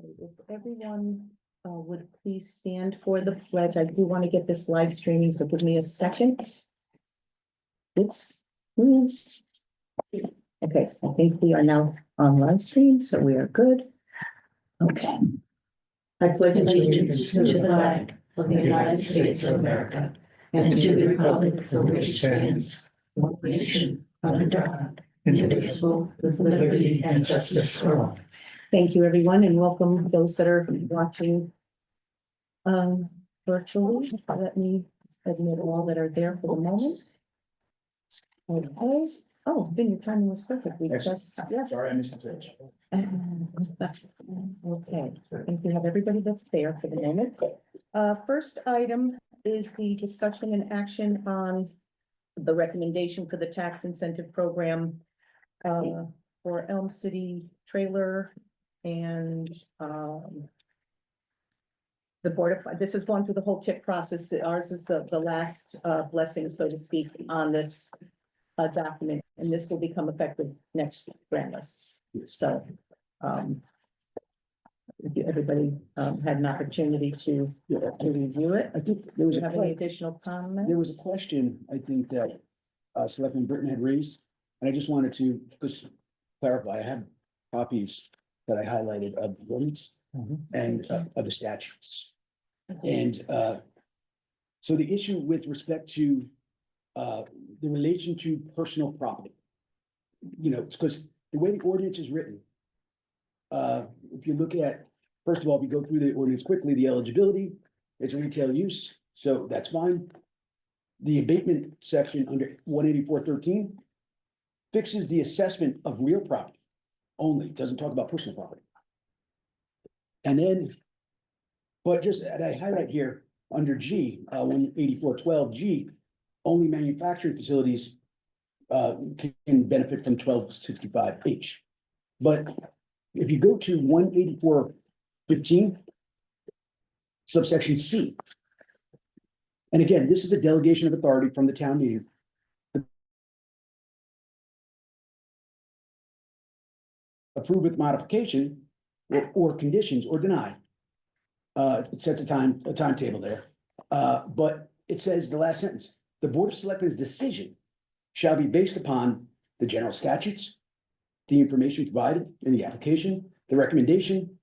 If everyone would please stand for the pledge. I do want to get this live streaming, so give me a second. Oops. Okay, I think we are now on live stream, so we are good. Okay. I pledge allegiance to the flag of the United States of America and to the republic for which it stands, one nation, under God, indivisible, with liberty and justice for all. Thank you, everyone, and welcome those that are watching virtually. Let me admit all that are there for the moment. Okay. Oh, Ben, your timing was perfect. We just, yes. Sorry, I missed the pledge. Okay, I think we have everybody that's there for the moment. First item is the discussion and action on the recommendation for the tax incentive program for Elm City trailer and the board of, this is going through the whole tip process. Ours is the last blessing, so to speak, on this document, and this will become effective next grant list. So everybody had an opportunity to review it. I think there was Do you have any additional comments? there was a question, I think that Selectman Britton had raised, and I just wanted to just clarify. I have copies that I highlighted of the ordinance and of the statutes. And so the issue with respect to the relation to personal property, you know, it's because the way the ordinance is written, if you look at, first of all, if you go through the ordinance quickly, the eligibility, it's retail use, so that's fine. The abatement section under 184.13 fixes the assessment of real property only, doesn't talk about personal property. And then, but just, and I highlight here under G, 184.12 G, only manufacturing facilities can benefit from 1265 H. But if you go to 184.15 subsection C, and again, this is a delegation of authority from the town meeting. Approve with modification or conditions or deny. It sets a timetable there. But it says the last sentence, the Board of Selectmen's decision shall be based upon the general statutes, the information provided in the application, the recommendation,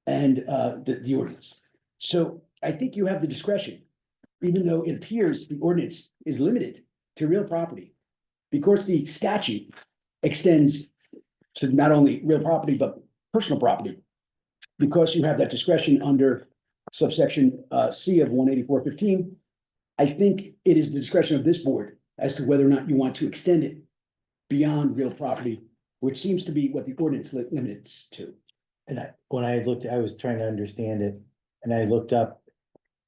and the ordinance. So I think you have the discretion, even though it appears the ordinance is limited to real property, because the statute extends to not only real property, but personal property. Because you have that discretion under subsection C of 184.15, I think it is the discretion of this board as to whether or not you want to extend it beyond real property, which seems to be what the ordinance limits to. And when I looked, I was trying to understand it, and I looked up,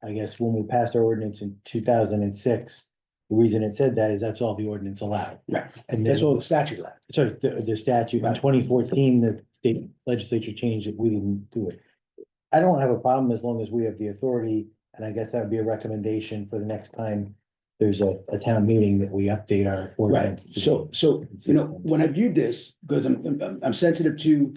I guess, when we passed our ordinance in 2006, the reason it said that is that's all the ordinance allowed. Right. And That's then, all the statute allowed. sorry, the statute in Right. 2014, the state legislature changed it, we didn't do it. I don't have a problem as long as we have the authority, and I guess that would be a recommendation for the next time there's a town meeting that we update our ordinance. Right, so, you know, when I viewed this, because I'm sensitive to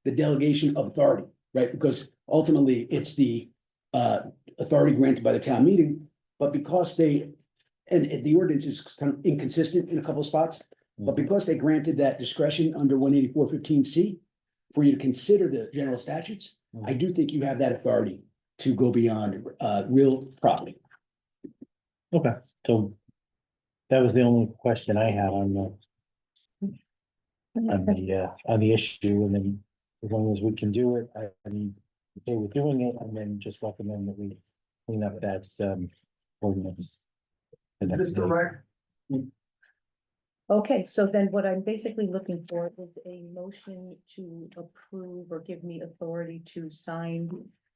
the delegation of authority, right? Because ultimately, it's the authority granted by the town meeting, but because they, and the ordinance is kind of inconsistent in a couple of spots, but because they granted that discretion under 184.15 C for you to consider the general statutes, I do think you have that authority to go beyond real property. Okay, so that was the only question I had on the issue, and then as long as we can do it, I'm okay with doing it, and then just recommend that we clean up that ordinance. the next day. Okay, so then what I'm basically looking for is a motion to approve or give me authority to sign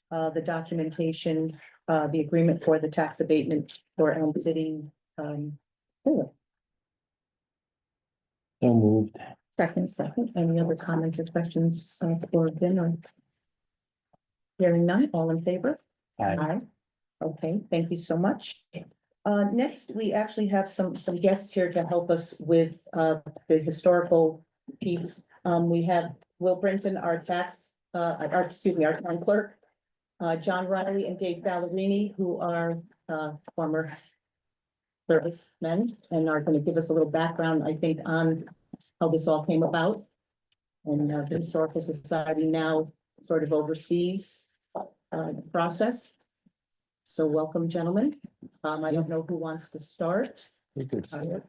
the documentation, the agreement for the tax abatement for Elm City. Oh, So moved. second. Any other comments or questions for Ben or? Hearing none, all in favor? Aye. Okay, thank you so much. Next, we actually have some guests here to help us with the historical piece. We have Will Brenton, our tax our town clerk, John Riley and Dave Ballerini, who are, former servicemen and are going to give us a little background, I think, on how this all came about. And the Historical Society now sort of oversees the process. So welcome, gentlemen. I don't know who wants to start. You could say it.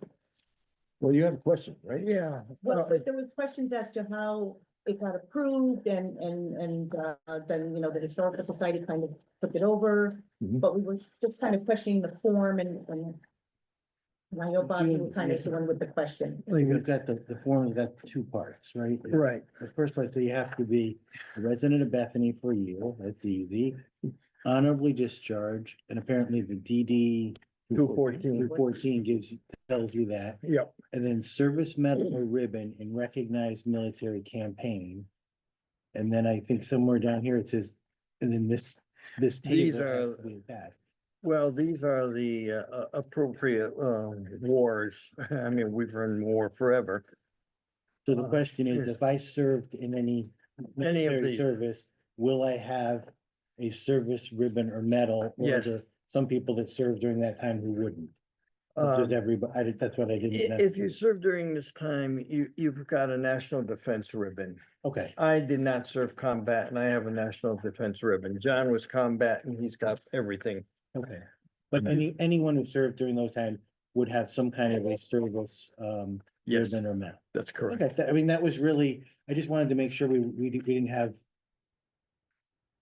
Well, you have a question, right? Yeah, Well, but there was questions as to how it got approved and then, the Historical Society kind of took it over. Mhm. But we were just kind of questioning the form and I know Bob, you were kind of the one with the question. Well, you've got the form's got two parts, right? right. The first part, so you have to be a resident of Bethany for a year, that's easy. Honorably discharged, and apparently the DD 214. 214 tells you that. Yep. And then service medal or ribbon in recognized military campaign. And then I think somewhere down here it says, and then this These table are- has to be attached. Well, these are the appropriate wars. I mean, we've run war forever. So the question is, if I served in any Any of military these. service, will I have a service ribbon or medal? Or are Yes. there some people that served during that time who wouldn't? Or Just everybody, that's what I didn't know. If you serve during this time, you've got a national defense ribbon. Okay, I did not serve combat and I have a national defense ribbon. John was combat and he's got everything. okay. But anyone who served during those times would have some kind of a service Yes, ribbon or medal. that's correct. Okay, I mean, that was really, I just wanted to make sure we didn't have.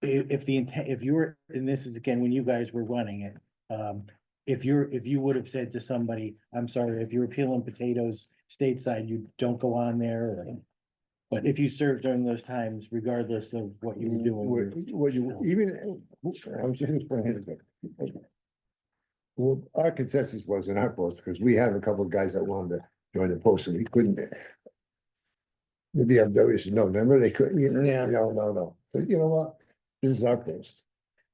If the intent, if you were, and this is again, when you guys were running it, if you would have said to somebody, I'm sorry, if you're peeling potatoes stateside, you don't go on there. But if you served during those times, regardless of what you were doing. What you, even, I'm just bringing it. Well, our consensus was in our post, because we had a couple of guys that wanted to join the post and we couldn't. The BMW said, no, remember, they couldn't, Yeah. no, but you know what? This is our post.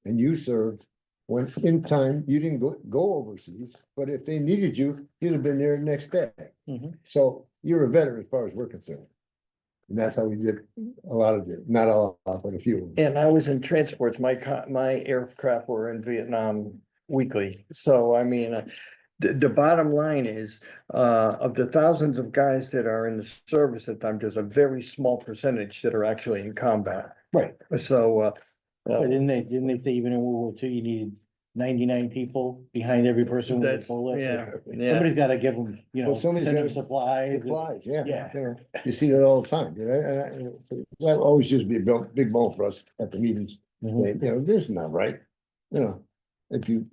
And you served, when in time, you didn't go overseas, but if they needed you, you'd have been there the next day. Mhm. So you're a veteran as far as we're concerned. And that's how we did a lot of it, not all, but a few. And I was in transports. My aircraft were in Vietnam weekly. So I mean, the bottom line is, of the thousands of guys that are in the service at the time, there's a very small percentage that are actually in combat. Right. So, But didn't they say even in World War II, you needed 99 people behind every person with a that's, bullet? yeah, Somebody's gotta give them, Well, somebody's send them gotta- supplies. Supplies, yeah. Yeah. You know, you see that all the time, you know, that always used to be a big bone for us at the meetings. Mhm. Saying, you know, this is not right, you know, if you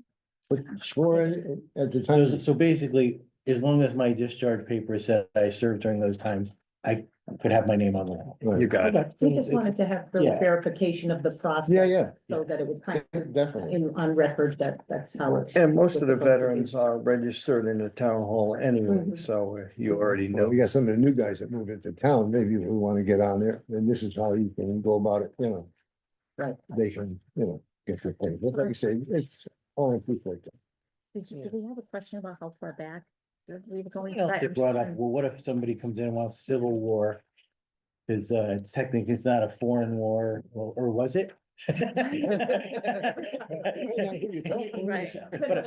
swore in at the time. So basically, as long as my discharge paper said I served during those times, I could have my name on there. you got it. We just wanted to have real Yeah. verification of the process. Yeah, So that it was kind of definitely. on record that that's how it. And most of the was supposed to be. veterans are registered in the town hall anyway, Mhm. so you already Well, know. we got some of the new guys that move into town, maybe we want to get on there, and this is how you can go about it, you know. Right. They can, you know, get their thing, but like I say, it's all important. Do we have a question about how far back? We've going. They brought up, well, what if somebody comes in and wants Civil War? Cause it's technically, it's not a foreign war, or was it? Right.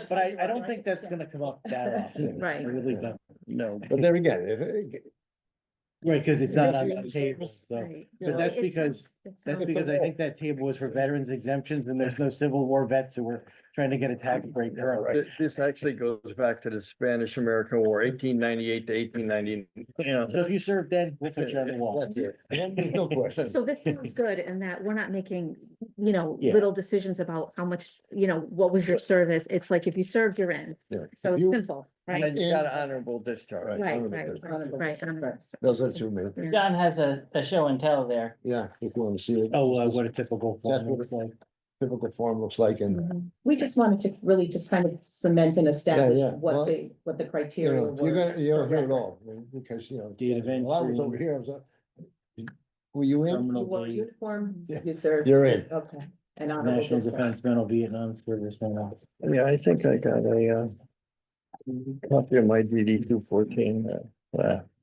But I don't think that's gonna come up that often. Right. I really don't. No, But there again, if, Right, cause it's not on It's the the table, service. so. Right. But that's because, that's because I think that table was for veterans exemptions and there's no Civil War vets who were trying to get a tax break. currently. This actually goes back to the Spanish-American War, 1898 to 1890, you know. So if you served then, we'll put you on the wall. that's it, there's no question. So this sounds good in that we're not making, Yeah. little decisions about how much, what was your service. It's like if you served, you're in. Yeah. So If it's you- simple, And right? you got an honorable discharge. Right, honorable right, discharge. right. Those are two minutes, Yeah. John has a show and tell there. yeah, if you want to see it. Oh, what a typical That's form what looks like. typical form looks like, and, Mhm. We just wanted to really just kind of cement and establish yeah. Well, what the you criteria know, were. you're gonna, you'll for hear it record. all, because, you know. Date of Well, I was entry. over here, I was, were you in? You Terminal wore a date, uniform, Yeah. you served. You're in. Okay. And honorable National discharge. Defense Medal, Vietnam service medal. Yeah, I think I got a copy of my DD 214.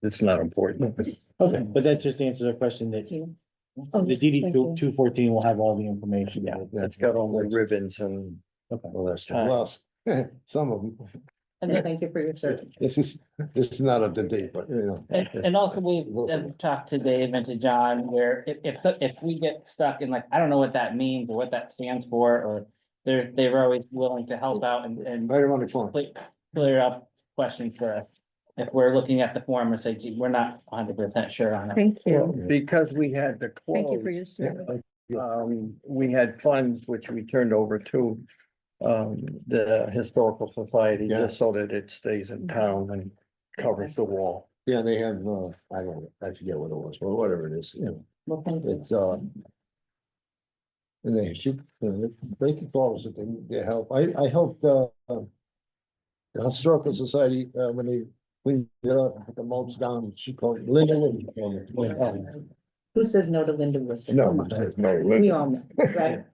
It's not important. Okay, but that just answers our question that Thank you. Oh, The DD thank you. 214 will have all the information. Yeah, it's got all the ribbons and Okay. Well, that's, well, some of them, And thank you for your service. this is not up to date, but you know. And also we've talked to Dave and to John, where if we get stuck in like, I don't know what that means or what that stands for, or they're always willing to help out and Right around the corner. clear up questions for us. If we're looking at the form and say, gee, we're not 100% sure on it. Thank well, you. because we had to Thank you for your close. service. We had funds which we turned over to the historical society, Yeah. just so that it stays in town and covers the wall. Yeah, they have, I don't know, I forget what it was, but whatever it is, you know, Well, thank you. it's, and they shoot, they can call us if they help. I helped, the Historical Society, when they cleaned it up, put the mulch down, she called it Linda. Who says no to Linda Worcester? No, Come on. no, We Linda. all know, right?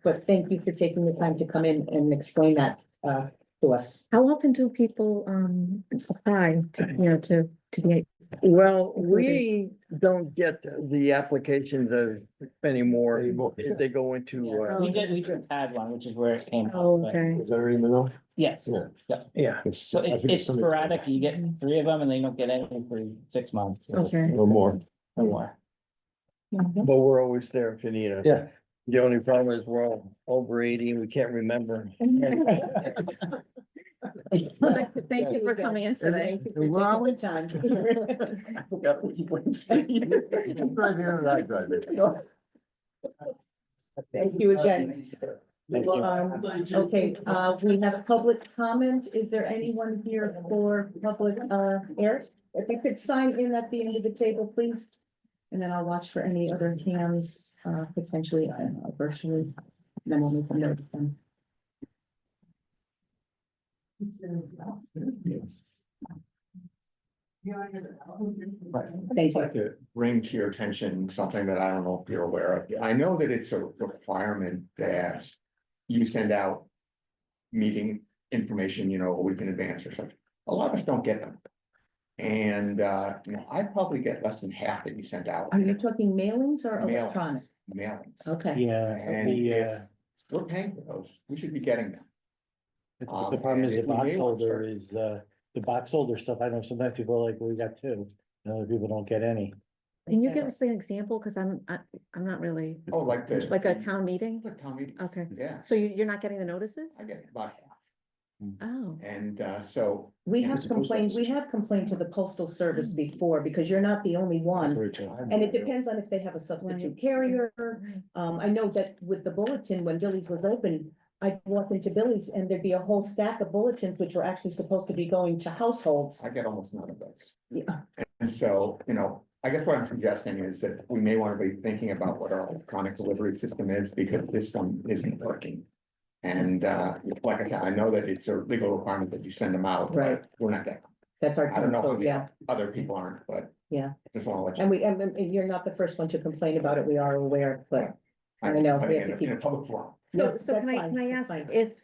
But thank you for taking the time to come in and explain that to us. How often do people apply to, to be? Well, we don't get the applications as anymore. Anymore. If they go into, We just had one, which is where it came. Oh, from, but- okay. Is that her email? Yes, Yeah. yeah, so I think it's somebody- sporadic, you get 3 of them and they don't get anything for 6 months. Okay. Or more. Or more. but we're always there if you need us. Yeah. The only problem is we're all over 80 and we can't remember. Thank you for coming in today. Thank you for taking the time. I forgot it was Wednesday. Right here, and I drive it. Thank you again. Okay, we have public comment. Is there anyone here for public, Eric? If you could sign in at the end of the table, please. And then I'll watch for any other hands, potentially, virtually. Then we'll move on to them. I'd like to bring to your attention something that I don't know if you're aware of. I know that it's a requirement that you send out meeting information, a week in advance or something. A lot of us don't get them. And, I probably get less than half that you sent out. Are you talking mailings or Mailings, electronic? Mailings. Okay, Yeah, And if we're paying for those, we should be getting them. the problem is and the if we box may want to holder start- is, the box holder stuff. I know sometimes people are like, well, we got 2. And other people don't get any. Can you give us an example? Because I'm not really, Oh, like the. like a town meeting? Like town meetings. Okay. Yeah, So you're not getting the notices? I get about half. Oh, And, so. we have It's a post complained, office. we have complained to the postal service before, because you're not the only one. And it depends on if they have a substitute carrier. I know that with the bulletin, when Billy's was open, I'd walk into Billy's and there'd be a whole stack of bulletins, which were actually supposed to be going to households. I get almost none of those. Yeah. And so, I guess what I'm suggesting is that we may want to be thinking about what our electronic delivery system is, because this one isn't working. And, like I said, I know that it's a legal requirement that you send them out, Right. but we're not getting them. That's our, I don't know how code, many yeah, other people aren't, but. Yeah. Just want to let you. and you're not the first one to complain about it, we are aware, but I know, But we have in to in a keep. public forum. No, so can that's I, fine, can I that's ask fine. if,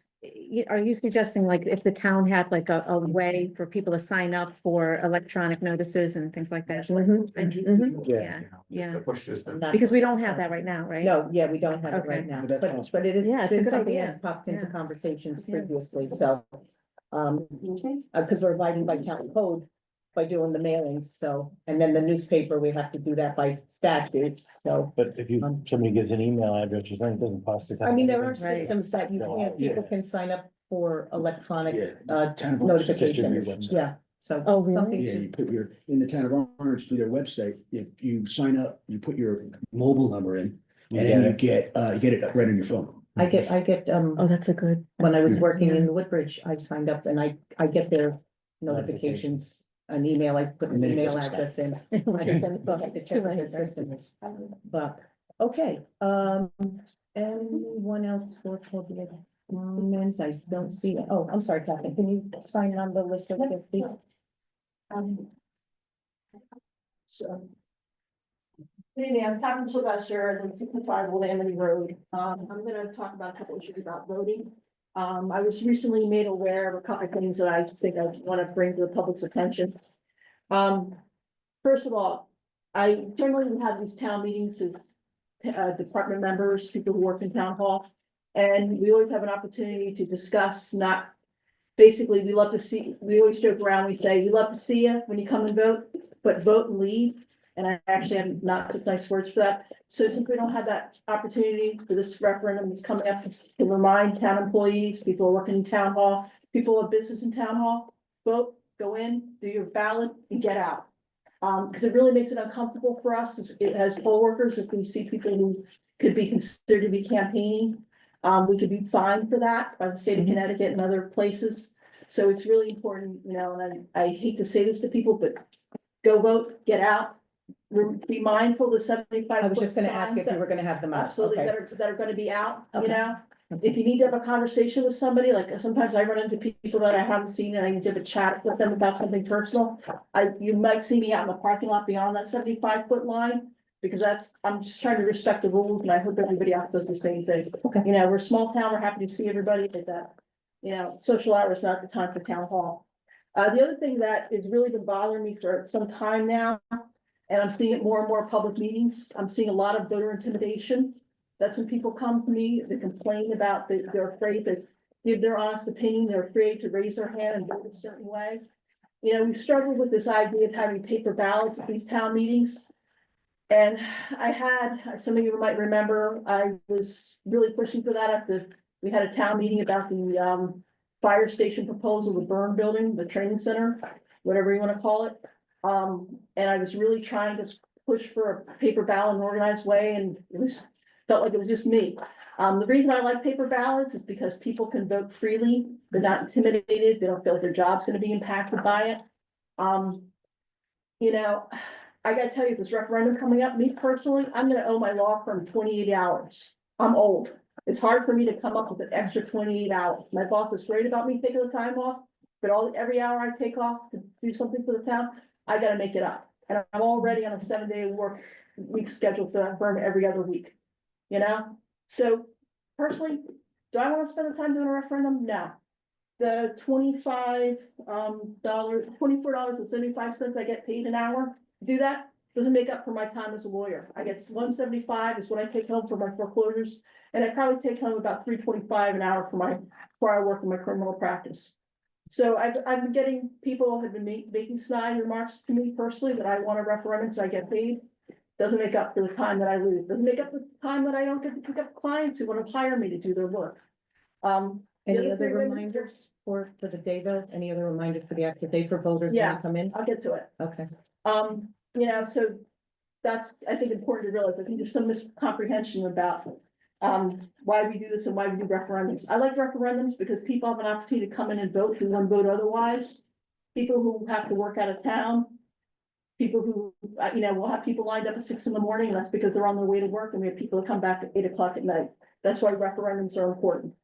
are you suggesting like if the town had like a way for people to sign up for electronic notices and things like that? Mhm, mhm. Yeah, Just yeah. the push system. Not- Because we don't have that right now, right? No, yeah, we don't have it right Okay. now, But that's but possible. it is Yeah, it's a been good something idea. that's popped into Yeah. conversations Yeah. previously, so. Because we're abiding by town code by doing the mailings, so, and then the newspaper, we have to do that by statute, so. But if somebody gives an email address or something, it doesn't cost the town. I mean, there are anything. Right. systems that you can, people can sign up for electronic Yeah, town of Orange, just your notifications, website. yeah, so. Oh, really? something Yeah, to- you put in the town of Orange, through their website, if you sign up, you put your mobile number in, You and then you get get it right on your phone. I get, Oh, that's a good. when I was Yeah. working in Woodbridge, I signed up and I get their notifications, an email, I put an And then it email doesn't stop. address in. Right. So I have to check with their systems. But, okay, anyone else for public comment? I don't see it. Oh, I'm sorry, Catherine, can you sign on the list of it, please? So. Good evening, I'm Catherine Sylvester, I live 55 Old Amity Road. I'm gonna talk about a couple issues about voting. I was recently made aware of a couple of things that I think I want to bring to the public's attention. First of all, I generally have these town meetings as department members, people who work in town hall. And we always have an opportunity to discuss, not, basically, we love to see, we always joke around, we say, we love to see you when you come and vote, but vote and leave. And I actually have not such nice words for that. So since we don't have that opportunity for this referendum that's coming up to remind town employees, people working in town hall, people with business in town hall, vote, go in, do your ballot and get out. Because it really makes it uncomfortable for us as poll workers, if we see people who could be considered to be campaigning. We could be fined for that by the state of Connecticut and other places. So it's really important, you know, and I hate to say this to people, but go vote, get out. Be mindful of the 75. I was just gonna ask signs if you that- were gonna have them up. Absolutely, Okay. that are gonna be out, you Okay. know? If you need to have a conversation with somebody, like sometimes I run into people that I haven't seen and I need to have a chat with them about something personal. You might see me out in the parking lot beyond that 75-foot line, because I'm just trying to respect the rules and I hope everybody else does the same thing. Okay. You know, we're a small town, we're happy to see everybody, but you know, social hour is not the time for town hall. The other thing that has really been bothering me for some time now, and I'm seeing it more and more in public meetings, I'm seeing a lot of voter intimidation. That's when people come to me, they complain about, they're afraid to give their honest opinion, they're afraid to raise their hand and vote a certain way. You know, we've struggled with this idea of having paper ballots at these town meetings. And I had, some of you might remember, I was really pushing for that we had a town meeting about the fire station proposal, the burn building, the training center, whatever you want to call it. And I was really trying to push for a paper ballot in an organized way, and felt like it was just me. The reason I like paper ballots is because people can vote freely, they're not intimidated, they don't feel like their job's gonna be impacted by it. You know, I gotta tell you, this referendum coming up, me personally, I'm gonna owe my law firm 28 hours. I'm old. It's hard for me to come up with an extra 28 hours. My boss is great about me taking the time off, but every hour I take off to do something for the town, I gotta make it up. And I'm already on a 7-day work week schedule for that firm every other week. You know, so personally, do I want to spend the time doing a referendum? No. The $24.75 I get paid an hour, to do that doesn't make up for my time as a lawyer. I get $175 is what I take home for my foreclosures, and I probably take home about $3.25 an hour before I work in my criminal practice. So I've been getting, people have been making snide remarks to me personally that I want a referendum so I get paid. Doesn't make up for the time that I lose, doesn't make up for the time that I don't get to pick up clients who want to hire me to do their work. The Any other other thing that- reminders for the day though? Any other reminders for the actual day for voters when Yeah. they come in? I'll get to it. Okay. You know, so that's, I think, important to realize. I think there's some miscomprehension about why we do this and why we do referendums. I like referendums because people have an opportunity to come in and vote who wouldn't vote otherwise. People who have to work out of town. People who, you know, we'll have people lined up at 6 a.m, and that's because they're on their way to work, and we have people that come back at 8 o'clock at night. That's why referendums are important.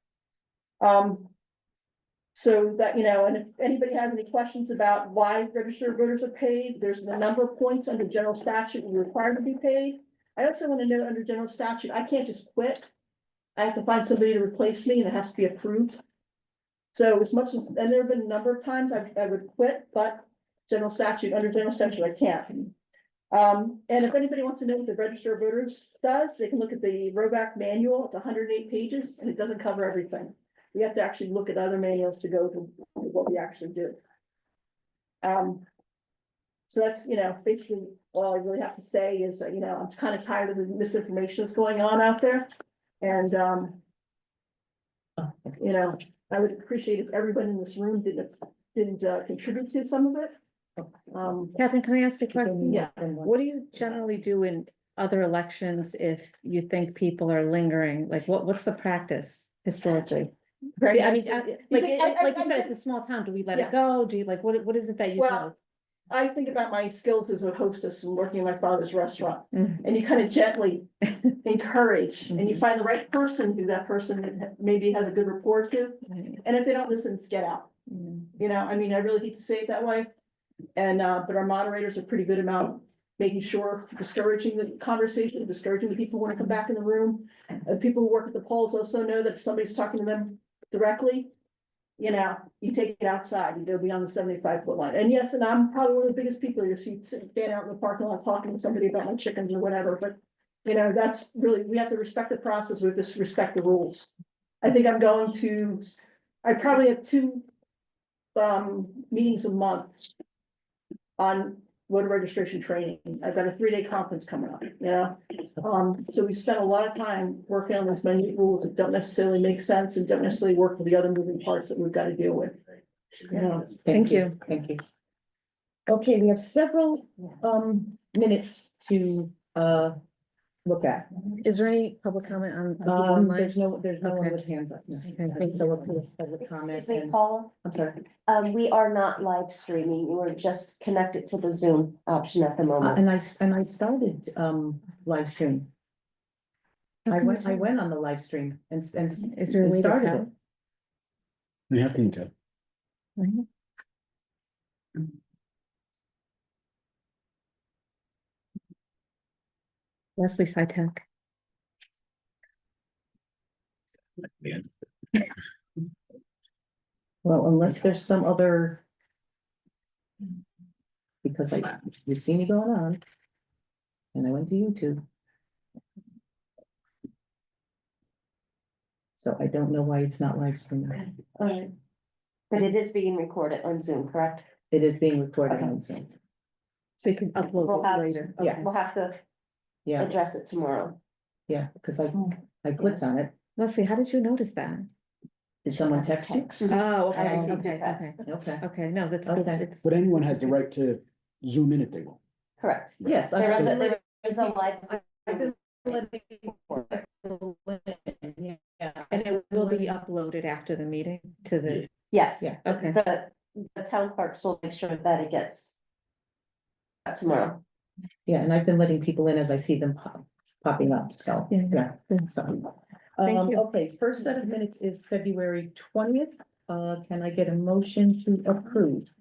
So that, you know, and if anybody has any questions about why registered voters are paid, there's a number of points under general statute we're required to be paid. I also want to know under general statute, I can't just quit. I have to find somebody to replace me, and it has to be approved. So as much as, and there have been a number of times I would quit, but under general statute, I can't. And if anybody wants to know what the register of voters does, they can look at the Roback manual. It's 108 pages, and it doesn't cover everything. We have to actually look at other manuals to go to what we actually do. So that's, you know, basically all I really have to say is that, you know, I'm kind of tired of the misinformation that's going on out there. And, you know, I would appreciate if everybody in this room didn't contribute to some of it. Catherine, can I ask a question? Yeah. What do you generally do in other elections if you think people are lingering? Like, what's the practice historically? Very I mean, nice. like I- you said, it's a small town. Do we let Yeah. it go? Do you like, what is it that you Well, do? I think about my skills as a hostess and working in my father's restaurant, Mhm. and you kind of gently encourage, and you find the right person who that person maybe has a good rapport to. And if they don't listen, it's get out. Mhm. You know, I mean, I really hate to say it that way. And, but our moderators are pretty good about making sure, discouraging the conversation, discouraging the people who want to come back in the room. And people who work at the polls also know that if somebody's talking to them directly, you know, you take it outside, you go beyond the 75-foot line. And yes, and I'm probably one of the biggest people you'll see stand out in the parking lot talking to somebody about my chickens or whatever, but You know, that's really, we have to respect the process, we have to respect the rules. I think I'm going to, I probably have two meetings a month on voter registration training. I've got a 3-day conference coming up, you know? So we spent a lot of time working on those minute rules that don't necessarily make sense and don't necessarily work with the other moving parts that we've got to deal with. You know, Thank you. Thank you. Okay, we have several minutes to look at. Is there any public comment on the online? There's no one Okay. with hands up. Okay. I think so we'll put this public comment. Excuse me, and- Paula, I'm sorry. we are not live streaming, we're just connected to the Zoom option at the moment. And I started live stream. I went on the live stream and Is there a way to started tell? it. We have to intel. Mhm. Leslie Sitek. Well, unless there's some other. Because you see me going on. And I went to YouTube. So I don't know why it's not live streaming. Alright. But it is being recorded on Zoom, correct? It is being recorded Okay. on Zoom. So you can We'll upload have- it later. Yeah. We'll have to Yeah, address it tomorrow. yeah, because I clicked on it. Leslie, how did you notice that? Did someone text you? Oh, I okay, received a okay, text. okay. Okay, Okay, no, that's good. Okay. It's, But anyone has the right to zoom in if they want. Correct. yes. There is I've there is a live. I've been letting people in, yeah. and it will be uploaded after the meeting to the, Yes. Yeah, okay. The town clerks will make sure that it gets tomorrow. Yeah, and I've been letting people in as I see them popping up, so, Yeah. yeah, Good. so. Thank you. Okay, first set of minutes is February 20th. Can I get a motion to approve?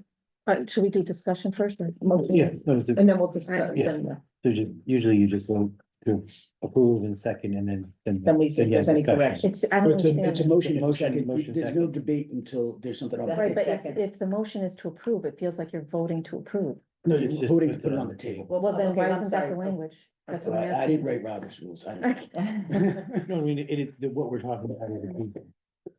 Should we do discussion first? or- Motion, Yes, no, and then we'll discuss, Yeah. then, usually you just vote to approve and second and then. Then we- if you have there's any discussion. corrections. It's, I don't It's a understand. motion, it's a Motion, second. motion, There's no second. debate until there's something on. the Right, but Second. if the motion is to approve, it feels like you're voting to approve. No, It's you're just voting to put put it it on on the the table. Well, then Okay, why I'm isn't that the sorry. language? That's what I'm I asking. didn't write Robert's rules. I don't. No, I mean, what we're talking about is approval.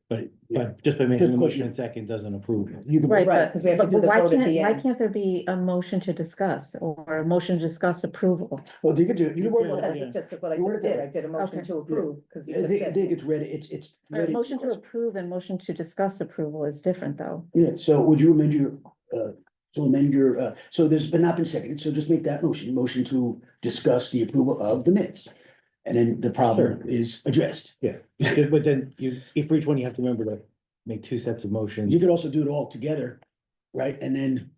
But just by making Good a motion question. in second doesn't approve it. You can. Right, Right, but, 'cause we have to but do the why vote at can't, the why end. can't there be a motion to discuss or a motion to discuss approval? Well, you could do, you can work Yeah, on That's that. just what I You just work did, on I did a motion Okay. to approve, because you I just think, I said. think it's ready, it's. All right, ready. motion to approve and motion to discuss approval is different, though. Yeah, so would you amend your, so there's been not been seconded, so just make that motion to discuss the approval of the minutes. And then the problem is addressed. Yeah, but then if for each one, you have to remember to make two sets of motions. You could also do it all together, right? And then,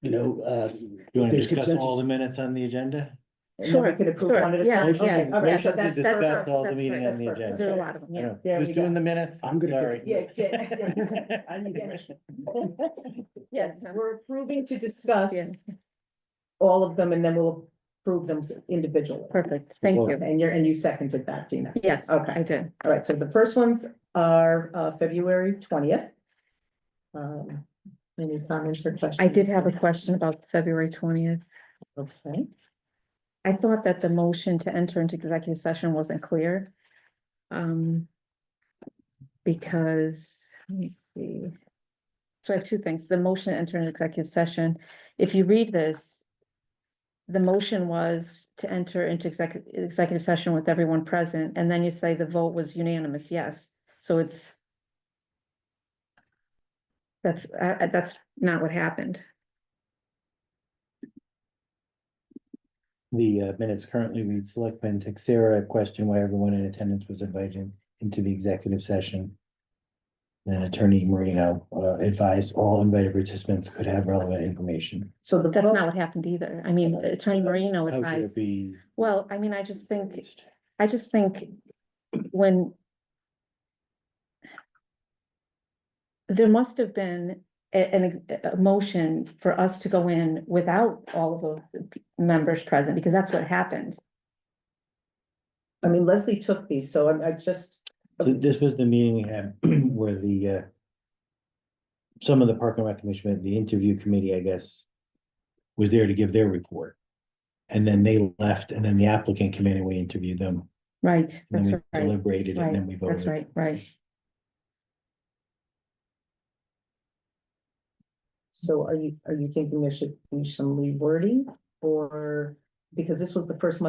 You want to there's discuss all the consensus. minute on the agenda? And then we Sure, could approve sure, one at a yes, time. Motion- Okay, yes, okay, yes. so motion to that's. discuss all the that's meeting right, on the that's agenda. Because there are a lot of them, I yeah. know. There we Who's doing go. the minutes? I'm gonna- Sorry. Yeah, I need Yes, we're approving to discuss Yes, all of them, and then we'll approve them individually. perfect, thank you. And you seconded that, Gina. Yes, Okay. I did. All right, so the first ones are February 20th. Any comments or questions? I did have a question about February 20th. Okay, I thought that the motion to enter into executive session wasn't clear. Because, let me see. So I have two things, the motion to enter an executive session, if you read this. The motion was to enter into executive session with everyone present, and then you say the vote was unanimous, yes, so it's. That's not what happened. The minutes currently read Selectmen Texera question why everyone in attendance was invited into the executive session. Then Attorney Marino advised all invited participants could have relevant information. so the That's vote, not what happened either. I mean, Attorney Marino How should advised, it be? well, I mean, I just think when. There must have been a motion for us to go in without all of the members present, because that's what happened. I mean, Leslie took these, so I just, So this was the meeting we had where the some of the Park and Rec Commission, the interview committee, I guess, was there to give their report. And then they left, and then the applicant came in and we interviewed them, right, and that's then we right, deliberated, and then we right, voted. that's right, right. So are you thinking there should be some rewording or, because this was the first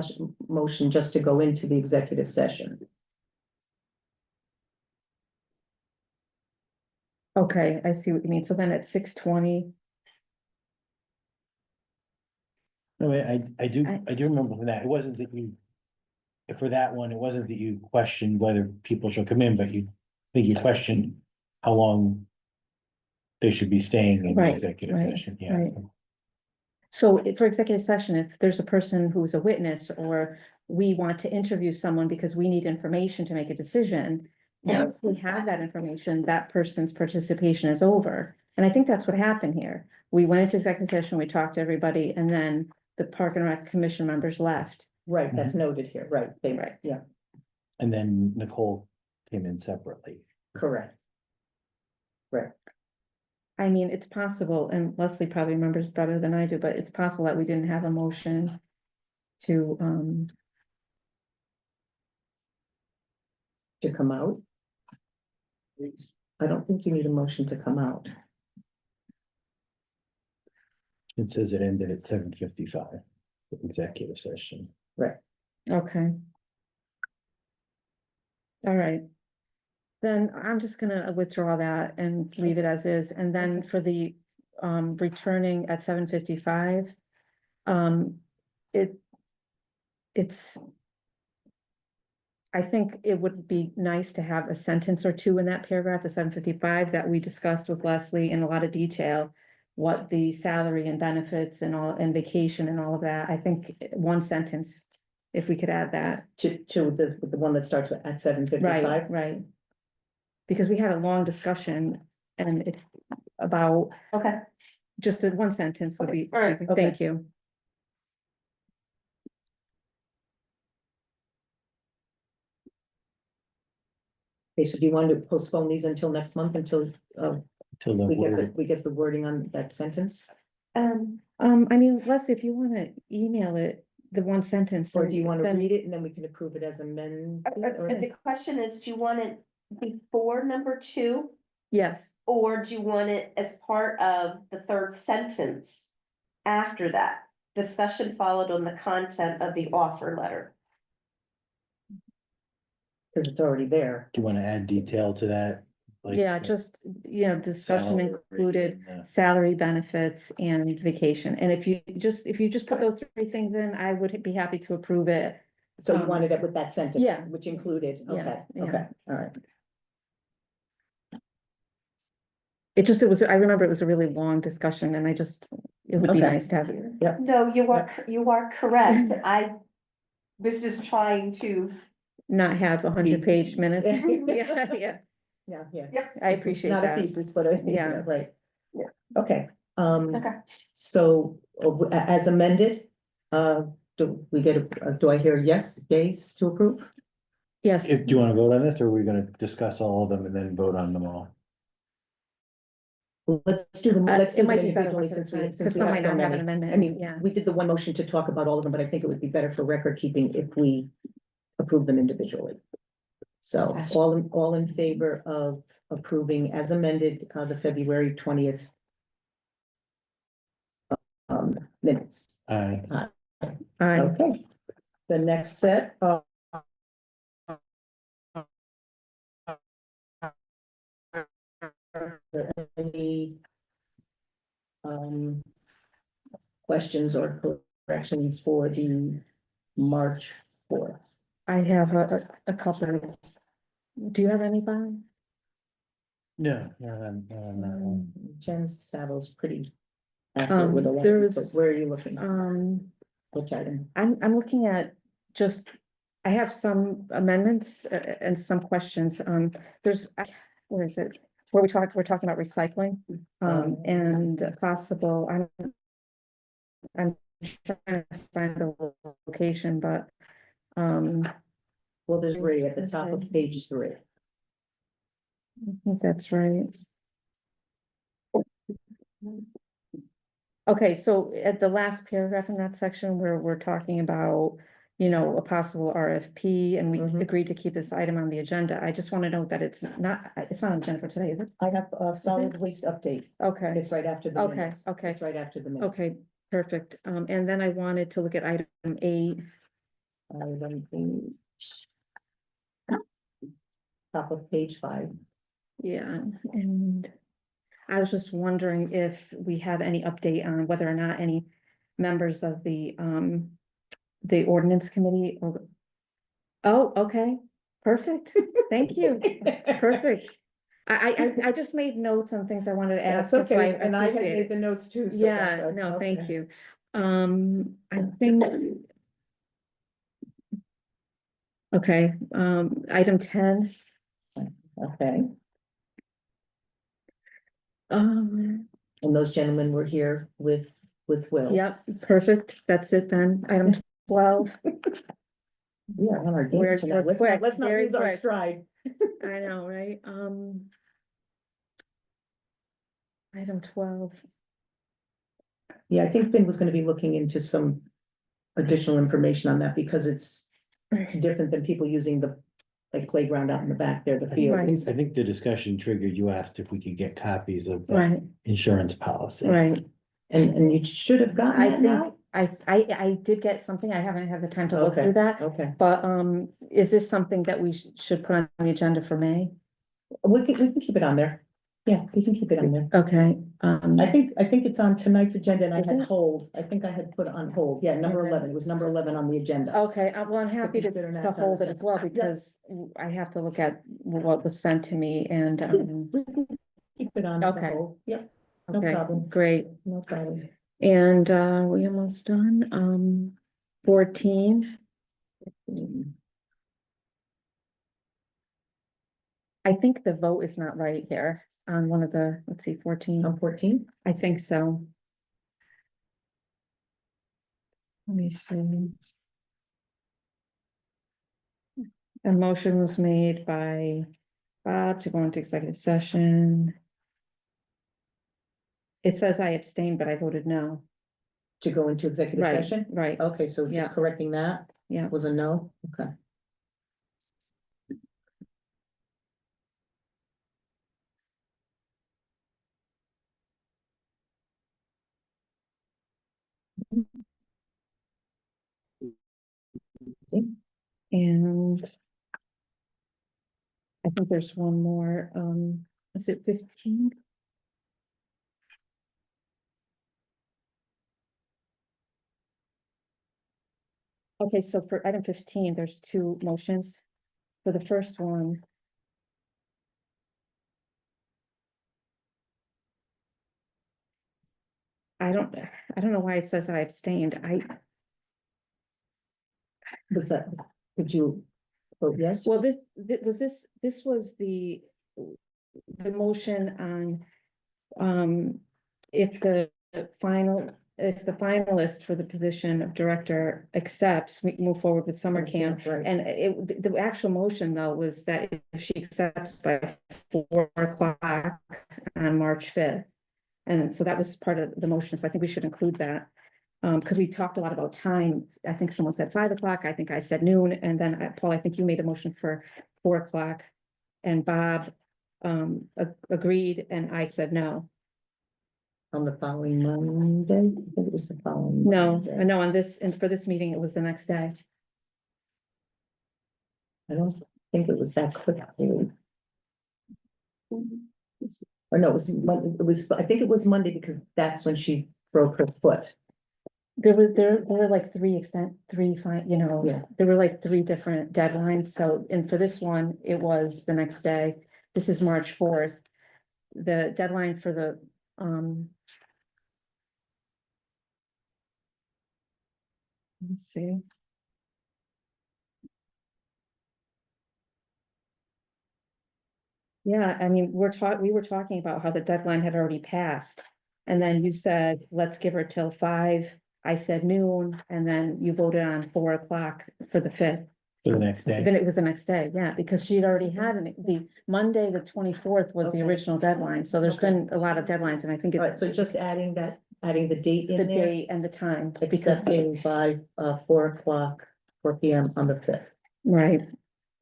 motion just to go into the executive session? Okay, I see what you mean. So then at 6:20, No, I do I- remember from that, it wasn't that you. For that one, it wasn't that you questioned whether people should come in, but you, I think you questioned how long. They should be staying in the Right, executive right, session, yeah. right. So for executive session, if there's a person who's a witness or we want to interview someone because we need information to make a decision. Once we have that information, that person's participation is over. And I think that's what happened here. We went into executive session, we talked to everybody, and then the Park and Rec Commission members left. Right, that's noted here, right, Right. yeah, And then Nicole came in separately. correct. Right, I mean, it's possible, and Leslie probably remembers better than I do, but it's possible that we didn't have a motion to, to come out. I don't think you need a motion to come out. It says it ended at 7:55, the executive session. okay. All right. Then I'm just gonna withdraw that and leave it as is, and then for the returning at 7:55. It's. I think it would be nice to have a sentence or two in that paragraph, the 7:55, that we discussed with Leslie in a lot of detail. What the salary and benefits and all, and vacation and all of that. I think one sentence, if we could add that. To the one that starts at 7:55. Right, right. Because we had a long discussion and it about, Okay, just in one sentence would be, Okay, all right, okay. thank you. Okay, so do you want to postpone these until next month, until Till the word, we get the wording on that sentence? I mean, Leslie, if you wanna email it, the one sentence. Or do you want to then- read it and then we can approve it as amended? or- the question is, do you want it before number 2? Yes, Or do you want it as part of the third sentence after that? Discussion followed on the content of the offer letter. Because it's already there. do you want to add detail to that? Like, yeah, just, discussion salary included and, salary, benefits and vacation. And if you just put those 3 things in, I would be happy to approve it. So you wanted it with that sentence? yeah. Which included, Yeah, okay, yeah. okay, all right. It was, I remember it was a really long discussion and it would be Okay. nice to have. Yep, No, you are correct. I was just trying to. Not have 100-page minutes. Yeah, yeah. I appreciate Not a that. thesis, but I, Yeah. right. Yeah. Okay, Okay. so as amended, do we get, do I hear yes, yays to approve? Yes, do you want to vote on this, or are we going to discuss all of them and then vote on them all? Let's do them, let's do it them might be better individually one at a since we, time, since because we some have might so not have many. an amendment, I mean, yeah. we did the one motion to talk about all of them, but I think it would be better for record keeping if we approve them individually. So Okay. all in favor of approving as amended, the February 20th minutes. Aye. Okay, the next set of any questions or corrections for the March 4th? I have a couple. Do you have any, Bob? No, no. Jen Saddle's pretty accurate with a lot, there's, but where are you looking? I'm Which item? looking at just, I have some amendments and some questions. There's, where is it? Where we're talking about recycling, and possible, I'm trying to find the location, but, Well, there's three at the top of page 3. I think that's right. Okay, so at the last paragraph in that section where we're talking about, you know, a possible RFP and we Mhm. agreed to keep this item on the agenda, I just want to note that it's not on the agenda for today, is it? I have a solid waste update. Okay, It's right after the Okay, minutes. okay. It's right after the minutes. okay, perfect. And then I wanted to look at item 8. Top of page 5. Yeah, and I was just wondering if we have any update on whether or not any members of the ordinance committee or. Oh, okay, perfect, thank you, perfect. I just made notes on things I wanted to ask. That's so okay, and I had appreciate made it. the notes too. so Yeah, that's no, okay. thank you. I think. Okay, item 10. Okay, Um, and those gentlemen were here with Will. yep, perfect, that's it then. Item 12. We are on our game We're tonight. quick, Let's not very lose our quick. stride. I know, right? Item 12. Yeah, I think Finn was gonna be looking into some additional information on that because it's different than people using the like playground out in the back there, the I field. think the discussion triggered, you asked if we could get copies of the Right, insurance policy. right. And you should have gotten I that now? think, I did get something. I haven't had the time to look Okay, through that. okay. But, is this something that we should put on the agenda for May? We can keep it on there. Yeah, we can keep it on there. Okay, I think it's on tonight's agenda and I Is had it? hold. I think I had put it on hold. Yeah, number Okay. 11. It was number 11 on the agenda. okay, well, I'm happy to Consider that to hold it done. as well because I have to look at what was sent to me and, We can keep it on as a Okay. whole. Yep, no okay, problem. great. No problem. And, we almost done, 14. I think the vote is not right here on one of the, let's see, 14. On 14? I think so. Let me see. A motion was made by Bob to go into executive session. It says I abstained, but I voted no. To go into executive Right, session? right, Okay, so Yeah. just correcting that yeah. was a no? Okay. And I think there's one more, is it 15? Okay, so for item 15, there's 2 motions. For the first one. I don't know why it says I abstained. Was that, did you vote yes? Well, this was the motion on, if the finalist for the position of director accepts, we move forward with summer camp. Right. And the actual motion though was that if she accepts by 4 o'clock on March 5th. And so that was part of the motion, so I think we should include that. Because we talked a lot about time. I think someone said 5 o'clock, I think I said noon, and then Paul, I think you made a motion for 4 o'clock. And Bob agreed, and I said no. On the following Monday? I think it was the following. No, Monday. no, on this, and for this meeting, it was the next day. I don't think it was that quick. Or no, it was, I think it was Monday because that's when she broke her foot. There were like 3 you know, Yeah. there were like 3 different deadlines, so, and for this one, it was the next day. This is March 4th. The deadline for the, let's see. Yeah, I mean, we were talking about how the deadline had already passed. And then you said, let's give her till 5. I said noon, and then you voted on 4 o'clock for the 5th. For the next day. Then it was the next day, yeah, because she'd already had the Monday, the 24th was the Okay. original deadline. So there's Okay. been a lot of deadlines, and I think All right, it's, so just adding that adding the date the in there, date and the time, because, accepting by 4 o'clock, 4 p.m. on the 5th. right,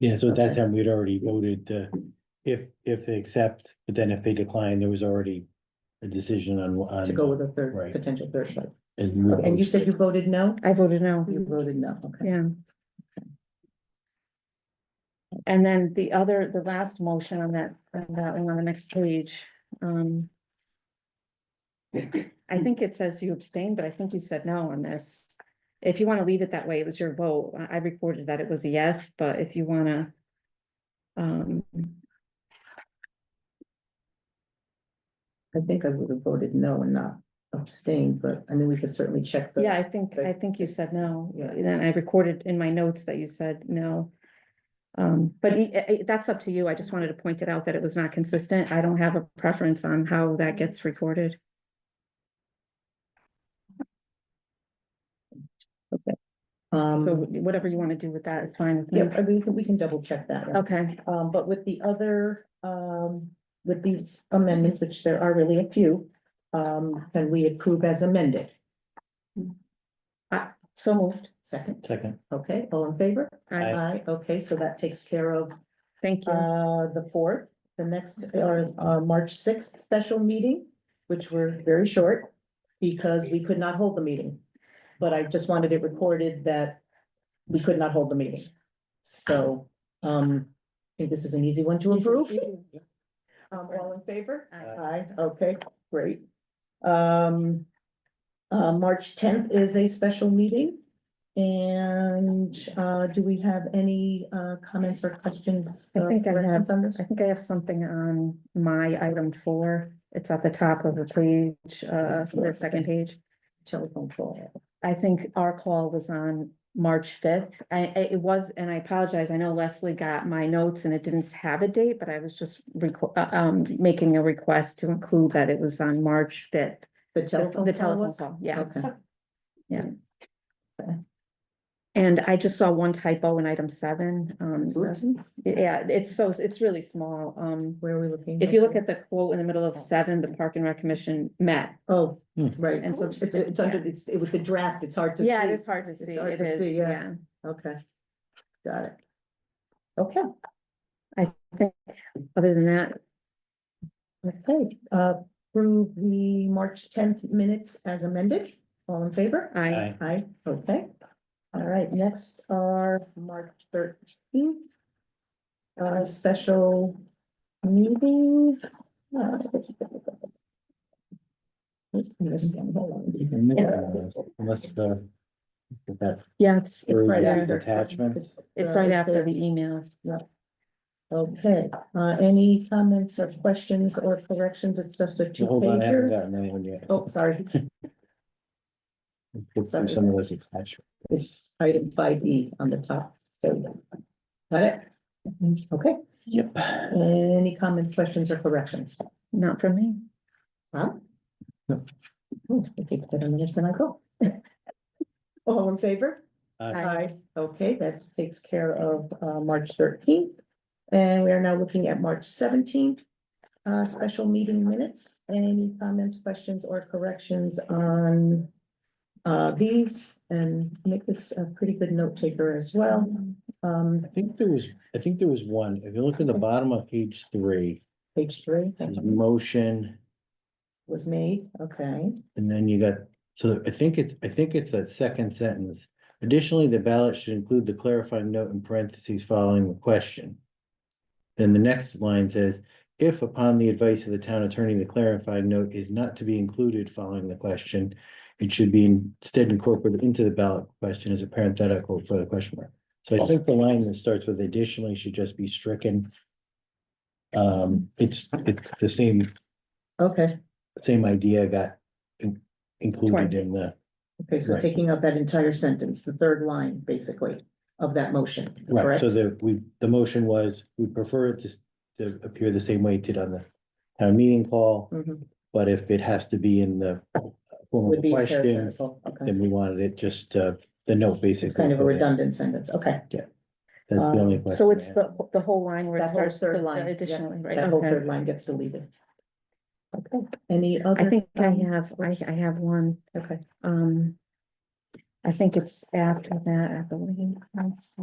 Yeah, so at that Okay. time, we'd already voted to, if they accept, but then if they decline, there was already a decision on. To go with a third, Right. potential third site. And And you said you voted no? I voted no. You voted no, okay. Yeah. And then the last motion on that one on the next page, I think it says you abstained, but I think you said no on this. If you want to leave it that way, it was your vote. I recorded that it was a yes, but if you wanna. I think I would have voted no and not abstained, but I mean, we could certainly check. Yeah, I think you said no. Yeah. Then I recorded in my notes that you said no. But that's up to you. I just wanted to point it out that it was not consistent. I don't have a preference on how that gets recorded. So whatever you want to do with that is fine with me. Yeah, I mean, we can double check that. Okay, But with the other, with these amendments, which there are really a few, can we approve as amended? so moved. Second, Okay, all in favor? Aye. Okay, so that takes care of, Thank you. the 4th. The next are, March 6th special meeting, which were very short because we could not hold the meeting. But I just wanted it recorded that we could not hold the meeting. So, I think this is an easy one to approve. All in favor? Aye, okay, great. March 10th is a special meeting. And, do we have any, comments or questions? I think I have, on this? I think I have something on my item 4. It's at the top of the page, the second page. Telephone call. I think our call was on March 5th. It was, and I apologize, I know Leslie got my notes and it didn't have a date, but I was just making a request to include that it was on March 5th. The The telephone telephone was? call, yeah. Okay. And I just saw one typo in item 7. Oops. Yeah, it's really small. Where are we looking? If you look at the quote in the middle of 7, the Park and Rec Commission met. Oh, Hmm. right, And so it's under, it was the draft, it's hard to see. Yeah, it is hard to It's see. hard It to is, see, yeah. Okay. Got it. Okay, I think, other than that, okay, approve the March 10th minutes as amended, all in favor? I, Aye, okay. All right, next are March 13th. Special meeting. This one, hold on. unless that yeah, it's further right right after. attachments. it's right after the emails. Okay, any comments or questions or corrections? It's just a Hold on, I haven't two-pager. gotten that one yet. Oh, sorry, Look through some of those attachments. it's item 5E on the top. There we go. Got it? Okay, Yep. any comments, questions or corrections? Not from me. Huh? No. It takes better minutes than I go. All in favor? Aye. Okay, that takes care of March 13th. And we are now looking at March 17th. Special meeting minutes. Any comments, questions, or corrections on these? And Nick is a pretty good note taker as well. I think there was one, if you look at the bottom of page 3, Page 3 it says motion, was made, okay. and then you got, so I think it's that second sentence. Additionally, the ballot should include the clarifying note in parentheses following the question. Then the next line says, if upon the advice of the town attorney, the clarifying note is not to be included following the question, it should be instead incorporated into the ballot question as a parenthetical for the question mark. So I think the line that starts with additionally should just be stricken. It's the same idea got included Twice. in the, Okay, so Right. taking out that entire sentence, the third line, basically, of that motion, right, correct? so the motion was, we prefer it to appear the same way it did on the town meeting call, Mhm. but if it has to be in the form of Would a be question, parenthetical, okay. then we wanted it just, the note basically. It's kind of a put in. redundant sentence, okay. That's the only So question. So I it's had. the whole line where it That whole starts third the line, additionally, yeah, right? that whole Okay. third line gets deleted. Okay, any other? I think I oops. have one. Okay, I think it's after that, I believe. Let's see.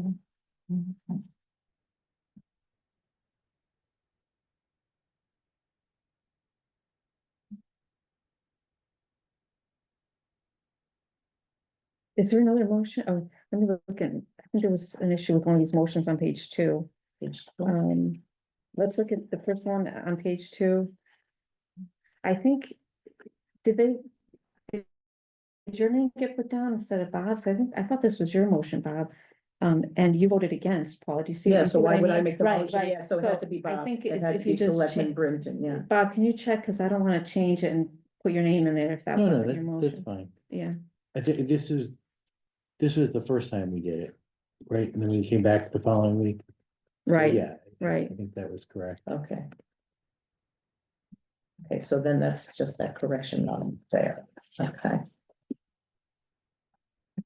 Is there another motion? Oh, let me look at, I think there was an issue with one of these motions on page 2. page Let's look at the first one on page 2. I think, did your name get put down instead of Bob's? I thought this was your motion, Bob. And you voted against, Paul. Do you see? Yeah, you so see what why would I mean? make the Right, motion? right. Yeah, so it had to be I Bob. think It had to if you be just Selectman check, Brinton, yeah. Bob, can you check? Cause I don't wanna change it and put your name in there if that No, wasn't your that's motion. fine. Yeah, I think this was the first time we did it, right? And then we came back the following week. So, right, yeah, right. I think that was correct. Okay. Okay, so then that's just that correction on there, okay.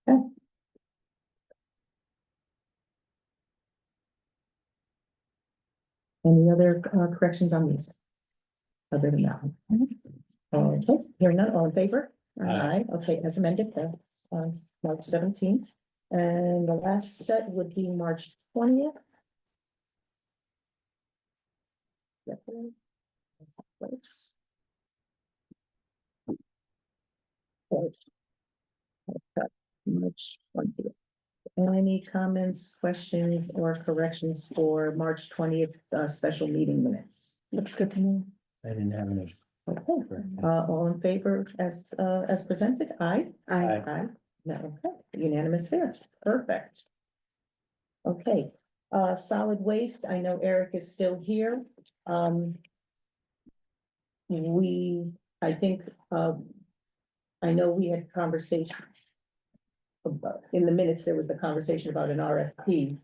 Okay. Any other corrections on these? Other than that one? Okay, hearing none, all in favor? Aye. Okay, as amended, that's March 17th. And the last set would be March 20th. Yep. Place. Okay, March 20th. Any comments, questions, or corrections for March 20th special meeting minutes? Looks good to me. I didn't have any. Okay, all in favor as presented? Aye. I, Aye. No, okay, unanimous there, perfect. Okay, solid waste, I know Eric is still here. I think, I know we had conversation. In the minutes, there was the conversation about an RFP.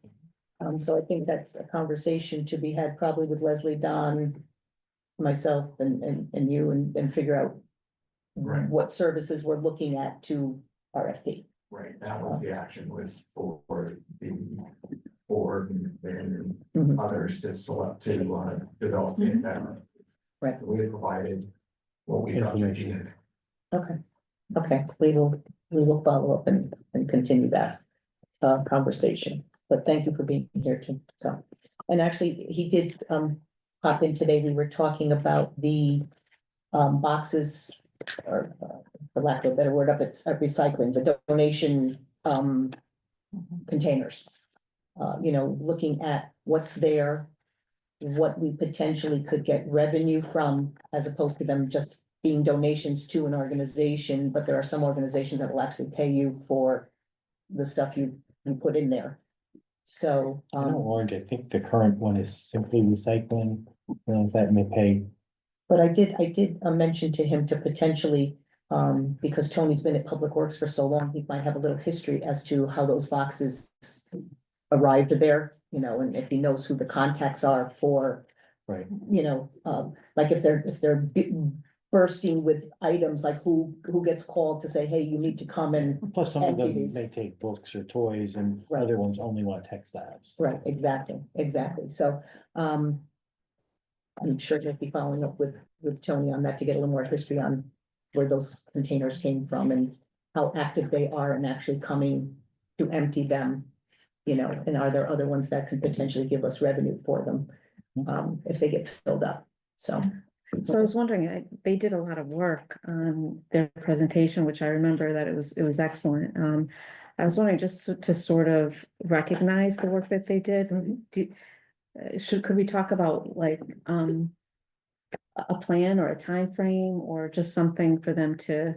So I think that's a conversation to be had probably with Leslie, Don, myself and you and figure out Right. what services we're looking at to RFP. Right, that was the action was for the board and Mhm. others to select to develop the endeavor. Right. We had provided what we thought we needed. Okay, okay, we will follow up and continue that conversation, but thank you for being here too, so. And actually, he did pop in today, we were talking about the boxes, or for lack of a better word, up at recycling, the donation containers. Looking at what's there, what we potentially could get revenue from, as opposed to them just being donations to an organization, but there are some organizations that will actually pay you for the stuff you put in there. So, I know, Orange, I think the current one is simply recycling, that may pay. but I did mention to him to potentially, because Tony's been at Public Works for so long, he might have a little history as to how those boxes arrived there, and if he knows who the contacts are for, Right. like if they're bursting with items, like who gets called to say, hey, you need to come and. Plus, some of them Entities. may take books or toys and Right. other ones only want textiles. Right, exactly, so, I'm sure he'll be following up with Tony on that to get a little more history on where those containers came from and how active they are and actually coming to empty them. And are there other ones that can potentially give us revenue for them, if they get filled up, so. so I was wondering, they did a lot of work on their presentation, which I remember that it was excellent. I was wondering just to sort of recognize the work that they did. Could we talk about like, a plan or a time frame or just something for them to,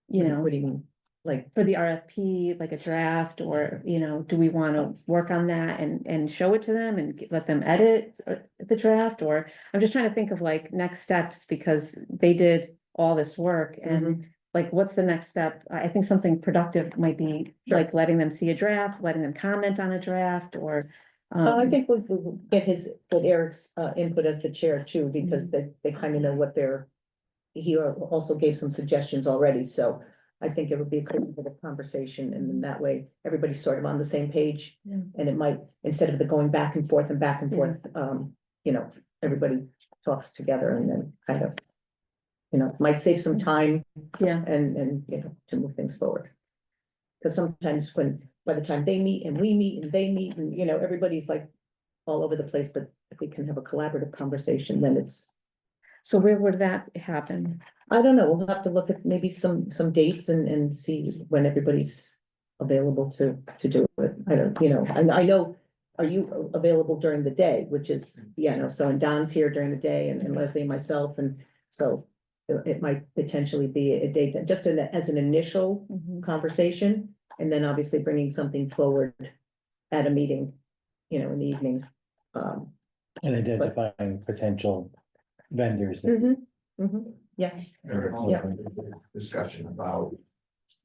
What do you mean? Like, for the RFP, like a draft, or, do we want to work on that and show it to them and let them edit the draft? Or I'm just trying to think of like next steps, because they did all this work and like, what's the next step? I think something productive might be Sure. like letting them see a draft, letting them comment on a draft, or. I think we'll get Eric's input as the chair too, because they kind of know what he also gave some suggestions already, so I think it would be a good bit of conversation, and then that way, everybody's sort of on the same page. Yeah. And it might, instead of the going back and forth, everybody talks together and then kind of, might save some time Yeah, and, to move things forward. Because sometimes by the time they meet and we meet and they meet and, everybody's like all over the place, but if we can have a collaborative conversation, then it's, so where would that happen? I don't know, we'll have to look at maybe some dates and see when everybody's available to do it. I don't, I know, are you available during the day, which is, so and Don's here during the day and Leslie and myself, and so it might potentially be a date, just as an initial Mhm. conversation, and then obviously bringing something forward at a meeting, in the evening. And identifying potential vendors. Yeah, There was Yeah. also discussion about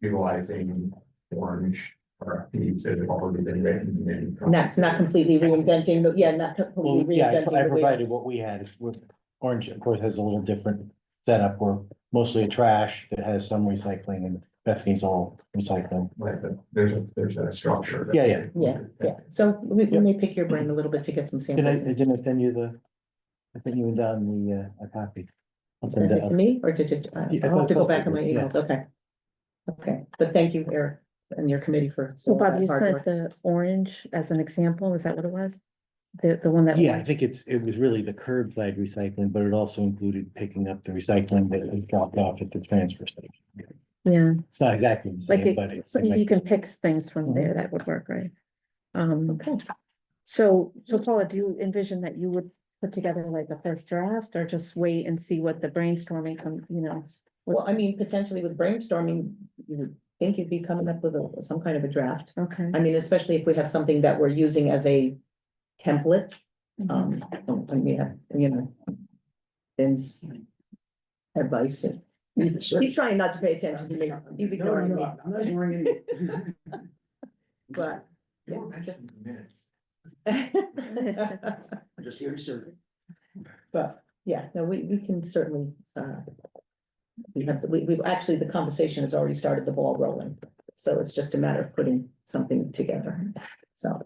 utilizing orange RFPs that have already been written and. not completely reinventing not Well, completely yeah, reinventing I the wheel. provided what we had with Orange, of course, has a little different setup. We're mostly trash that has some recycling, and Bethany's all recycling. Right, but there's a structure. Yeah. Yeah, so we may pick your brain a little bit to get some samples. Didn't I send you I sent you and Don a copy. I'll send Send it that. to me, or did you, Yeah, I'll have to go back on my yeah. emails, okay. Okay, but thank you, Eric, and your committee for. So all Bob, that you hard sent work. the orange as an example, is that what it was? The one that. Yeah, I think it was really the curbside recycling, but it also included picking up the recycling that was dropped off at the transfer station. Yeah, It's not exactly the like same, but it's. so you can pick things from there, Mhm. that would work, right? Okay, Okay, so Paula, do you envision that you would put together like a first draft or just wait and see what the brainstorming come, well, I mean, potentially with brainstorming, you would think you'd be coming up with some kind of a draft. Okay. I mean, especially if we have something that we're using as a template, Mhm. I mean, Ben's advice. He's trying not to pay attention to me, he's ignoring me. I'm not ignoring any. But. You were mentioning minutes. I'm just here to serve. But, yeah, no, we can certainly, we've actually, the conversation has already started the ball rolling. So it's just a matter of putting something together. So,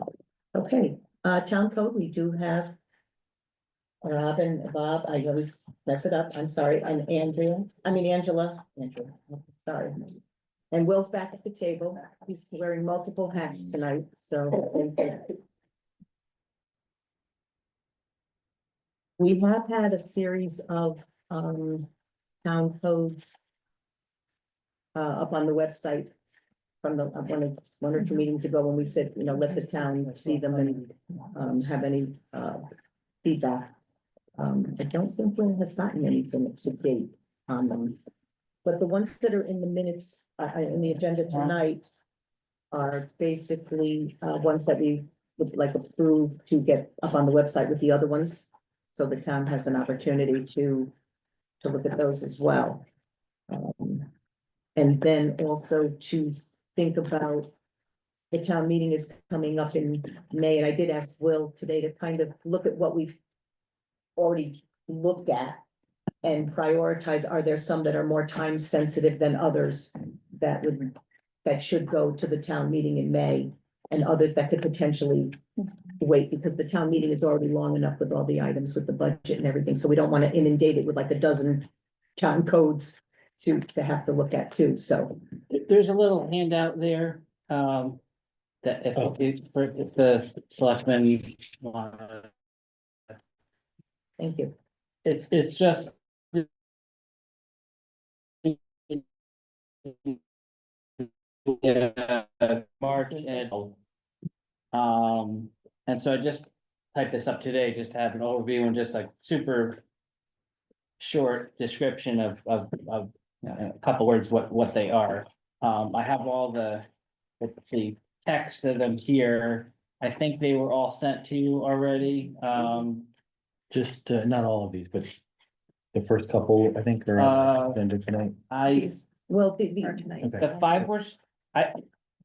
okay, town code, we do have Rob and Bob, I always mess it up, I'm sorry, and Angela, sorry. And Will's back at the table, he's wearing multiple hats tonight, so. We have had a series of, town code up on the website from the, one or two meetings ago when we said, let the town see them and, have any, feedback. I don't think Will has gotten anything to date on them. But the ones that are in the minutes, in the agenda tonight are basically, ones that we would like approve to get up on the website with the other ones. So the town has an opportunity to look at those as well. And then also to think about the town meeting is coming up in May, and I did ask Will today to kind of look at what we've already looked at and prioritize, are there some that are more time sensitive than others that should go to the town meeting in May, and others that could potentially wait, because the town meeting is already long enough with all the items with the budget and everything, so we don't want to inundate it with like a dozen town codes to have to look at too, so. There's a little handout there, that if the selectmen want. Thank you. It's just. March and so I just typed this up today, just to have an overview and just like super. Short description of a couple words, what they are. I have all the text of them here. I think they were all sent to you already. Just, not all of these, but the first couple, I think, are on the agenda tonight. Well, Okay. The five words, I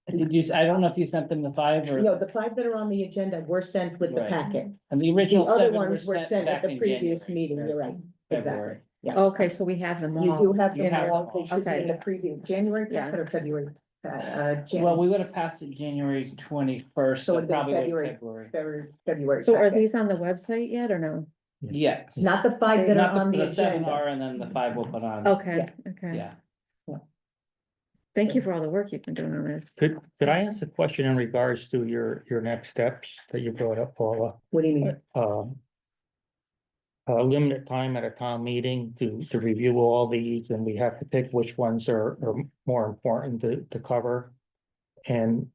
don't know if you sent them the five or. no, the five that are on the agenda were sent with the Right. packet. And the The original other seven ones were sent at back the in previous January, meeting, you're right, exactly. February. Yeah, Okay, so we have them all. you do have You them have all, them all. they should be in Okay. the preview, January Yeah. packet or February? Well, we would have passed it January 21st, So so it'd be February. February. February So are packet. these on the website yet or no? Yes. Not the five that are Not on the the seven agenda. are, and then the five will put on. Okay, okay. Yeah. Thank you for all the work you've been doing on this. Could I ask a question in regards to your next steps that you brought up, Paula? What do you mean? A limited time at a town meeting to review all these, and we have to pick which ones are more important to cover. And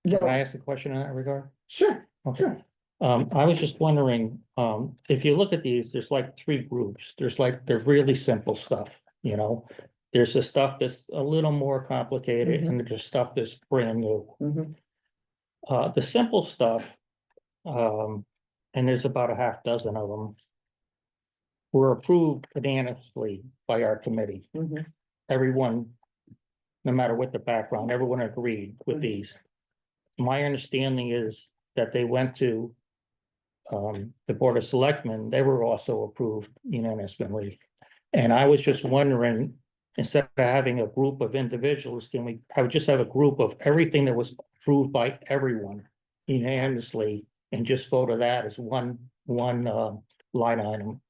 can I ask a question in that regard? Sure, Okay. sure. I was just wondering, if you look at these, there's like three groups. There's like the really simple stuff, you know? There's the stuff that's a little more complicated, and there's stuff that's brand new. Mhm. The simple stuff, and there's about a half dozen of them, were approved unanimously by our committee. Mhm. Everyone, no matter what the background, everyone agreed with these. My understanding is that they went to the Board of Selectmen, they were also approved unanimously. And I was just wondering, instead of having a group of individuals, can we just have a group of everything that was approved by everyone unanimously and just vote of that as one line item?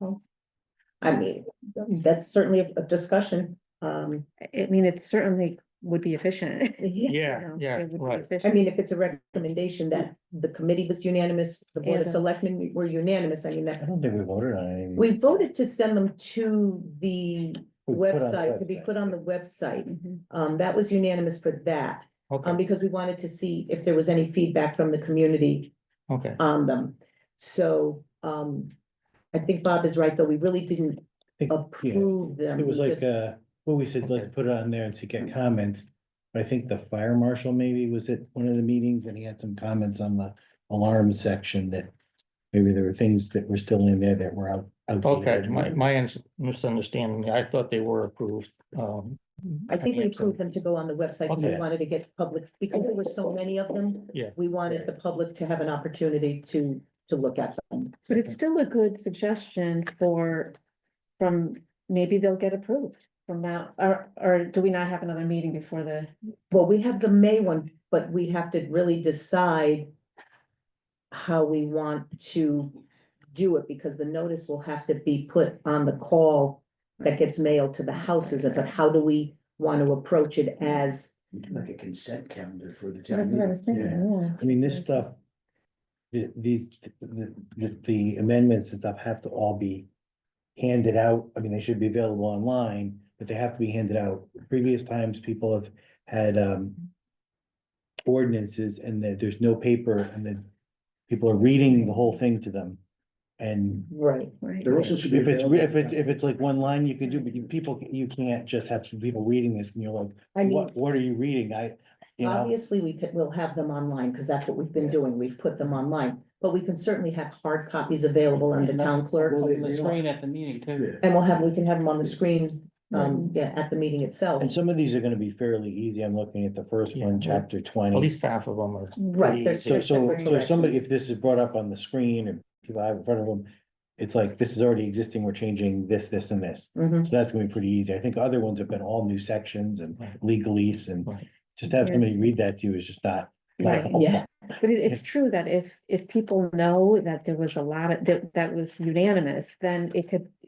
I mean, that's certainly a discussion. I mean, it certainly would be efficient. you Yeah, know, yeah, it would be right. I efficient. mean, if it's a recommendation that the committee was unanimous, the Board of And, Selectmen were unanimous, I mean, I that. don't think we voted on any. We voted to send them to the We put on the website, to be website. put on the website. Mhm. That was unanimous for that, Okay, because we wanted to see if there was any feedback from the community okay. on them. So, I think Bob is right, though, we really didn't Yeah, approve them. it was we like, just- well, we said, let's put it on there and see, get comments. But I think the fire marshal maybe was at one of the meetings and he had some comments on the alarm section that maybe there were things that were still in there that were Okay, outdated. my misunderstanding, I thought they were approved. I think we mean, so- approved them to go on the website, because we Okay. wanted to get public, because there were so many of them. Yeah. We wanted the public to have an opportunity to look at them. But it's still a good suggestion maybe they'll get approved from now, or do we not have another meeting before the? Well, we have the May one, but we have to really decide how we want to do it, because the notice will have to be put on the call that gets mailed to the houses, but how do we want to approach it as? Like a consent calendar for the That's what I was thinking, yeah. I mean, this stuff, the amendments and stuff have to all be handed out. I mean, they should be available online, but they have to be handed out. Previous times, people have had ordinances and that there's no paper and then people are reading the whole thing to them. And Right. Right. There also should be. if available- it's like one line, you can do, but you can't just have some people reading this and you're like, I mean, what are you reading? You know, obviously, we'll have them online, because that's what we've been doing, we've put them online, but we can certainly have hard copies available on the town clerks. Well, On the screen at the meeting too. And we can have them on the screen, at the meeting itself. and some of these are gonna be fairly easy. I'm looking at the first one, Yeah. chapter At 20. least half of them are. Right, pretty there's easy. So, separate so somebody, corrections. if this is brought up on the screen or people have in front of them, it's like, this is already existing, we're changing this, this and this. Mhm. So that's gonna be pretty easy. I think other ones have been all new sections and Right. legalese and Right. just have Yeah. somebody read that to you is just not. Right, helpful. Yeah. But it's true that if people know that there was a lot of, that was unanimous, then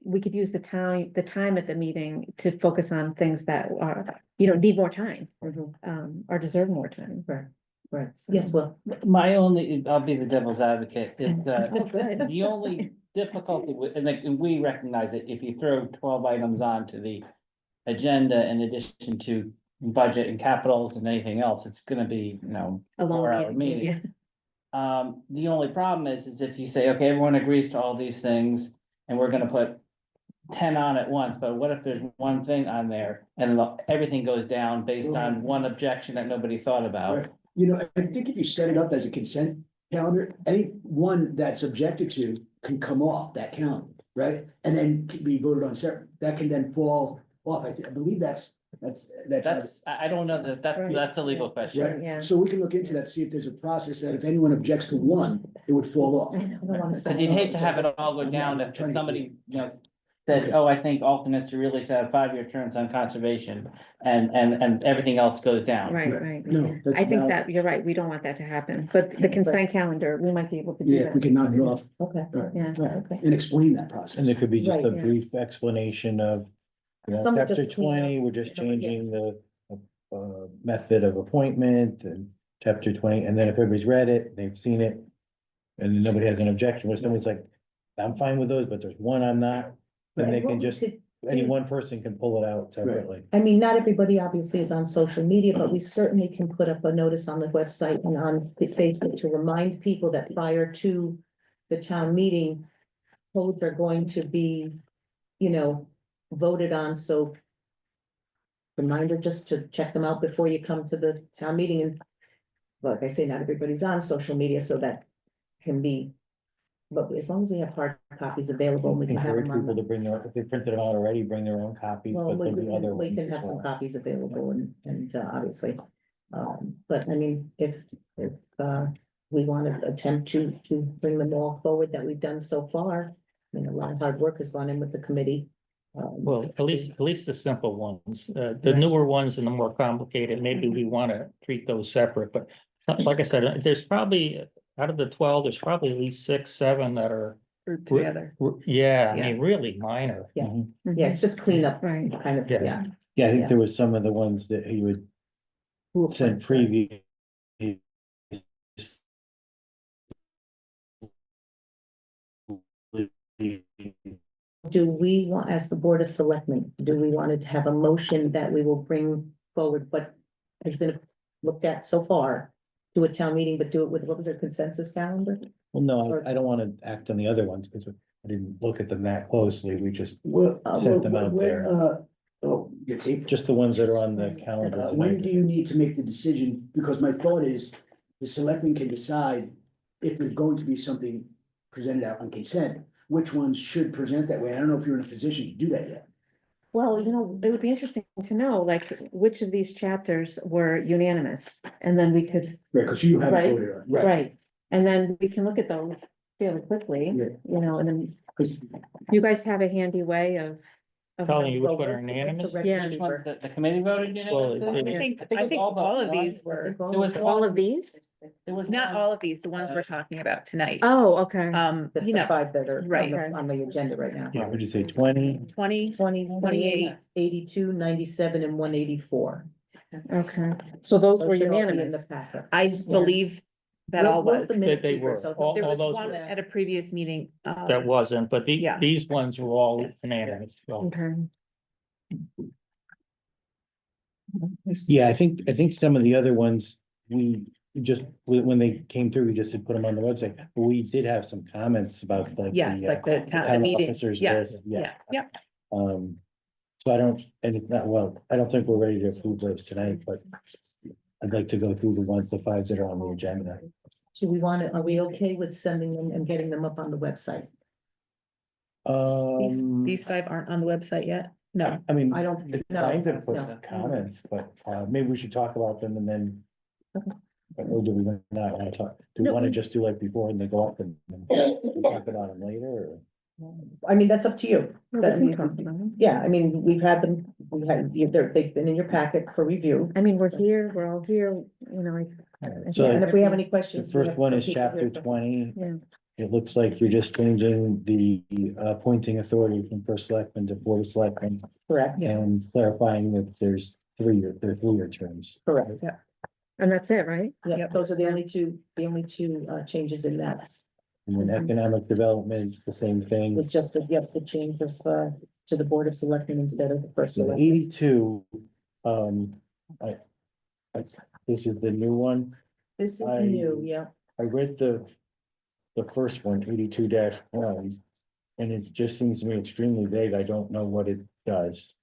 we could use the time at the meeting to focus on things that are, need more time, Mhm. or deserve more time. Right, So- yes, well. My only, I'll be the devil's advocate, is that Oh, good. the only difficulty with, and we recognize it, if you throw 12 items onto the agenda in addition to budget and capitals and anything else, it's gonna be, A long 4-hour meeting, yeah. The only problem is if you say, okay, everyone agrees to all these things, and we're gonna put 10 on at once, but what if there's one thing on there and everything goes down based on one objection that nobody thought about? Right. I think if you set it up as a consent calendar, any one that's objected to can come off that calendar, right? And then can be voted on separate, that can then fall off. I believe that's. I don't know that's a legal question. Right, Yeah. so we can look into that, see if there's a process that if anyone objects to one, it would fall off. I don't wanna- Cause you'd hate to have it all go down if somebody, said, oh, I think alternates really should have 5-year terms on conservation and everything else goes down. Right. No, that's I think valid. that, you're right, we don't want that to happen, but the consent calendar, we might be able to do Yeah, if we that. can knock it off. Okay. Right, Yeah, right, okay. and explain that And process. there could be just a Right, yeah. brief explanation of, you know, Some would chapter just clean up, 20, we're just you know, yeah. changing the method of appointment, and chapter 20, and then if everybody's read it, they've seen it, and nobody has an objection, or somebody's like, I'm fine with those, but there's one I'm not, then they And what can we just, could any do- one person can pull it out separately. I mean, not everybody obviously is on social media, but we certainly can put up a notice on the website and on Facebook to remind people that prior to the town meeting, codes are going to be, you know, voted on, so reminder just to check them out before you come to the town meeting, and like I say, not everybody's on social media, so that can be, but as long as we have hard copies available, we can have Encourage them on. people to bring their, if they printed them out already, bring their own copies, Well, but there'll be other we ones can as have some well. copies available and obviously, but I mean, if, we want to attempt to bring them all forward that we've done so far. I mean, a lot of hard work has gone in with the committee. Well, at least the simple ones, the Right. newer ones and the more complicated, maybe we wanna treat those separate, but. Like I said, there's probably, out of the 12, there's probably at least 6, 7 that are. Grouped together. Yeah, I mean, really minor. Yeah. Mhm. Yeah, it's just cleanup, Right. kind of, Yeah. yeah. Yeah, I Yeah. think there was some of the ones that he would Who send appoints that? previous. Do we want, as the Board of Selectmen, do we want to have a motion that we will bring forward what has been looked at so far to a town meeting, but do it with, what was their consensus calendar? Well, no, Or- I don't wanna act on the other ones, because I didn't look at them that closely, we just, Well, Set them out there. Oh, it's April. just the ones that are on the calendar. When do tonight. you need to make the decision? Because my thought is, the selectmen can decide if there's going to be something presented out on consent, which ones should present that way. I don't know if you're in a position to do that yet. Well, you know, it would be interesting to know, like, which of these chapters were unanimous, and then we could, Right, because you haven't Right, voted on, right? right, and then we can look at those fairly quickly, Yeah. you know, and then 'Cause you guys have a handy way of. Telling you which one are What's the unanimous? red Yeah. Which paper? ones that the committee voted Well, unanimously? it- it was all of but one. these were, all There was All of these? There was not one- all of these, the ones we're talking about tonight. Oh, okay. The You know, 5 that are right. on the agenda right now. Yeah, would you say 20? 20, 28, 82, 97, and 184. Okay, so those were Those should all be in the unanimous. packet. I believe that all Where's was. the minute They keeper? were. So All- There was those one were- at a previous meeting. That wasn't, but Yeah. these ones were all Yes. unanimous, so. Okay, Yeah, I think some of the other ones, we just, when they came through, we just had put them on the website, but we did have some comments about like. Yes, like the town, the town meeting, officers yes, list, yeah, yeah. So I don't, and it's not, well, I don't think we're ready to approve those tonight, but I'd like to go through the ones, the 5 that are on the agenda. Do we want to, are we okay with sending them and getting them up on the website? These 5 aren't on the website yet? No, I mean, I don't, it's no, fine to no. put comments, but maybe we should talk about them and then. Or do we not want to talk, do we No, want to we- just do like before and they go up and then we talk about them later, or? I mean, that's up to you. Well, That- we can talk about them. Yeah, I mean, we've had them, they've been in your packet for review. I mean, we're here, we're all here, you know, So And if we have any the questions. we first have one some is people chapter here for- 20. Yeah. It looks like you're just changing the appointing authority from first selectman to board of selectmen Correct, and clarifying that there are 3-year terms. correct. and that's it, right? Yeah, those are the only two changes in that. And then economic development, the same thing. With just the change of, to the Board of Selectmen instead of the first So the selectman. 82, I, this is the new one. This is I- new, yeah. I read the first one, 82-1, and it just seems to me extremely vague. I don't know what it does.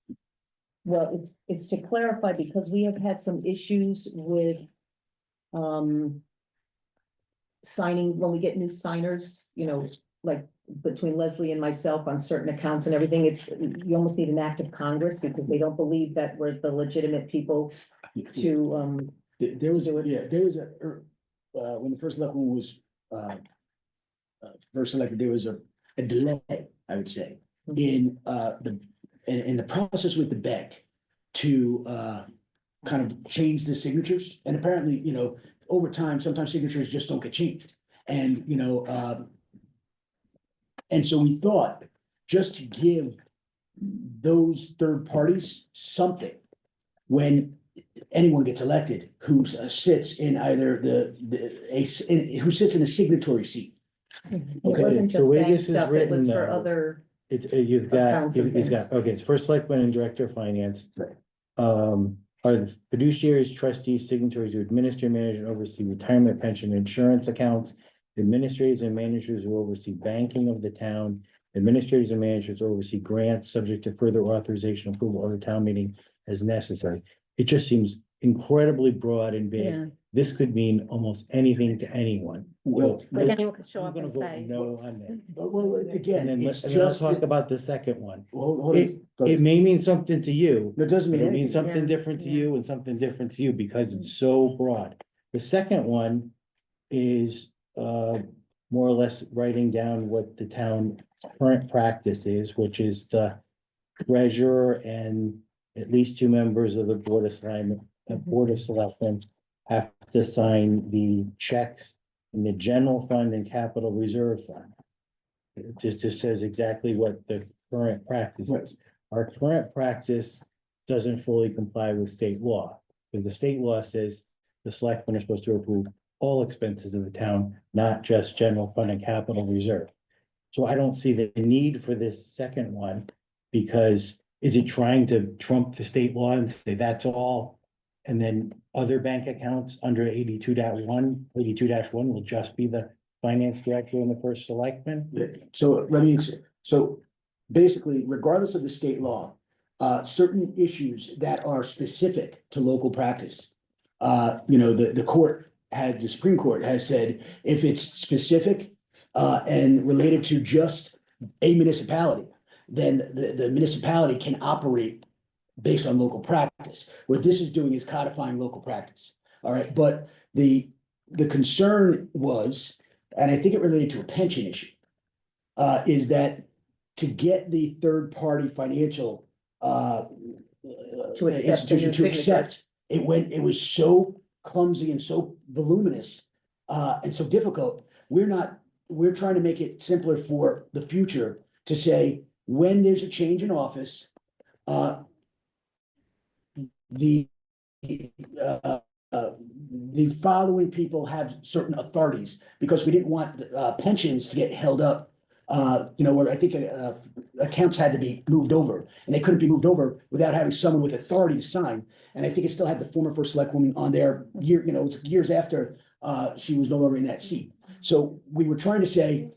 Well, it's to clarify because we have had some issues with, signing, when we get new signers, you know, like between Leslie and myself on certain accounts and everything, you almost need an act of Congress because they don't believe that we're the legitimate people to, There was, there was when the first selectman was, first elected, there was a delay, I would say. in in the process with the bank to kind of change the signatures. And apparently, over time, sometimes signatures just don't get changed. And, and so we thought just to give those third parties something when anyone gets elected who sits in either who sits in a signatory seat. It Okay, wasn't the just way bank this is stuff, it was written, for though, other, It's, you've got, Accounts and you've got, things. okay, it's first selectman and director of finance. Right. Are fiduciaries, trustees, signatories who administer, manage, and oversee retirement, pension, insurance accounts. Administrators and managers who oversee banking of the town. Administrators and managers who oversee grants subject to further authorization approval of the town meeting as necessary. It just seems incredibly broad and Yeah, vague. This could mean almost anything to anyone. well, like anyone could show I'm up gonna and vote say. no on that. well, And again, then, it's and then I'll just, talk about the second one. hold It, on. Go it ahead. may mean something to you, It doesn't but mean it means anything. something Yeah, different to yeah. you and something different to you because it's so broad. The second one is more or less writing down what the town current practice is, which is the treasurer and at least two members of the board of selectmen have to sign the checks in the general fund and capital reserve fund. It just says exactly what the current practice is. Our current practice doesn't fully comply with state law. Because the state law says the selectmen are supposed to approve all expenses of the town, not just general fund and capital reserve. So I don't see the need for this second one, because is it trying to trump the state law and say that's all? And then other bank accounts under 82-1 will just be the finance director and the first selectman? So so basically, regardless of the state law, certain issues that are specific to local practice. The Supreme Court has said if it's specific and related to just a municipality, then the municipality can operate based on local practice. What this is doing is codifying local practice. All right, but the concern was, and I think it related to a pension issue, is that to get the third party financial To accept the institution new to accept, signatures. it was so clumsy and so voluminous and so difficult. We're trying to make it simpler for the future to say, when there's a change in office, the the following people have certain authorities, because we didn't want pensions to get held up. Where I think accounts had to be moved over, and they couldn't be moved over without having someone with authority to sign. And I think it still had the former first selectwoman on there it's years after she was no longer in that seat. So we were trying to say,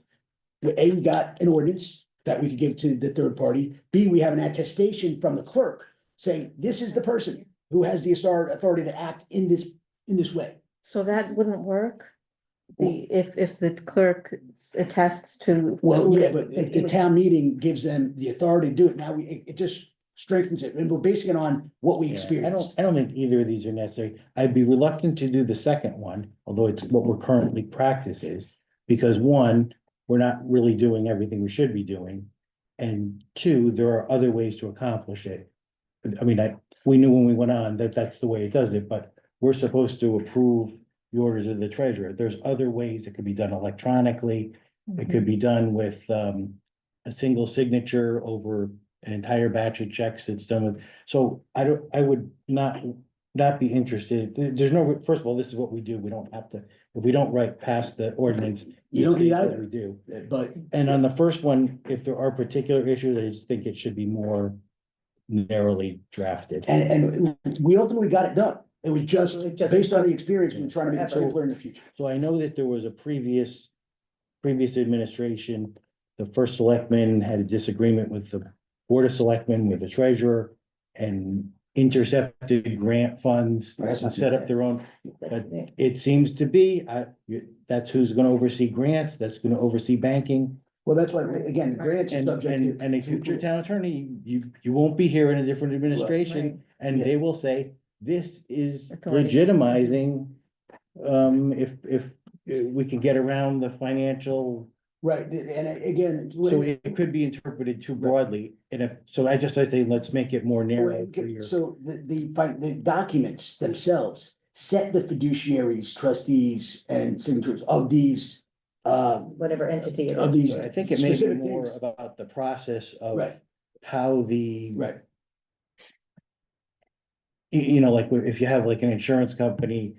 A, we got an ordinance that we could give to the third party. B, we have an attestation from the clerk saying this is the person who has the authority to act in this way. So that wouldn't work? If the clerk attests to. Well, yeah, but the town meeting gives them the authority to do it. Now it just strengthens it, and we're basing it on what we Yeah, experienced. I don't think either of these are necessary. I'd be reluctant to do the second one, although it's what we're currently practice is. Because one, we're not really doing everything we should be doing. And two, there are other ways to accomplish it. I mean, we knew when we went on that that's the way it does it, but we're supposed to approve the orders of the treasurer. There's other ways it could be done electronically. It could be done with a single signature over an entire batch of checks that's done with. So I would not be interested. There's no, first of all, this is what we do. We don't have to, if we don't write past the ordinance. You don't this need is what either. We do. But And on the first one, if there are particular issues, I just think it should be more narrowly drafted. and we ultimately got it done. It was just based on the experience, we were trying to make it Forever. simpler in the future. So I know that there was a previous administration, the first selectman had a disagreement with the board of selectmen, with the treasurer, and intercepted grant funds That's and not set too up bad. their own. But it seems to be, that's who's gonna oversee grants, that's gonna oversee banking. Well, that's why, again, the grants are And, subject to. and a future town attorney, you won't be here in a different administration, Right. and Yeah. they will say, this is Authority. legitimizing. If we can get around the financial Right, and again. So it could be interpreted too broadly, and if, so I say, let's make it more narrow for your. So the documents themselves set the fiduciaries, trustees and signatures of these. Whatever entity it Of is. these. I think it may be specific more things. about the process of Right, how the. right, You know, like if you have like an insurance company.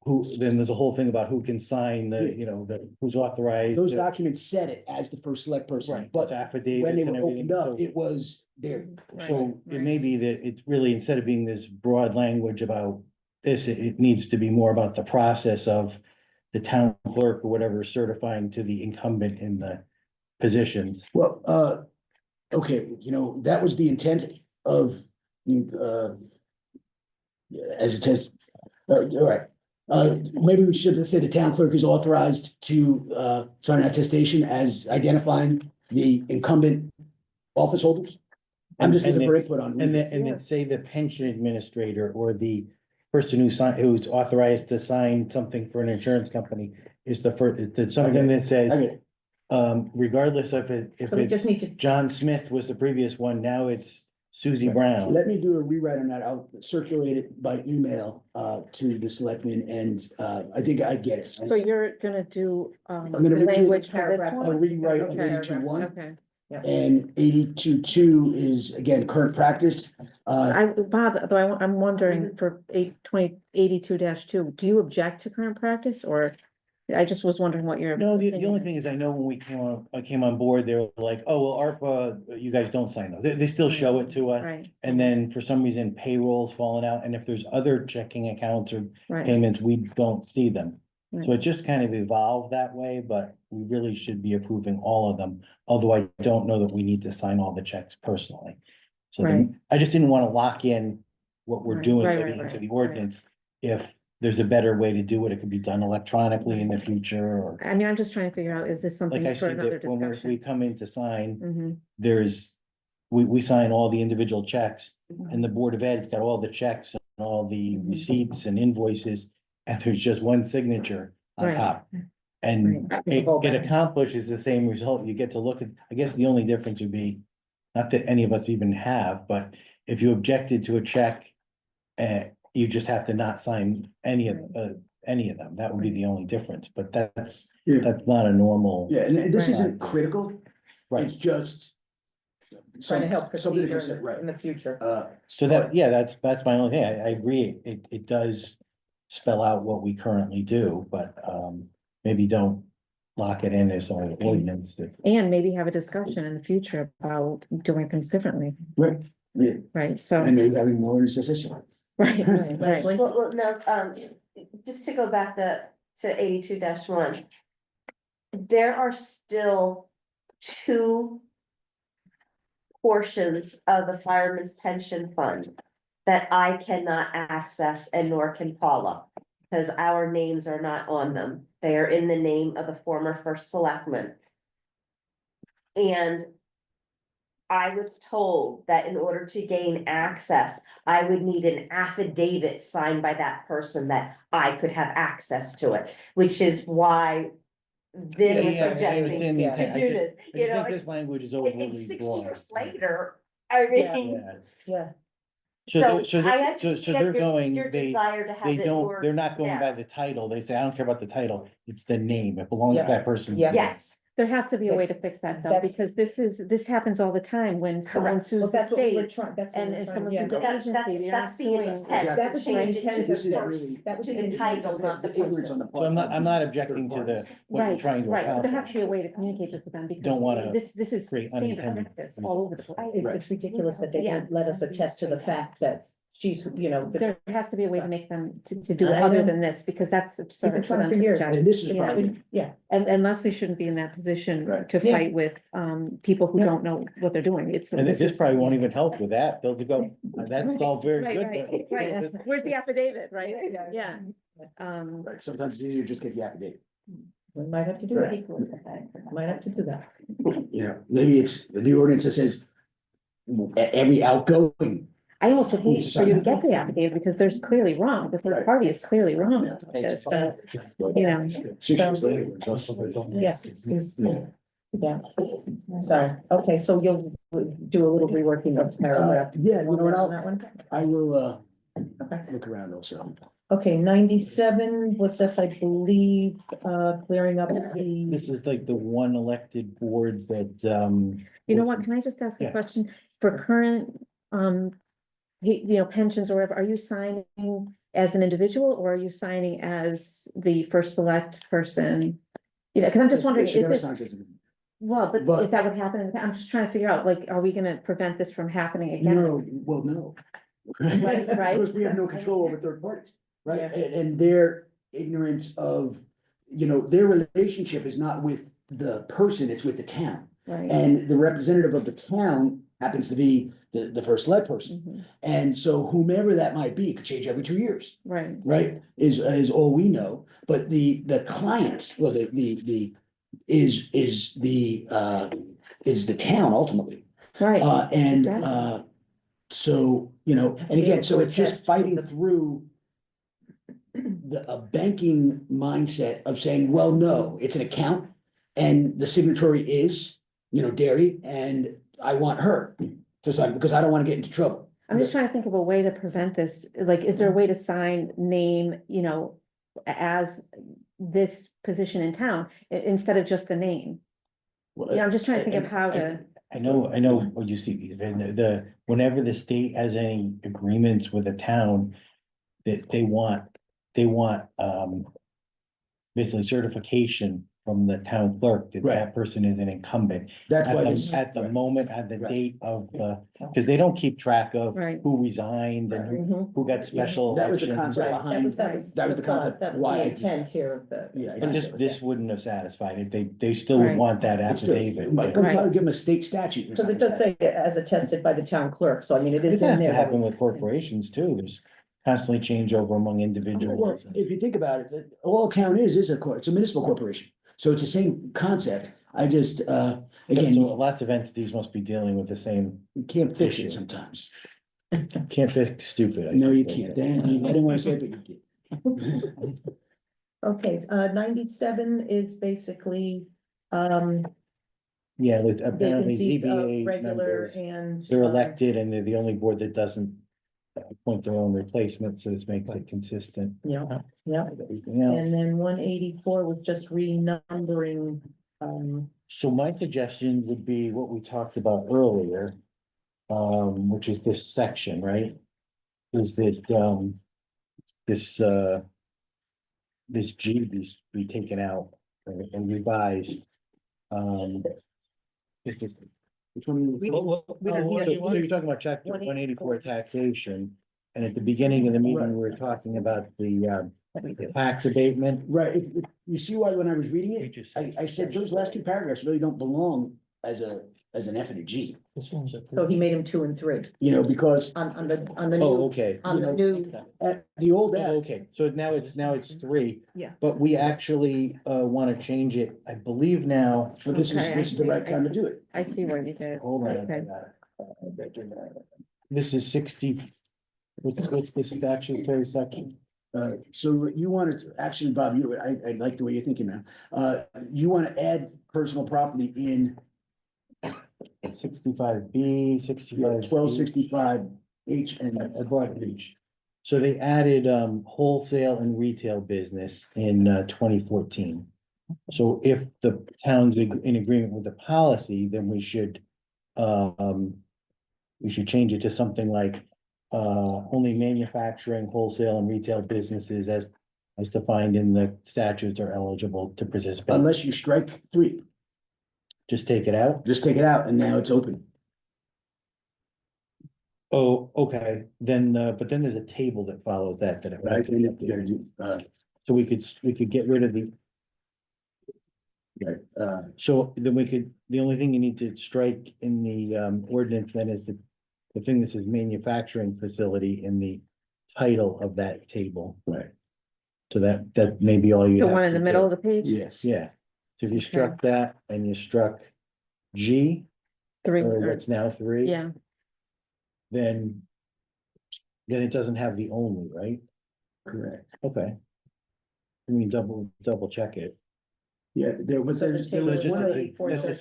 Who, then there's a whole thing about who can sign the, you know, who's authorized. those documents said it as the first select person, Right, but but affidavits when they and were everything, opened up, so. it was there. So it Right. may be that it's really, instead of being this broad language about this, it needs to be more about the process of. The town clerk or whatever certifying to the incumbent in the positions. Well, okay, that was the intent of, as it says, all right. Maybe we should say the town clerk is authorized to, sign an attestation as identifying the incumbent office holders. I'm just And looking for input on. And then say the pension administrator or the person who's authorized to sign something for an insurance company is the first, it's something that says. Okay, Regardless of if So we just it's need to, John Smith was the previous one, now it's Susie Brown. let me do a rewrite on that. I'll circulate it by email, to the selectmen and, I think I get it. So you're gonna do, gonna the redo language the for this paragraph. I'll one? rewrite Okay. 82.1. Okay. And 82.2 is again, current practice. Bob, though I'm wondering for 82-2, do you object to current practice or? I just was wondering what your. No, the opinion only is. thing is, I know when I came on board, they were like, oh, well, ARPA, you guys don't sign those. They still show it to us. Right, And then for some reason payroll's falling out, and if there's other checking accounts or right, payments, we don't see them. So right, it just kind of evolved that way, but we really should be approving all of them, although I don't know that we need to sign all the checks personally. So Right. I just didn't want to lock in what we're Right, doing right, maybe right, into right, the right. ordinance. If there's a better way to do it, it could be done electronically in the future, or I mean, I'm just trying to figure out, is this like something I for said, another that when we discussion? come in to sign, Mhm, we sign all the individual checks. mhm. And the Board of Ed's got all the checks and all the Mhm. receipts and invoices, and there's just one signature on Right. top. And Right. it accomplishes the same result. You get to look at, I guess the only difference would be, not that any of us even have, but if you objected to a check, you just have to not sign any of them. That would be the only difference, but that's not a normal. Yeah, and this Right. isn't critical, Right, it's just. trying to help something to procedure consider, right, in the future. so that's my only thing. I agree. It does spell out what we currently do, but, maybe don't lock it in as an ordinance. And maybe have a discussion in the future about doing things differently, right, yeah, right? So, and maybe having more necessity. right, right, Leslie? Well, no, just to go back to 82-1. There are still two portions of the fireman's pension fund that I cannot access and nor can Paula, because our names are not on them. They are in the name of the former first selectman. And I was told that in order to gain access, I would need an affidavit signed by that person that I could have access to it, which is why Vin was Yeah, I suggesting understand the to intent. I do just- this, I you just know, think this language is and overly 6 broad. years later, I mean, Yeah. Yeah. so they're- I they're understand going, your they desire to have They it don't, more. they're not going by narrow. the title. They say, I don't care about the title. It's the name. It belongs to Yeah. that person's. Yeah. name. Yes, there has to be a way to fix that though, That's- because this happens all the time when someone Correct. sues Well, the that's what we were state. trying, that's what And we were if trying, someone yeah. sues the That's- agency, they aren't that's the suing. intent. That was the Change it to intent the of this. person, That was to the the intent title, of not this. the person. So I'm not objecting to the, what you're Right, trying to right, so there has to accomplish. be a way to communicate this with them, because Don't wanna this is create standard unintended practice all over the place. It's ridiculous that they Yeah. won't let us attest to the fact that she's, There has to be a way to make them to do it I other know. than this, because that's We've been absurd for trying them for to years. object. And this is Yeah. probably, Yeah, And Leslie shouldn't be in that position Right. to Yeah. fight with people who Yeah. don't know what they're doing. It's. And this is- probably won't even help with that. They'll just go, that's all very Right, good. right, but- right. Where's the affidavit, right? Yeah. right, sometimes it's easier to just get the affidavit. we might have to do Right. that. Might have to do that. Maybe it's the ordinance that says every outgoing. I almost would hate for you to get the affidavit because there's clearly wrong. The third Right. party is clearly wrong with this, so, you know. 6 years later. Yes, it's- Yeah, so, okay, so you'll do a little reworking of paragraph. Yeah, you know what, on that one? I will, Okay. look around also. Okay, 97 was just, I believe, clearing up the. This is like the one elected board that, You know what, can I just ask a Yeah. question? For current, pensions or whatever, are you signing as an individual or are you signing as the first select person? You know, because I'm just wondering, Yeah, she is never this, signs as a- well, but but- is that what happened? I'm just trying to figure out, like, are we gonna prevent this from happening again? No, well, no. Right. Because we have no control over third parties, right? Yeah. And their ignorance of, their relationship is not with the person, it's with the town. Right. And the representative of the town happens to be the first select person. Mhm. And so whomever that might be, could change every 2 years, Right, right? Is all we know, but the client, well, is the town ultimately. right, And, exactly. so, and again, so it's just fighting through a banking mindset of saying, well, no, it's an account. And the signatory is, Dairy, and I want her to sign because I don't want to get into trouble. I'm just trying to think of a way to prevent this, like, is there a way to sign name, as this position in town, instead of just the name? I'm just trying to think of how to, I know what you see, and whenever the state has any agreements with a town. That they want, basically certification from the town clerk that Right. that person is an incumbent. That's At why the, this. at the right. moment, at the Right. date of, because they don't keep track of Right. who resigned and Mhm. who got special That was the election. concept Right, behind. that was That was the concept. That was Why the I just- intent here of the. Yeah, And this wouldn't have satisfied it. They still would Right. want that It's still- affidavit. Might but- probably give them a state statute. or Because it something does like say as attested by the town clerk, so I mean, it This is in has to there. happen with corporations too. There's constantly changeover among that. Well, individuals. if you think about it, all a town is it's a municipal corporation. So it's the same concept. I just, again, So lots of entities must be dealing with the same, you can't fix it issue. sometimes. can't fix stupid. I No, you think they can't. say. Dan, I didn't want to say it, but you did. Okay, 97 is basically, Yeah, with apparently vacancies of ZBA regular members, and. they're elected and they're the only board that doesn't appoint their own replacement, so this makes it consistent. Yeah, yeah, with everything else. and then 184 was just renumbering, So my suggestion would be what we talked about earlier, which is this section, right? Is that, this G be taken out and revised. Just to- Which one? So you're talking about chapter 184 taxation, and at the beginning of the meeting, we were talking about the tax abatement. Right, if you see why when I was reading it, I said those last two paragraphs really don't belong as an F and a G, so he made them 2 and 3 because on the Oh, new, okay. on the new. at the old Oh, F, okay, so now it's three. Yeah. But we actually want to change it, I believe now. but this Okay, I is the see, right I time to see. do it. I see what you did. Hold on. Okay. This is 60. What's the statutory section? So you wanted to, actually, Bob, I like the way you're thinking now. You want to add personal property in 65B, 65. 1265 H and I brought H. So they added wholesale and retail business in 2014. So if the town's in agreement with the policy, then we should change it to something like only manufacturing, wholesale and retail businesses as defined in the statutes are eligible to participate. unless you strike 3, Just take it out. just take it out and now it's open. Oh, okay, then, but then there's a table that follows that. Right, and you gotta do, So we could get rid of the, right, so then the only thing you need to strike in the ordinance then is the thing that says manufacturing facility in the title of that table. right, So that may be all you. The one in the middle of the page? yes. Yeah, so if you Okay. struck that and you struck G, 3, or what's now 3. yeah, Then it doesn't have the only, right? Correct. Okay. I mean, double check it. Yeah, there was, So the there table was is one other, This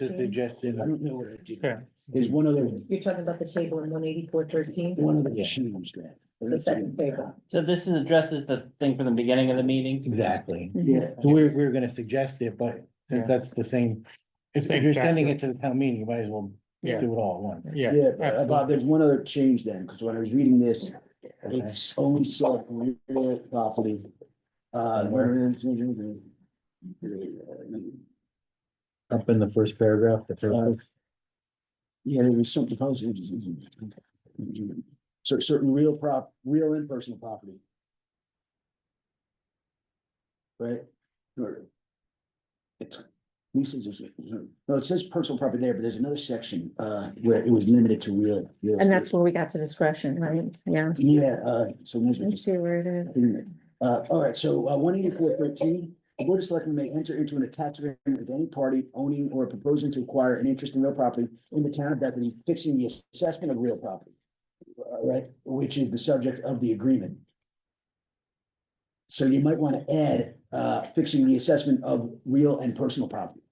is a 184.13. I suggestion. don't know what I did. Okay. There's one other, You're talking about the table in 184.13, one other Yeah. change that. the second table. So this is addresses the thing from the beginning of the meeting. Exactly. Yeah, So we're gonna suggest it, but since Yeah. that's the same, if Same you're sending chapter. it to the town meeting, you might as well do Yeah. it all at once. Yeah. yeah, absolutely. Bob, there's one other change then, because when I was reading this, Okay. it's only saw real property. Up in the first paragraph, the first. Yeah, there was something else. So certain real and personal property. Right? Or- It's, no, it says personal property there, but there's another section, where it was limited to real. And that's estate. where we got to discretion, right? Yeah. Yeah, so. Let's see where it is. All right, so 184.13, the board of selectmen may enter into an attached agreement with any party owning or proposing to acquire an interest in real property in the town of Bethany, fixing the assessment of real property. Right, which is the subject of the agreement. So you might want to add, fixing the assessment of real and personal property.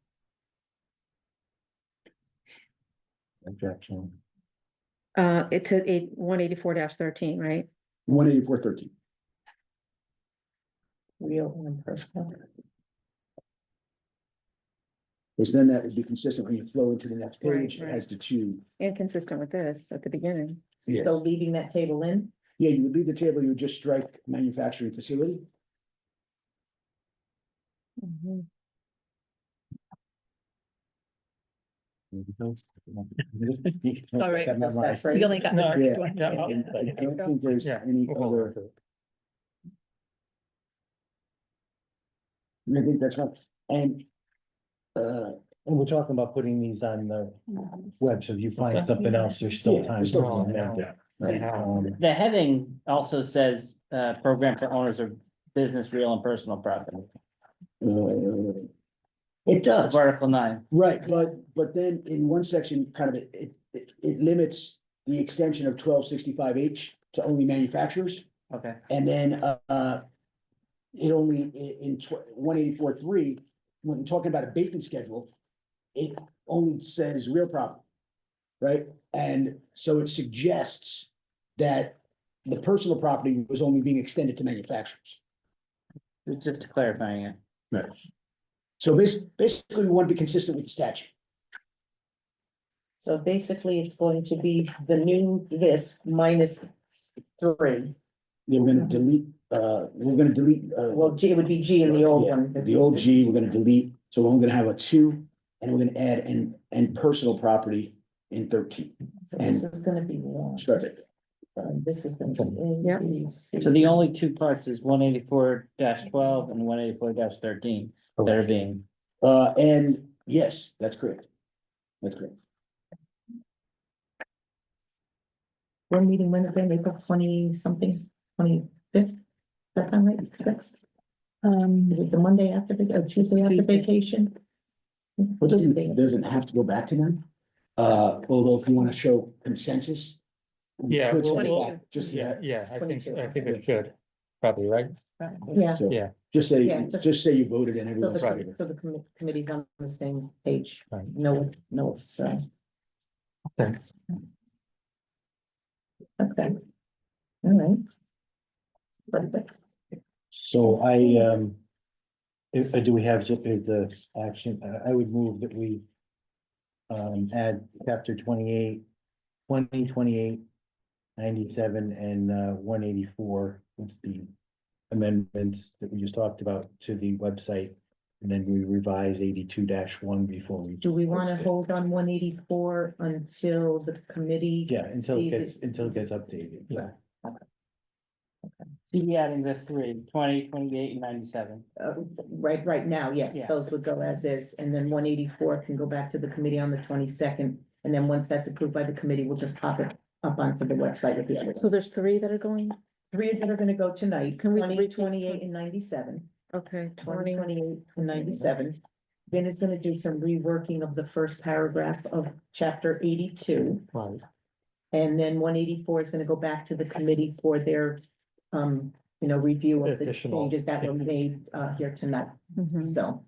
Objection. It's at 184-13, right? 184.13. Real and personal. Because then that would be consistent when you flow into the next Right, page right. as to two. Inconsistent with this at the beginning. Yeah. So leaving that table in, Yeah, you would leave the table, you would just strike manufacturing facility. Mhm. All right. Got That's memorized. right. You only got the Yeah. first one. Yeah, I don't think there's Yeah, any we'll hold on other, to it. I think that's right. And, And we're talking about putting these on the web, so if you find Okay. something else, there's still Yeah, time. there's still to time. amend it. Right. The heading also says, program for owners of business, real and personal property. it does. Of Article 9. Right, but then in one section, kind of it limits the extension of 1265H to only manufacturers. Okay. And then, it only in 184.3, when you're talking about abatement schedule, it only says real property. Right? And so it suggests that the personal property was only being extended to manufacturers. Just clarifying it. Right. So basically, we want to be consistent with the statute. so basically it's going to be the new this minus 3. We're gonna delete, Well, G, it would be G in the old yeah, one. the old G, we're gonna delete, so we're gonna have a 2, and we're gonna add and personal property in 13. So this is gonna be 1. Start it. This is gonna be. Yeah. A, B, C. So the only two parts is 184-12 and 184-13 that are being, And yes, that's correct. That's correct. We're meeting Wednesday, April 20 something, 25th. That's on right, next. Is it the Monday after the, Tuesday after Tuesday. vacation? Well, doesn't have to go back to them. Although if you wanna show consensus. we Yeah, could we'll- send it we'll- back, just, Yeah, yeah, I think it should, probably, right? Yeah. so, Yeah. just Yeah, say, just say you voted and So everyone's. the, so the committee's on the same page. Right. No, it's, Thanks. okay. All right. Perfect. So do we have just the action, I would move that we. Add chapter 28, 20, 28, 97, and 184 with the amendments that we just talked about to the website. And then we revise 82-1 before we. Do we want to post it. hold on 184 until the committee? Yeah, until it sees gets, until it gets updated. Yeah. be adding the 3, 20, 28, and 97. Right now, yes, Yeah. those would go as is, and then 184 can go back to the committee on the 22nd. And then once that's approved by the committee, we'll just pop it up onto the website with the other. So there's 3 that are going, 3 that are gonna go tonight, Can we 20, repeat? 28, and 97. okay, 20, 20, 28, and 97. Ben is gonna do some reworking of the first paragraph of chapter 82. Right. And then 184 is gonna go back to the committee for their, review of the Additional. changes that were made, here tonight, Mhm. so.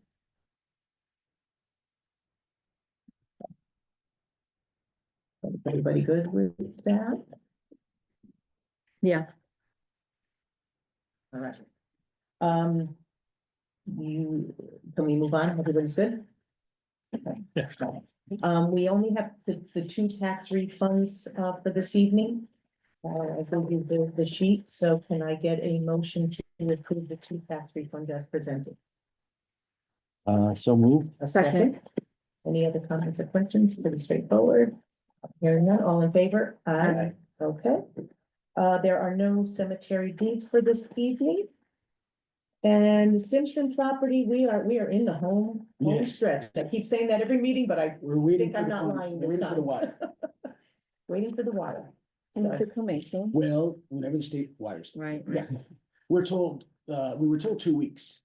Everybody good with that? Yeah, All right. Can we move on? Everybody's good? Okay. We only have the two tax refunds, for this evening. I will give the sheet, so can I get a motion to approve the two tax refunds as presented? So move. A second. Any other comments or questions? Pretty straightforward. Hearing none, all in favor? Aye. Okay. There are no cemetery deeds for this evening. And Simpson property, we are in the home Yes. stretch. I keep saying that every meeting, but I We're waiting. think I'm for the not fund- lying we're this waiting for the time. water. Waiting for the water. and So, it's coming soon, Well, whenever the state wires. right? yeah, We're told, we were told 2 weeks.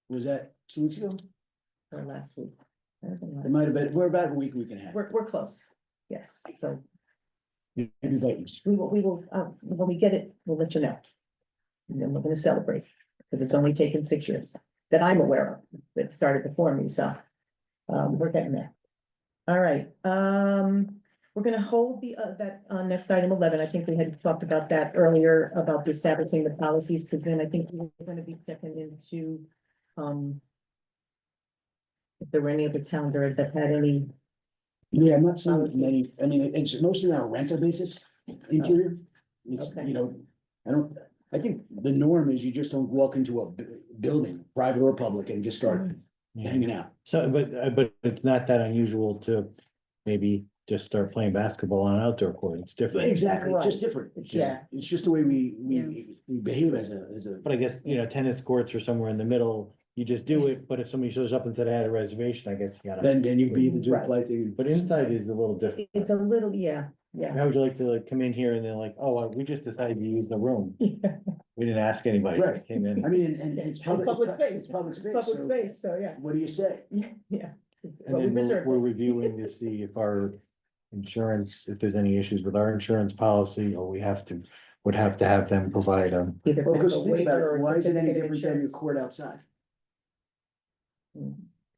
Was that 2 weeks ago? or last week. It might have been, we're about a week and a half. We're close. Yes, so Maybe Vikings. we will, when we get it, we'll let you know. And then we're gonna celebrate, because it's only taken 6 years that I'm aware of, that started before me, so. We're getting there. All right, we're gonna hold that on next item 11. I think we had talked about that earlier, about the establishing the policies, because then I think we're gonna be checking into, if there were any other towns or that had any. Yeah, I'm not seeing many, I mean, it's mostly on a rental basis, interior. It's, Okay. you know, I think the norm is you just don't walk into a building, private or public, and just start hanging out. So, but it's not that unusual to maybe just start playing basketball on an outdoor court. It's different. Exactly, it's just different. It's just, Yeah. it's just the way we behave as a. But I guess, tennis courts are somewhere in the middle. You just do it, but if somebody shows up and said I had a reservation, I guess you gotta. Then you be the do Right. play thing. But inside is a little different. It's a little, yeah. How would you like to come in here and then we just decided to use the room. We didn't ask anybody. Right. Just came in. I mean, and it's It's public. public space. It's public space. Public so space, so yeah, What do you say? yeah. And But we then reserve we're it. reviewing to see if our insurance, if there's any issues with our insurance policy, or would have to have them provide Either Well, because a think about waiver it, or a why is it any certificate of different than your insurance. court outside? Mm.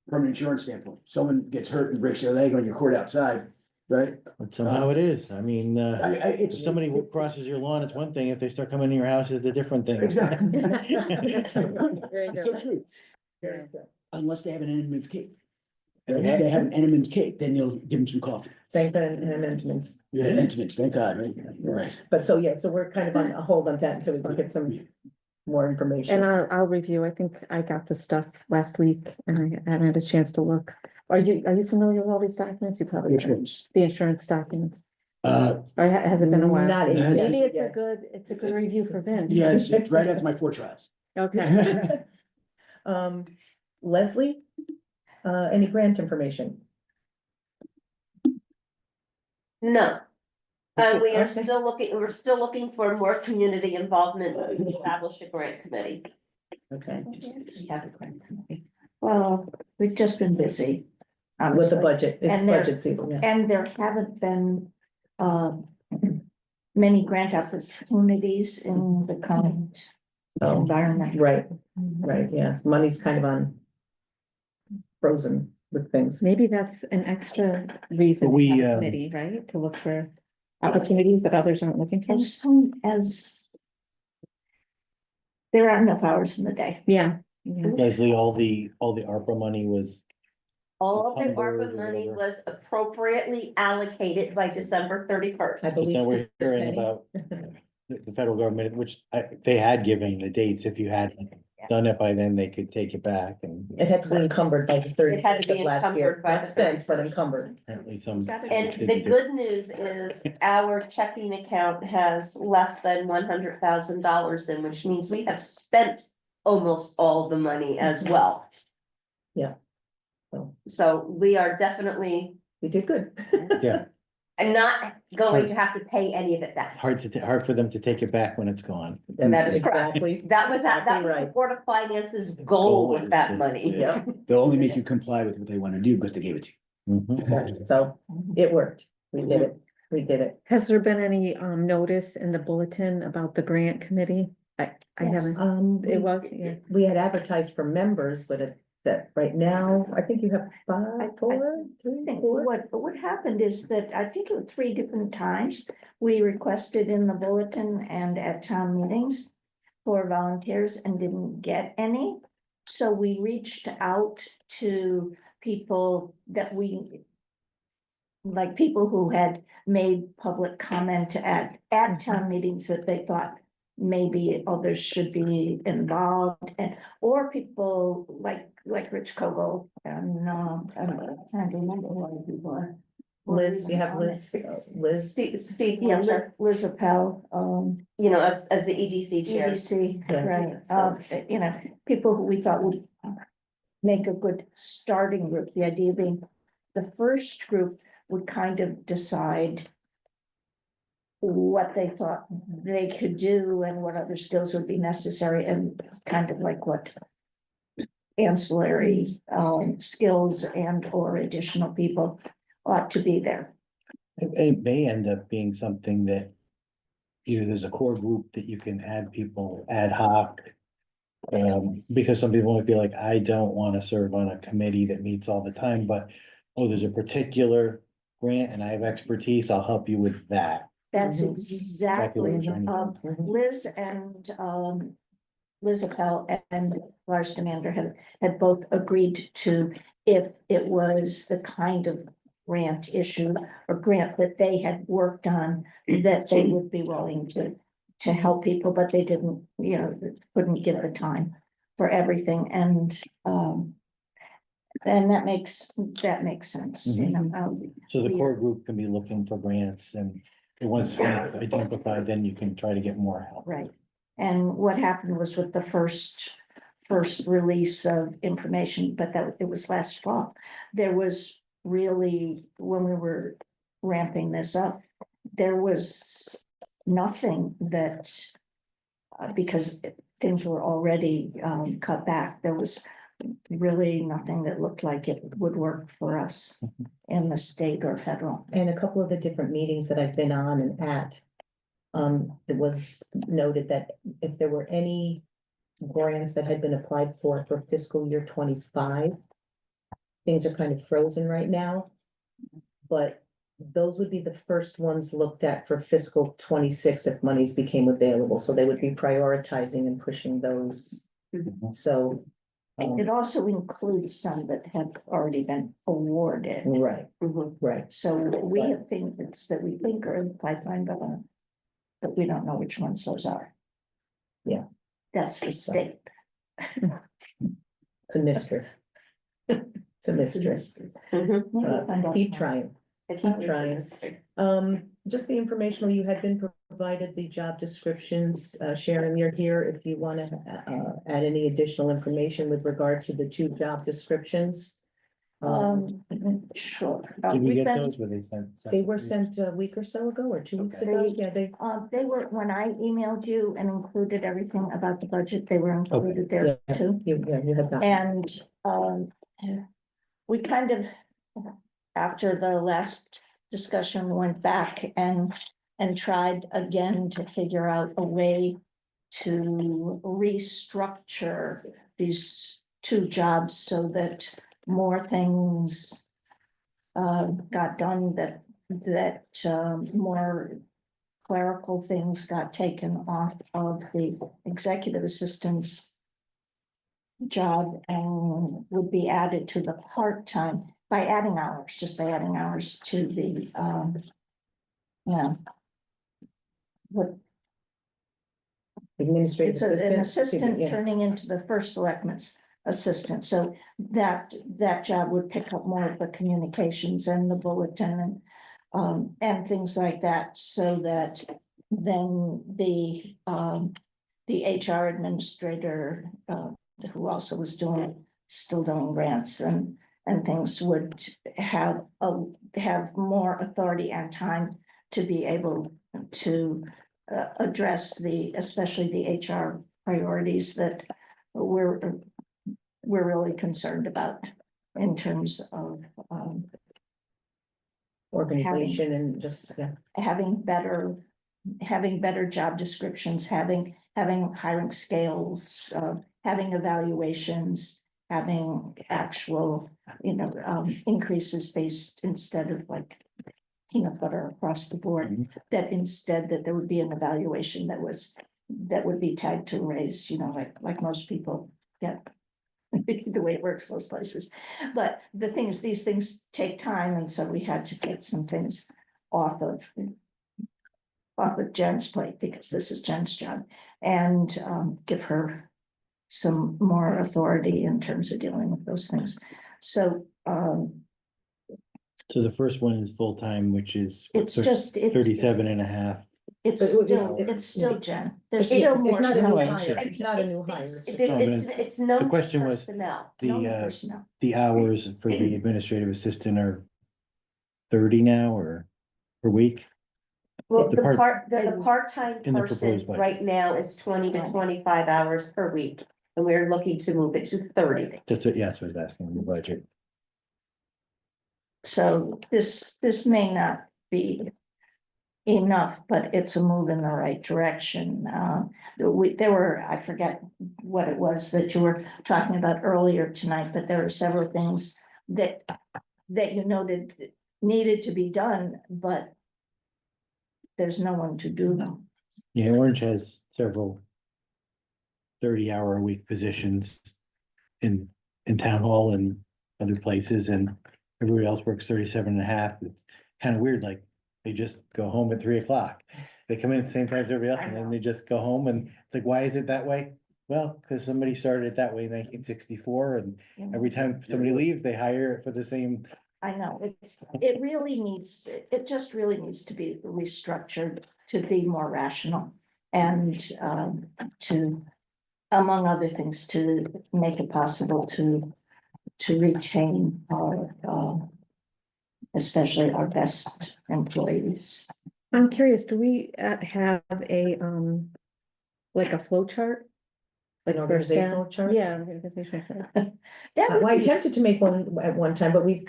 From an insurance standpoint, someone gets hurt and breaks their leg on your court outside, right? but somehow it is. I mean, if It's. somebody who crosses your lawn, it's one thing. If they start coming to your house, it's a different thing. Exactly. That's right. Very It's so good. true, Very good. unless they have an Entenmann's cake. And if they have an Entenmann's cake, then you'll give them some coffee. Same thing in amendments. Yeah, Entenmann's, thank God, right? Right. But so, yeah, so we're kind of on a hold on that until we can get some more information. And I'll review, I think I got the stuff last week and I haven't had a chance to look. Are you familiar with all these documents? You probably. Which are. ones? The insurance documents, Uh, or has it been a while? Not in depth Maybe it's a yet. good review for Vin. yes, it's right after my 4 trials. Okay, Leslie, any grant information? No. We are Okay. we're still looking for more community involvement to establish a grant committee. Okay, We have a grant committee. Well, we've just been busy. with the honestly. budget, it's And there- budget season, yeah. And there haven't been, many grant opportunities in the current Oh, environment. right, right, yeah, money's kind of on frozen with things. maybe that's an extra reason to We, have a committee, right? To look for opportunities that others aren't looking for. As soon as there are enough hours in the day. Yeah. Leslie, all the ARPA money was, All of the Encumbered ARPA or money whatever. was appropriately allocated by December 31st. I so believe. now we're hearing Penny. about the federal government, which they had given the dates. If you had done it by then, they could take it back and It had to be encumbered by the It had to 31st of be last year, encumbered by not the spent, but 31st. encumbered. apparently some. And the good news is our checking account has less than $100,000 in, which means we have spent almost all the money as well. Yeah. So So we are definitely we did good. Yeah, not going to have to pay any of it back. hard for them to take it back when it's gone. That is correct. Exactly. That was the Right. Board of Finance's goal with that money. Yeah. They'll only make you comply with what they want to do because they gave it to you. Mhm. So it worked. We did it. We did it. Has there been any notice in the bulletin about the grant committee? I haven't, it was, yeah. We had advertised for members, but that right now, I think you have five, four, three, I think four. what happened is that I think it was 3 different times, we requested in the bulletin and at town meetings for volunteers and didn't get any. So we reached out to people that like people who had made public comment at town meetings that they thought maybe others should be involved, and, or people like Rich Kogel, and, I don't know, I can't remember who other people are. Liz, you have Liz, Liz. Steve Yeah, Fletcher, Liz Appel, you know, as the EDC chair. EDC, Yeah. right, So- you know, people who we thought would make a good starting group, the idea being the first group would kind of decide what they thought they could do and what other skills would be necessary, and kind of like what ancillary skills and or additional people ought to be there. It may end up being something that either there's a core group that you can add people ad hoc. Because some people might be like, I don't want to serve on a committee that meets all the time, but oh, there's a particular grant and I have expertise, I'll help you with that. That's Mhm. Exactly what exactly, you're trying to do. Liz and Liz Appel and Lars Demander had both agreed to, if it was the kind of grant issue or grant that they had worked on, that they would be willing to help people, but they didn't, you know, couldn't give the time for everything, and that makes sense, you know. So the core group can be looking for grants and once it's identified, then you can try to get more help. Right, and what happened was with the first release of information, but that it was last fall, there was really, when we were ramping this up, there was nothing that, because things were already cut back, there was really nothing that looked like it would work for us in the state or federal. And a couple of the different meetings that I've been on and at, it was noted that if there were any grants that had been applied for fiscal year 25, things are kind of frozen right now. But those would be the first ones looked at for fiscal 26 if monies became available, so they would be prioritizing and pushing those. So. It also includes some that have already been awarded. Right, Mhm. right. So we have things that we think are in the pipeline, but we don't know which ones those are. Yeah. That's the state. It's a mystery. It's a mystery. Keep trying. It's Keep always a trying. mystery. Just the informational, you had been provided the job descriptions. Sharon, you're here if you want to add any additional information with regard to the 2 job descriptions. Sure. Did we We've get been- those? Were they sent? They were sent a week or so ago, or 2 weeks Okay. ago. They- Yeah, They were, when I emailed you and included everything about the budget, they were included there yeah, too. you have not. And we kind of, after the last discussion, went back and tried again to figure out a way to restructure these 2 jobs so that more things got done, that more clerical things got taken off of the executive assistant's job and would be added to the part-time by adding hours, just by adding hours to the, what, Administrative it's an assistant. assistant Yeah. turning into the first selectman's assistant, so that job would pick up more of the communications and the bulletin and things like that, so that then the HR administrator, who also was still doing grants and things, would have more authority and time to be able to address especially the HR priorities that we're really concerned about in terms of Organization and just, yeah. having better job descriptions, having hiring scales, having evaluations, having actual, increases based instead of like peanut butter across the board, that instead that there would be an evaluation that would be tied to a raise, like most people get. The way it works most places, but the thing is, these things take time, and so we had to take some things off of Jen's plate, because this is Jen's job, and give her some more authority in terms of dealing with those things. So So the first one is full-time, which is what, it's just, 37 and a half. it's But it's still Jen. There's It's still more. not a new stuff. hire, it's not a new hire. It's, it's just- it's no The question was personnel. No The, personnel. the hours for the administrative assistant are 30 now or per week? Well, The the part- the part-time in the person proposed budget. right now is 20 to 25 hours per week, and we're looking to move it to 30. That's it, yeah, that's what I was asking, the budget. So this may not be enough, but it's a move in the right direction. There were, I forget what it was that you were talking about earlier tonight, but there were several things that you noted needed to be done, but there's no one to do them. Yeah, Orange has several 30-hour-a-week positions in town hall and other places, and everybody else works 37 and a half. It's kind of weird, like they just go home at 3 o'clock. They come in at the same time as everybody else, and then they just go home, and it's like, why is it that way? Well, because somebody started it that way in 1964, and every time somebody leaves, they hire it for the same. I know, it just really needs to be restructured to be more rational, and to, among other things, to make it possible to retain our, especially our best employees. I'm curious, do we have a, like a flow chart? Like An for staff? organizational chart? Yeah, an organizational chart. That would Well, I be- attempted to make one at one time, but we've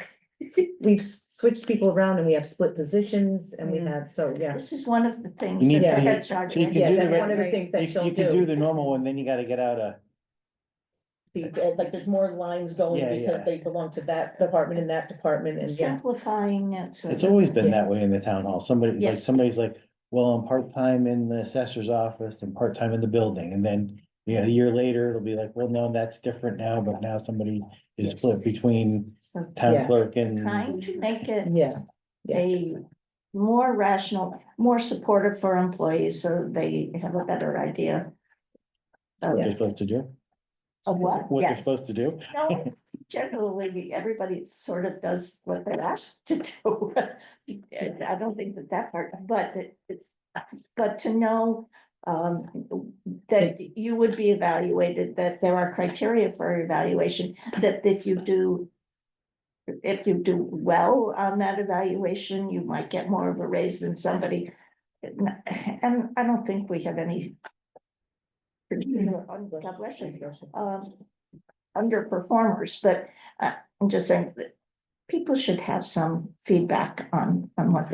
switched people around, and we have split positions, and we Yeah. have, so, yeah. This is one of the things You need that to- the head sergeant. so you can Yeah, do that's the- one of the things that You she'll can do do. the normal one, then you gotta get out Like, there's more lines going Yeah, because yeah. they belong to that department and that department, and yeah. Simplifying it. so It's that- always been Yeah. that way in the town hall. Yes. Somebody's like, well, I'm part-time in the assessor's office and part-time in the building, and then. Yeah, a year later, it'll be like, well, no, that's different now, but now somebody is Yes. split between so town Yeah. clerk and. Trying to make it. Yeah. A more rational, more supportive for employees, so they have a better idea. What they're Of supposed to do, of what, what they're Yes. supposed to do. no, generally, everybody sort of does what they're asked to do. I don't think that part, but to know. That you would be evaluated, that there are criteria for evaluation, that if you do. If you do well on that evaluation, you might get more of a raise than somebody. And I don't think we have any. God bless you, underperformers, but I'm just saying that people should have some feedback on what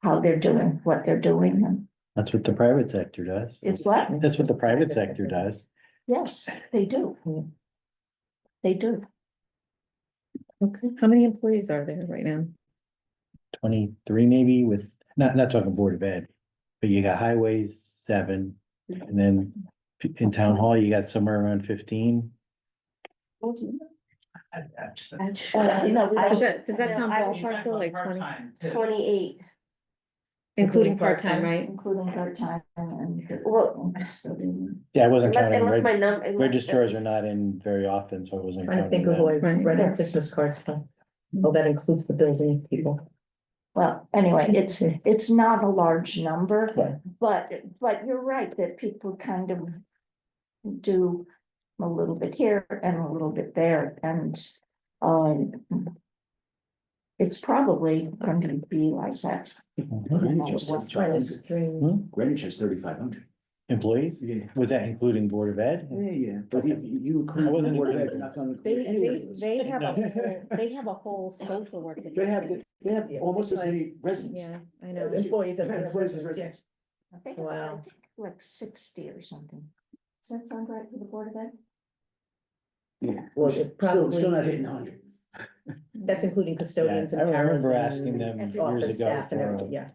how they're doing, what they're doing, and That's what the private sector does. it's what, That's what the private sector does. yes, they do. They do. Okay, how many employees are there right now? 23 maybe with, not talking Board of Ed, but you got highways 7, and then in town hall, you got somewhere around 15. Does that sound ballpark though, like 20, 28. including part-time, right? Including part-time and. Well, Yeah, I wasn't unless counting, my number. registrars are not in very often, so I wasn't Trying to counting think of who I them. Right. write Christmas cards from. Oh, that includes the building people. Well, anyway, it's not a large number, Right. but you're right that people kind of do a little bit here and a little bit there, and it's probably going to be like that. Greenwich has Trying to 3,500. string. Greenwich has 3,500. Employees, Yeah, was that including Board of Ed? yeah, but you include. I wasn't Board of Ed, included. you're not gonna They, include any of those. they have a whole social worker. They have almost as many residents. Yeah, I know. Employees. as Employees as residents, residents. I think, Wow. I think like 60 or something. Does that sound right for the Board of Ed? Yeah, Well, still, it probably- still not hitting 100. That's including custodians Yeah, and I remember paras asking them and years office ago staff and for everything, yeah.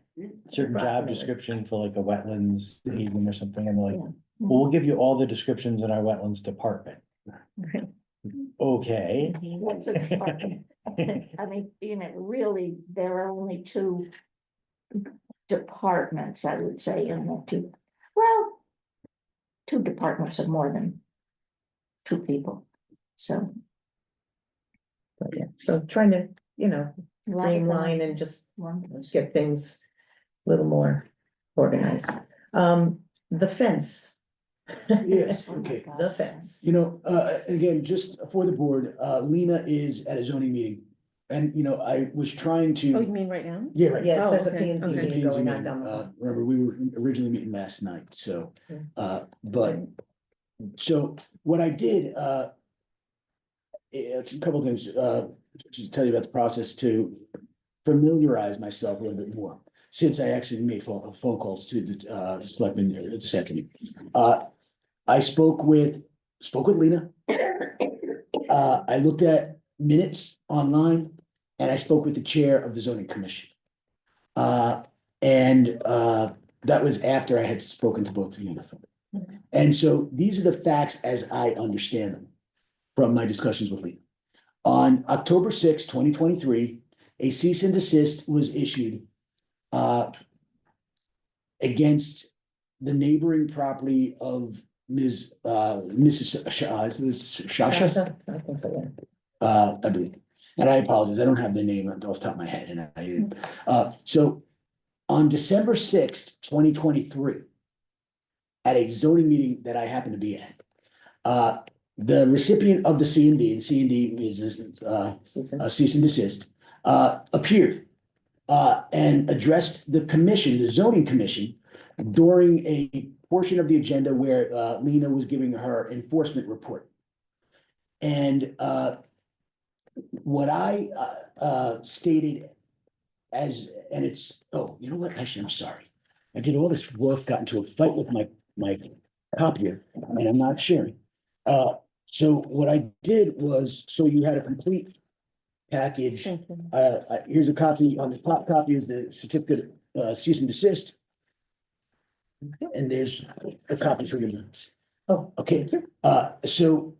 certain job Approximately. description for like a wetlands agent or something, and they're like, Yeah. well, we'll give you all the descriptions in our wetlands department. Right. Okay. What's a department? I mean, really, there are only two departments, I would say, in the two, well, two departments are more than two people, so. But yeah, so trying to, lot of streamline and just one- get things a little more organized. The fence. Yes, Oh my okay. God. The fence. Again, just for the board, Lena is at a zoning meeting. And, I was trying to. Oh, you mean right now? Yeah, right. Yes, Oh, there's a okay, P and Z okay. There's a meeting P&Z going on meeting. down the hall. Remember, we were originally meeting last night, so, Yeah. but, so what I did, it's a couple of things, to tell you about the process to familiarize myself a little bit more. Since I actually made phone calls to the selectmen this afternoon. I spoke with Lena. I looked at minutes online and I spoke with the chair of the zoning commission. That was after I had spoken to both of you. And so these are the facts as I understand them from my discussions with Lena. On October 6, 2023, a cease and desist was issued against the neighboring property of Mrs. Shasha, I think so, yeah. I believe. And I apologize, I don't have the name off the top of my head, and so on December 6th, 2023, at a zoning meeting that I happened to be at, the recipient of the C&D is a cease and desist, appeared and addressed the commission, the zoning commission, during a portion of the agenda where Lena was giving her enforcement report. And what I stated and you know what, actually, I'm sorry. I did all this work, got into a fight with my copier, and I'm not sharing. So what I did was, so you had a complete package. Thank you. Here's a copy, on the top copy is the certificate, cease and desist. And there's a copy for your minutes. Oh, Okay, so.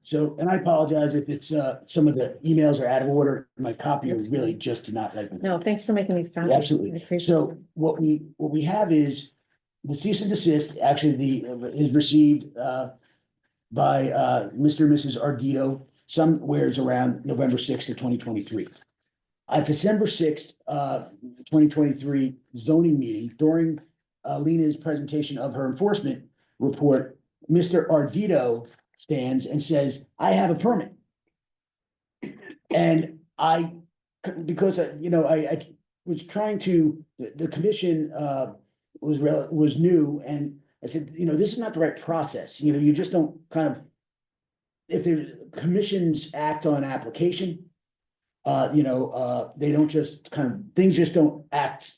So, and I apologize if it's, some of the emails are out of order, my copier That's really fine. just did not like. No, thanks for making these copies. I Absolutely. appreciate So it. what we have is the cease and desist, actually is received by Mr. and Mrs. Ardito somewheres around November 6th of 2023. At December 6th, 2023 zoning meeting, during Lena's presentation of her enforcement report, Mr. Ardito stands and says, I have a permit. And because I was trying to, the commission was new, and I said, this is not the right process, you just don't kind of. If there's commissions act on application, they don't just things just don't act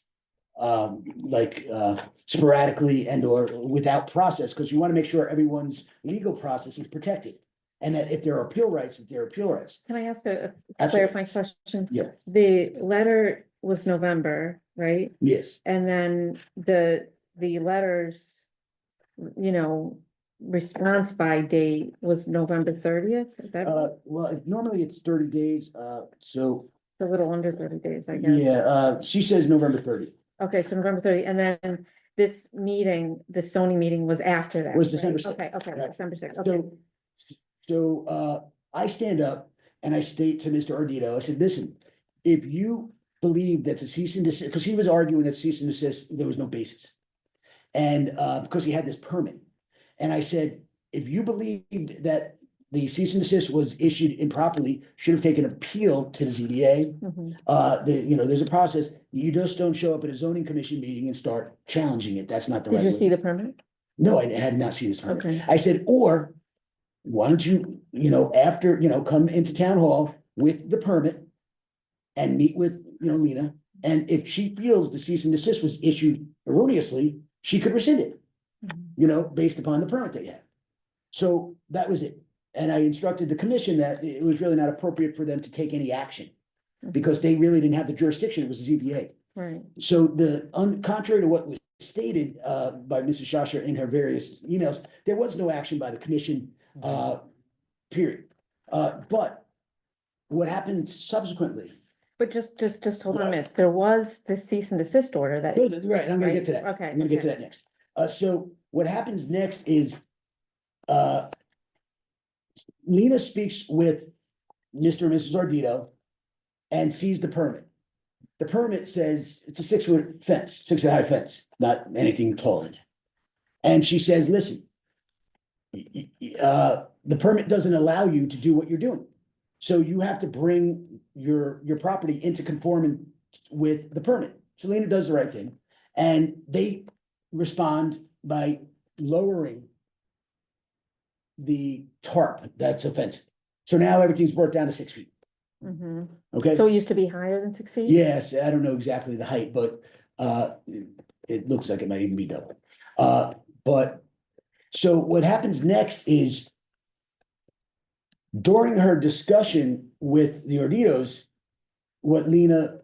sporadically and or without process, because you want to make sure everyone's legal process is protected. And that if there are appeal rights, that there are appeal rights. Can I ask a Absolutely. clarifying question? Yeah. The letter was November, right? Yes. And then the letters, response by date was November 30th, is that Well, normally it's 30 days, so, a little under 30 days, I guess? yeah, she says November 30th. Okay, so November 30th, and then this meeting, the Sony meeting was after that. Was right? December 6th. Okay, Right. December 6th, okay. So I stand up and I state to Mr. Ardito, I said, listen, if you believe that's a cease and desist, because he was arguing that cease and desist, there was no basis. And because he had this permit. And I said, if you believed that the cease and desist was issued improperly, should have taken appeal to the ZBA. Mhm. There's a process. You just don't show up at a zoning commission meeting and start challenging it. That's not the right Did you way. see the permit? No, I had not seen this permit. Okay. I said, or why don't you, after, come into town hall with the permit and meet with, Lena, and if she feels the cease and desist was issued erroneously, she could rescind it, based upon the permit that you have. So that was it. And I instructed the commission that it was really not appropriate for them to take any action. Because they really didn't have the jurisdiction, it was the ZBA. Right, So contrary to what was stated by Mrs. Shasha in her various emails, there was no action by the commission, period. But what happened subsequently? but just hold on a minute, there was the cease and desist order that, Good, right, I'm gonna get to that. Okay, I'm gonna get to okay. that next. So what happens next is Lena speaks with Mr. and Mrs. Ardito and sees the permit. The permit says it's a 6-foot fence, 6-foot high fence, not anything taller. And she says, listen, the permit doesn't allow you to do what you're doing. So you have to bring your property into conformance with the permit. So Lena does the right thing, and they respond by lowering the tarp that's offensive. So now everything's brought down to 6 feet, Mhm. okay? So it used to be higher than 6 feet? Yes, I don't know exactly the height, but it looks like it might even be double. But so what happens next is during her discussion with the Arditos, what Lena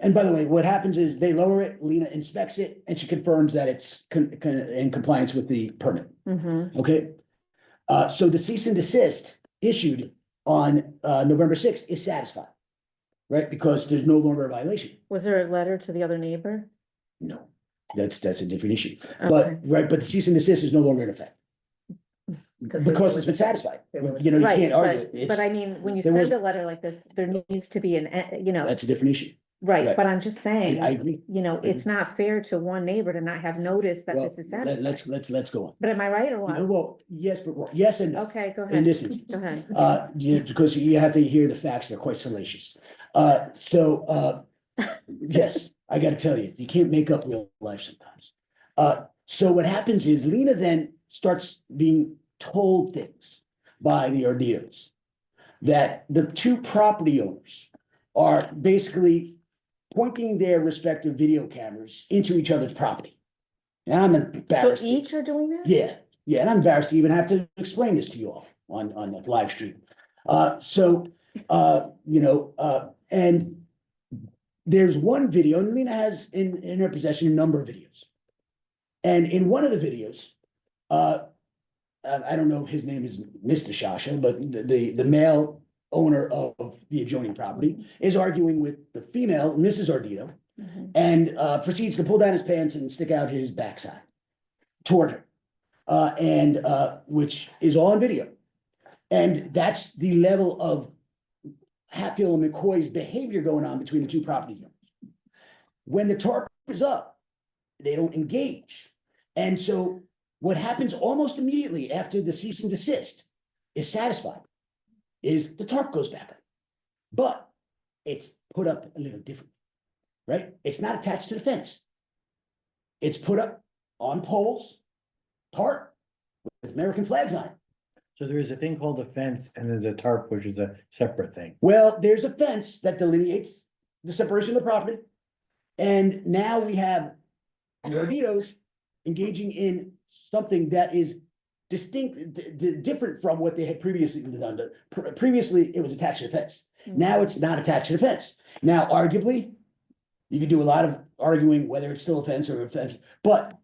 and by the way, what happens is they lower it, Lena inspects it, and she confirms that it's in compliance with the permit. Mm-hmm. Okay, so the cease and desist issued on November 6th is satisfied, right? Because there's no longer a violation. Was there a letter to the other neighbor? No, that's a different issue. But, Okay. right, but the cease and desist is no longer in effect. Because it's been satisfied. You know, you Right, can't argue it. but I mean, when you there was- send a letter like this, there needs to be That's a different issue. right, right. but I'm just saying, I agree. it's not fair to one neighbor to not have noticed that Well, this is let's satisfied. go on. But am I right or No, what? well, yes, but yes and no. Okay, go In ahead, this instance. go ahead. Because you have to hear the facts, they're quite salacious. Yes, I gotta tell you, you can't make up real life sometimes. So what happens is Lena then starts being told things by the Arditos. That the two property owners are basically pointing their respective video cameras into each other's property. And I'm So embarrassed. each are doing that? Yeah, and I'm embarrassed to even have to explain this to you all on the live stream. And there's one video, and Lena has in her possession a number of videos. And in one of the videos, I don't know if his name is Mr. Shasha, but the male owner of the adjoining property is arguing with the female, Mrs. Ardito, Mhm. and proceeds to pull down his pants and stick out his backside toward her. Which is all on video. And that's the level of Hatfield and McCoy's behavior going on between the two property owners. When the tarp is up, they don't engage. And so what happens almost immediately after the cease and desist is satisfied is the tarp goes back up. But it's put up a little differently, right? It's not attached to the fence. It's put up on poles, tarp with American flags on it. So there is a thing called a fence and there's a tarp, which is a separate thing. Well, there's a fence that delineates the separation of the property. And now we have the Arditos engaging in something that is distinct, different from what they had previously done. Previously, it was attached to the fence. Now it's not attached to the fence. Now, arguably, you could do a lot of arguing whether it's still a fence or a fence. But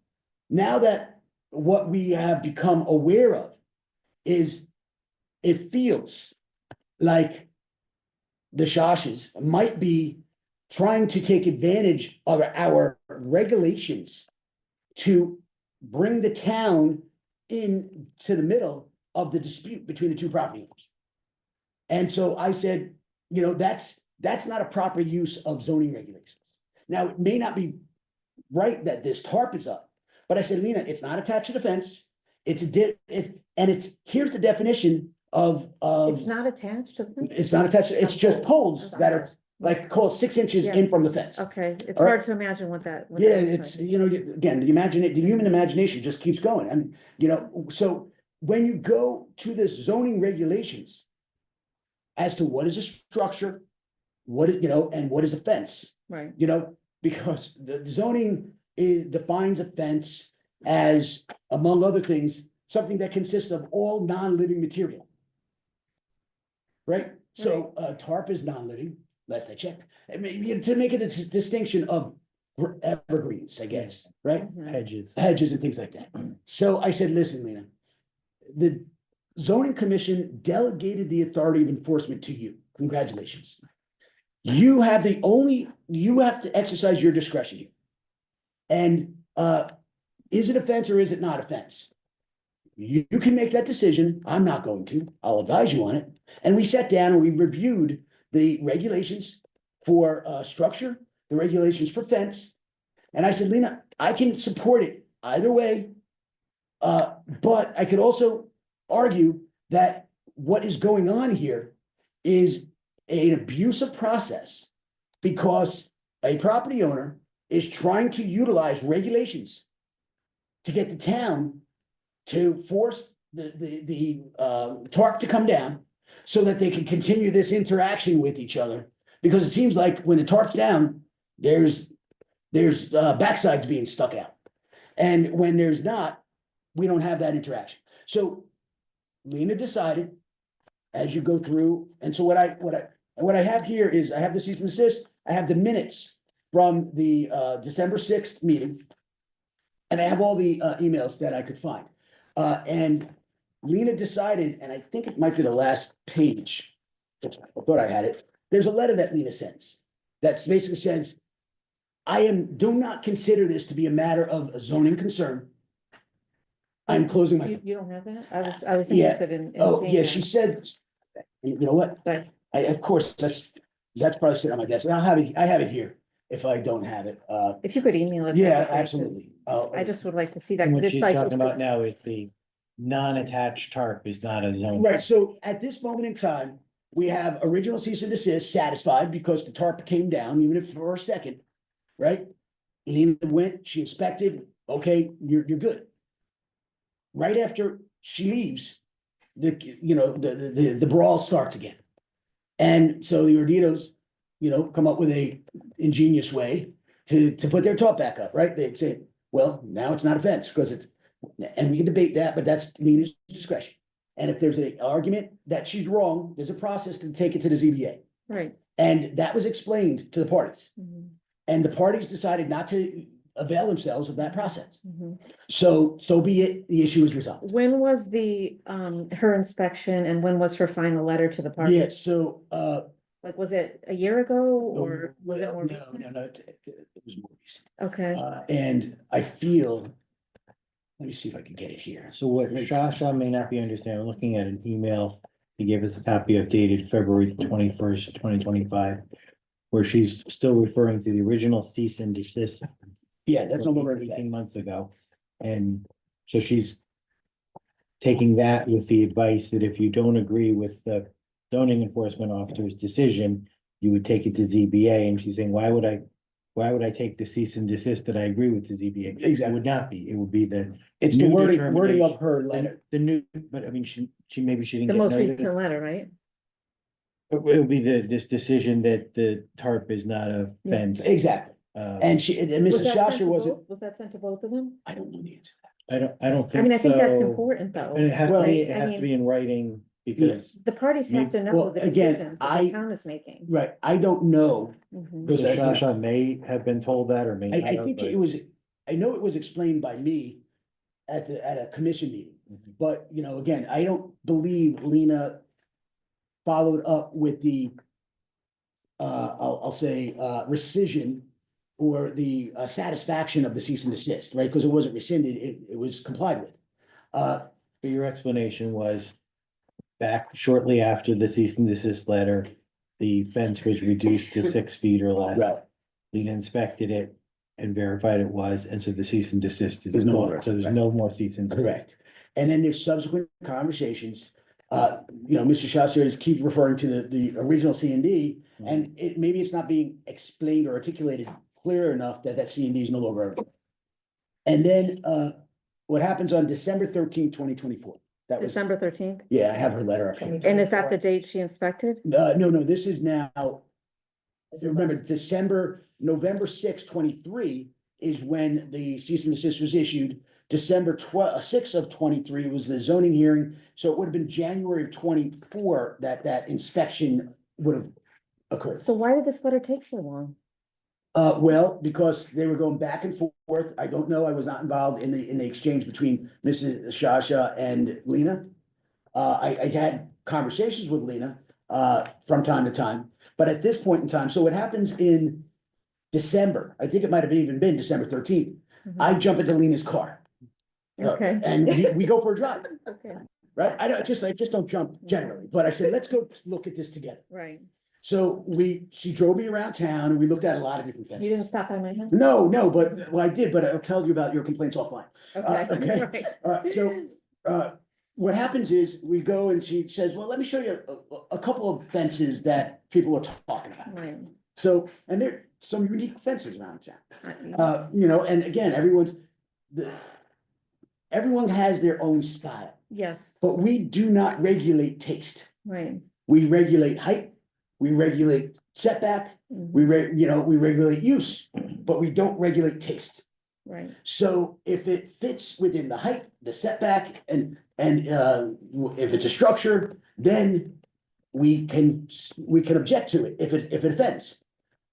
now that what we have become aware of is it feels like the Shashas might be trying to take advantage of our regulations to bring the town in to the middle of the dispute between the two property owners. And so I said, that's not a proper use of zoning regulations. Now, it may not be right that this tarp is up, but I said, Lena, it's not attached to the fence. Here's the definition of. It's not attached to the. It's not attached, it's just poles that are like called 6 inches in from the fence. Okay, it's All right. hard to imagine what that. Yeah, it's, again, the human imagination just keeps going. And, so when you go to this zoning regulations as to what is a structure, and what is a fence, Right, because the zoning defines a fence as, among other things, something that consists of all non-living material. Right? So, tarp is non-living, last I checked. I mean, to make it a distinction of evergreens, I guess, right? Mhm. Hedges. And things like that. So I said, listen, Lena, the zoning commission delegated the authority of enforcement to you. Congratulations. You have to exercise your discretion here. And is it offense or is it not offense? You can make that decision. I'm not going to. I'll advise you on it. And we sat down and we reviewed the regulations for structure, the regulations for fence. And I said, Lena, I can support it either way. But I could also argue that what is going on here is an abusive process because a property owner is trying to utilize regulations to get the town to force the tarp to come down so that they can continue this interaction with each other. Because it seems like when the tarp's down, there's backsides being stuck out. And when there's not, we don't have that interaction. So Lena decided as you go through, and so what I have here is I have the cease and desist, I have the minutes from the December 6th meeting. And I have all the emails that I could find. And Lena decided, and I think it might be the last page. I thought I had it. There's a letter that Lena sends that basically says, do not consider this to be a matter of zoning concern. I'm closing my. You don't have that? I was Yeah. interested in. Oh, seeing yeah, that. she said, you know what? Sorry. Of course, that's probably sitting on my desk. And I have it here if I don't have it. If you could email it. Yeah, that'd be great, 'cause absolutely. I just would like to see that, And because what it's she's like. talking about now is the non-attached tarp is not a zone. Right, so at this moment in time, we have original cease and desist satisfied because the tarp came down, even if for a second, right? Lena went, she inspected, okay, you're good. Right after she leaves, the brawl starts again. And so the Orditos, come up with a ingenious way to put their tarp back up, right? They'd say, well, now it's not a fence because and we can debate that, but that's Lena's discretion. And if there's an argument that she's wrong, there's a process to take it to the ZBA. Right. And that was explained to the parties. Mhm, And the parties decided not to avail themselves of that process. mhm. So be it, the issue is resolved. When was the, her inspection and when was her final letter to the party? Yeah, so, Like, was it a year ago or was it more no, recent? no, it was more recent. Okay, And I feel, let me see if I can get it here. So what Shasha may not be understanding, I'm looking at an email he gave us a copy of dated February 21st, 2025, where she's still referring to the original cease and desist Yeah, that's no longer. 18 months ago. And so she's taking that with the advice that if you don't agree with the zoning enforcement officer's decision, you would take it to ZBA. And she's saying, why would I take the cease and desist that I agree with the ZBA? It Exactly. would not be. It would be It's the new wording of determination. her letter. the new, but I mean, she maybe she didn't the get most notice. recent letter, right? It would be this decision that the tarp is not a Yeah. fence. Exactly. And Was Mrs. that sent Shasha to wasn't, both? Was that sent to both of them? I don't know the answer. I don't think so. I mean, I think that's important though. And it has to Well, be, it I has to mean- be in writing because The parties have to know Well, the again, decisions that I- the town is making. Right, I don't know, Mhm. because I Shasha may have been told that or may not I have, think but- it was, I know it was explained by me at a commission meeting. Mhm. But, again, I don't believe Lena followed up with the, I'll say, rescission or the satisfaction of the cease and desist, right? Because it wasn't rescinded, it was complied with. But your explanation was back shortly after the cease and desist letter, the fence was reduced to 6 feet or less. Right, Lena inspected it and verified it was, and so the cease and desist is There's no gone. more, So there's right. no more cease and desist. correct. And then there's subsequent conversations. Mr. Shasha keeps referring to the original C and D, and maybe it's not being explained or articulated clear enough that C and D is no longer. And then, what happens on December 13th, 2024? That was, December 13th. yeah, I have her letter up here. And is that the date she inspected? No, this is now, remember, November 6th, 23 is when the cease and desist was issued December 6th of 23 was the zoning hearing, so it would have been January of 24 that that inspection would have occurred. So why did this letter take so long? Well, because they were going back and forth. I don't know. I was not involved in the exchange between Mrs. Shasha and Lena. I had conversations with Lena, from time to time, but at this point in time, so what happens in December, I think it might have even been December 13th, I jump into Lena's car. Okay. And we go for a drive, Okay, right? I just don't jump generally, but I said, let's go look at this together. right. So she drove me around town and we looked at a lot of different You didn't fences. stop by my house? No, but, well, I did, but I'll tell you about your complaints offline. Okay. Okay. So, what happens is we go and she says, well, let me show you a couple of fences that people are talking about. Right. So, and there are some unique fences around town. Right. You know, and again, everyone has their own style, Yes, but we do not regulate taste. right. We regulate height, we regulate setback, we regulate use, but we don't regulate taste. Right, So if it fits within the height, the setback, and if it's a structure, then we can object to it if it offends.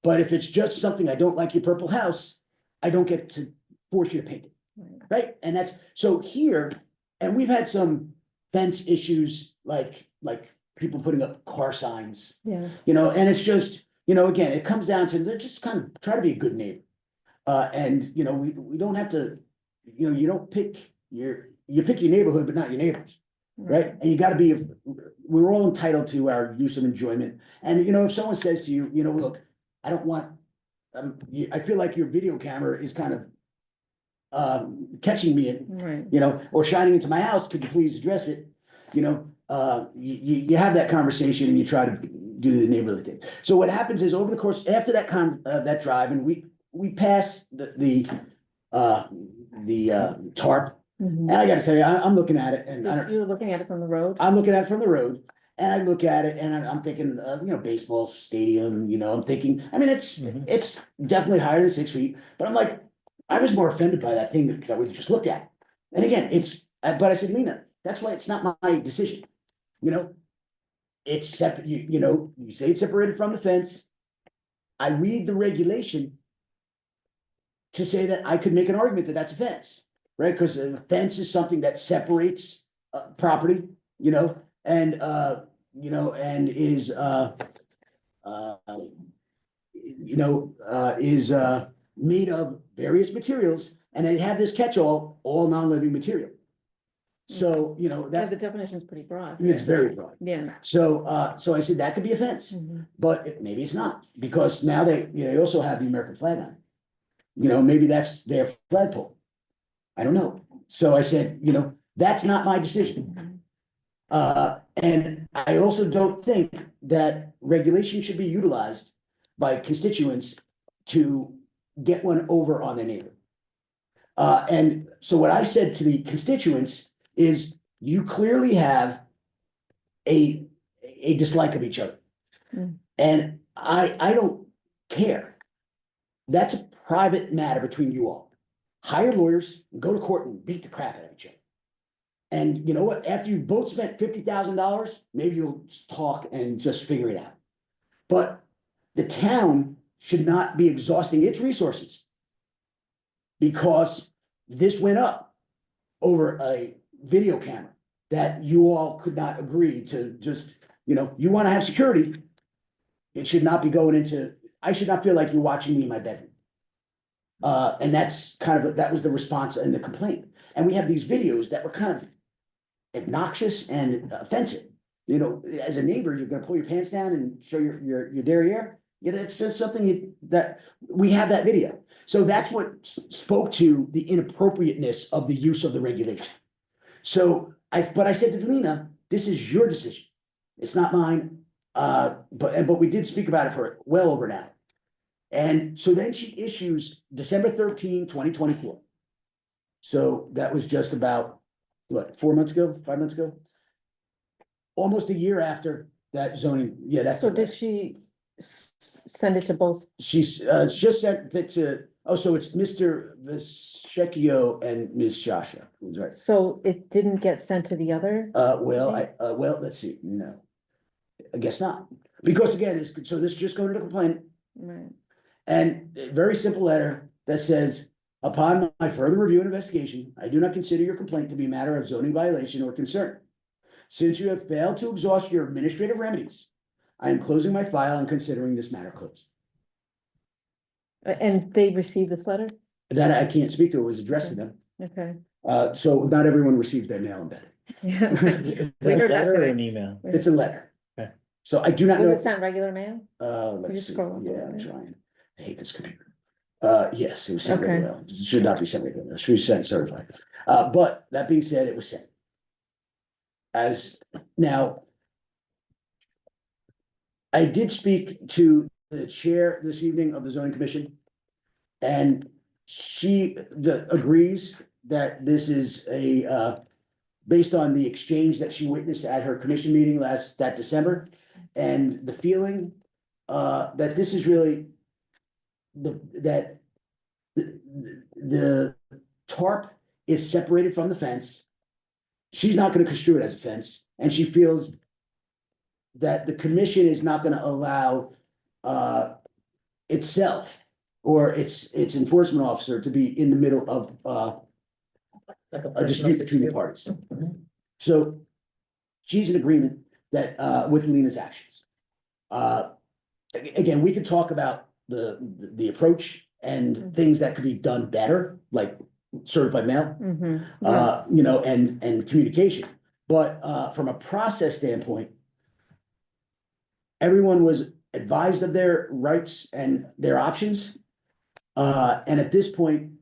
But if it's just something, I don't like your purple house, I don't get to force you to paint it, right. right? And that's, so here, and we've had some fence issues, like people putting up car signs, Yeah, and it's just, again, it comes down to, they're just kind of try to be a good neighbor. And, we don't have to, you don't pick you pick your neighborhood, but not your neighbors, right? And you gotta be, we're all entitled to our use of enjoyment. And, if someone says to you, look, I don't want, I feel like your video camera is kind of catching me in, right. or shining into my house, could you please address it? You have that conversation and you try to do the neighborly thing. So what happens is over the course, after that that drive, and we pass the tarp, Mhm. and I gotta tell you, I'm looking at it and Just you were looking at it from the road? I'm looking at it from the road. And I look at it and I'm thinking, baseball stadium, I'm thinking, I mean, it's definitely higher than 6 feet, but I'm like, I was more offended by that thing that we just looked at. And again, but I said, Lena, that's why it's not my decision, it's separate, you say it's separated from the fence. I read the regulation to say that I could make an argument that that's a fence, right? Because a fence is something that separates property, and is is made of various materials, and they have this catch-all, all non-living material. So, Yeah, that the definition's pretty broad. it's very broad. Yeah. So, I said that could be a fence, Mhm. but maybe it's not, because now they also have the American flag on it. Maybe that's their flagpole. I don't know. So I said, that's not my decision. And I also don't think that regulation should be utilized by constituents to get one over on their neighbor. And so what I said to the constituents is, you clearly have a dislike of each other. Mm. And I don't care. That's a private matter between you all. Hire lawyers, go to court and beat the crap out of each other. And you know what? After you both spent $50,000, maybe you'll talk and just figure it out. But the town should not be exhausting its resources because this went up over a video camera that you all could not agree to just, you want to have security. It should not be going into, I should not feel like you're watching me in my bedroom. And that's that was the response and the complaint. And we have these videos that were kind of obnoxious and offensive. As a neighbor, you're gonna pull your pants down and show your derriere. It's just something that we have that video. So that's what spoke to the inappropriateness of the use of the regulation. So but I said to Lena, this is your decision. It's not mine. But we did speak about it for well over an hour. And so then she issues December 13, 2024. So that was just about, what, 4 months ago, 5 months ago? Almost a year after that zoning, that's. So did she send it to both? She's just sent it to Oh, so it's Mr. Vishekio and Ms. Shasha, who's right. So it didn't get sent to the other? Well, let's see, no. I guess not, because again, so this is just going to the complaint, Right. and a very simple letter that says, upon my further review and investigation, I do not consider your complaint to be a matter of zoning violation or concern. Since you have failed to exhaust your administrative remedies, I am closing my file and considering this matter closed. And they received this letter? That I can't speak to, it was addressed to them, Okay. so not everyone received their mail in bed. Yeah. Is We that a heard that letter or today. an email? It's a letter. Okay. So I do not Was know, it sent regular mail? let's just see, scroll up a yeah, little I'm bit. trying, I hate this computer. Yes, it was sent Okay. regular mail. It should not be sent regular mail, it should be sent certified, but that being said, it was sent. As, now. I did speak to the chair this evening of the zoning commission. And she agrees that this is based on the exchange that she witnessed at her commission meeting that December. And the feeling, that this is really the tarp is separated from the fence. She's not gonna construe it as a fence, and she feels that the commission is not gonna allow itself or its enforcement officer to be in the middle of a dispute between the parties. So she's in agreement that with Lena's actions. Again, we could talk about the approach and things that could be done better, like certified mail, Mhm. you know, and communication. But from a process standpoint, everyone was advised of their rights and their options. And at this point,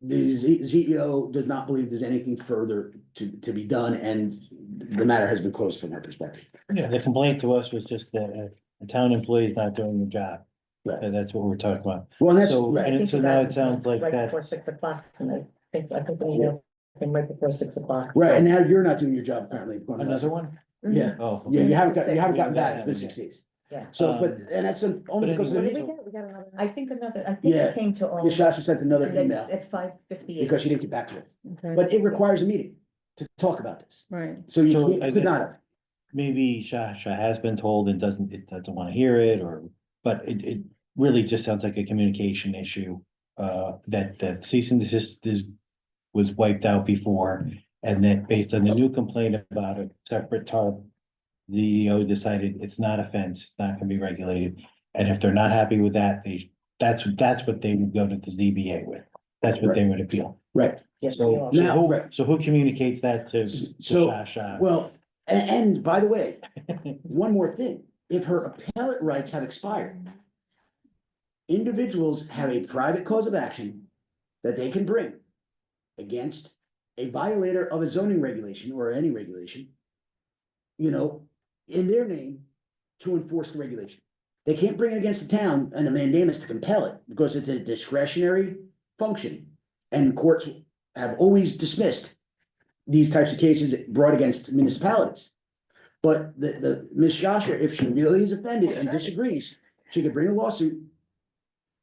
the CEO does not believe there's anything further to be done, and the matter has been closed from our perspective. Yeah, the complaint to us was just that a town employee is not doing the job. Right. And that's what we're talking about. Well, and that's, So, right, and so now it sounds like Right that, before 6 o'clock, and I think we know, and right before 6 o'clock. right, and now you're not doing your job apparently. another one? Yeah, Oh. yeah, you haven't Six. gotten back, it's been 6 days. Yeah. So, but, Um, and that's only but because of What the did we meeting. get? We got another. I think Yeah, it came to all. Ms. Shasha sent another and it's email At 5:58. because she didn't get back to it, Okay. but it requires a meeting to talk about this. Right. So you So I could guess- not have. Maybe Shasha has been told and doesn't want to hear it, or, but it really just sounds like a communication issue. That cease and desist was wiped out before, and that based on the new complaint about a separate tarp. The EO decided it's not a fence, it's not gonna be regulated, and if they're not happy with that, that's what they would go to the ZBA with. That's what they would appeal. Right, Yes, So, we all- Now, right. so who communicates that to So, Shasha? well, and by the way, one more thing, if her appellate rights have expired. Individuals have a private cause of action that they can bring against a violator of a zoning regulation or any regulation. You know, in their name to enforce the regulation. They can't bring it against the town and a mandamus to compel it because it's a discretionary function. And courts have always dismissed these types of cases brought against municipalities. But the Ms. Shasha, if she really is offended and disagrees, she could bring a lawsuit.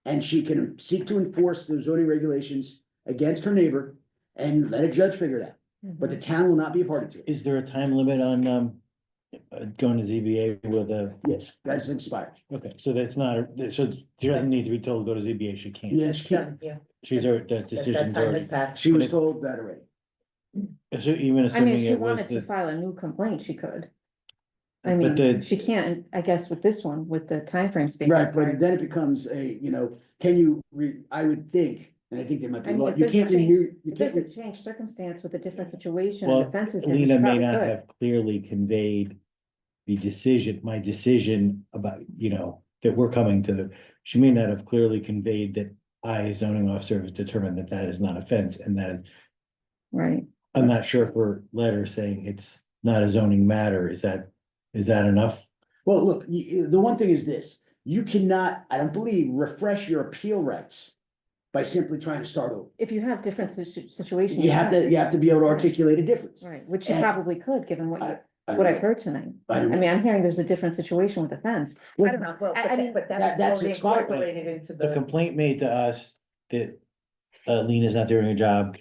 And she can seek to enforce the zoning regulations against her neighbor and let a judge figure it out. But the town will not be a party to it. Is there a time limit on going to ZBA with a, Yes, that's expired. okay, so that's not, so she doesn't need to be told to go to ZBA, she can't. Yes, she can. Yeah, She's already, that that decision's time already, has passed. She was told that already. so even I mean, assuming if she it was wanted to the. file a new complaint, she could. I But mean, the- she can't, I guess, with this one, with the timeframes being. Right, expired. but then it becomes can you I would think, and I think there might be, I mean, if you there's a can't change, renew, you if there's can't. a changed circumstance with a different situation, Well, the fence is. here, she Lena may probably not could. have clearly conveyed my decision about, that we're coming to the, she may not have clearly conveyed that I, as zoning officer, have determined that that is not a fence, and that Right. I'm not sure if her letter saying it's not a zoning matter, is that enough? Well, look, the one thing is this, you cannot, I don't believe, refresh your appeal rights by simply trying to start over. If you have different situations. You have to be able to articulate a difference. Right, which she And- probably could, given what you. what I've heard tonight. I I don't mean, know. I'm hearing there's a different situation with the fence. I don't know. I mean, That's expired. into The complaint made to us that Lena's not doing her job.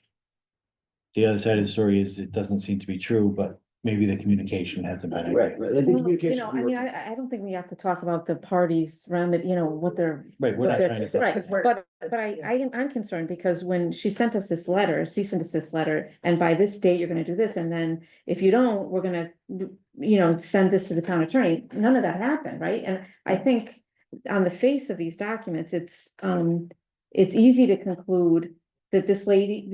The other side of the story is it doesn't seem to be true, but maybe the communication hasn't been. Right, right. I think well, communication. I mean, I don't think we have to talk about the parties around it, what they're. Right, we're what not they're- trying to. Right, but I'm concerned because when she sent us this letter, cease and desist letter, and by this date, you're gonna do this, and then if you don't, we're gonna, send this to the town attorney, none of that happened, right? And I think on the face of these documents, it's easy to conclude that this lady,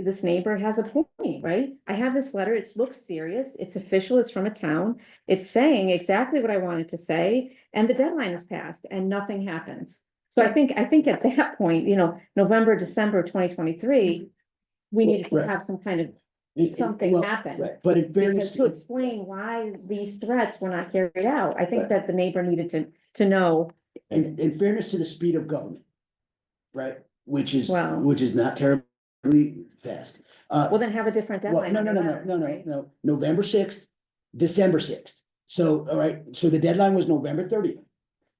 this neighbor has a point, right? I have this letter, it looks serious, it's official, it's from a town, it's saying exactly what I wanted to say, and the deadline is passed and nothing happens. So I think at that point, November, December 2023, we needed to Right. have some kind of something Well, happen. Right, but in fairness Because to explain why these threats were not carried out, I think that the neighbor needed to know. in fairness to the speed of government, right, which is Wow. not terribly fast. Well, then have a different Well, deadline. no, on no, your no, letter, no, no, right? no, November 6th, December 6th. So, all right, so the deadline was November 30th.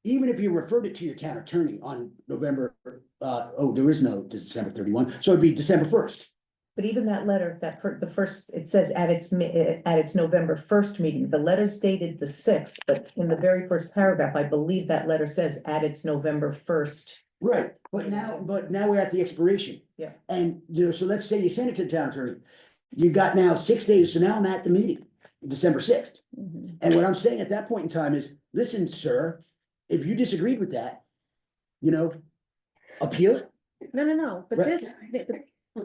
Even if you referred it to your town attorney on November, there is no December 31, so it'd be December 1st. But even that letter, the first, it says at its November 1st meeting, the letter's dated the 6th, but in the very first paragraph, I believe that letter says at its November 1st. Right, but now we're at the expiration. Yeah. And, so let's say you send it to the town attorney. You got now 6 days, so now I'm at the meeting, December 6th. Mhm. And what I'm saying at that point in time is, listen, sir, if you disagreed with that, appeal it. No, but Right.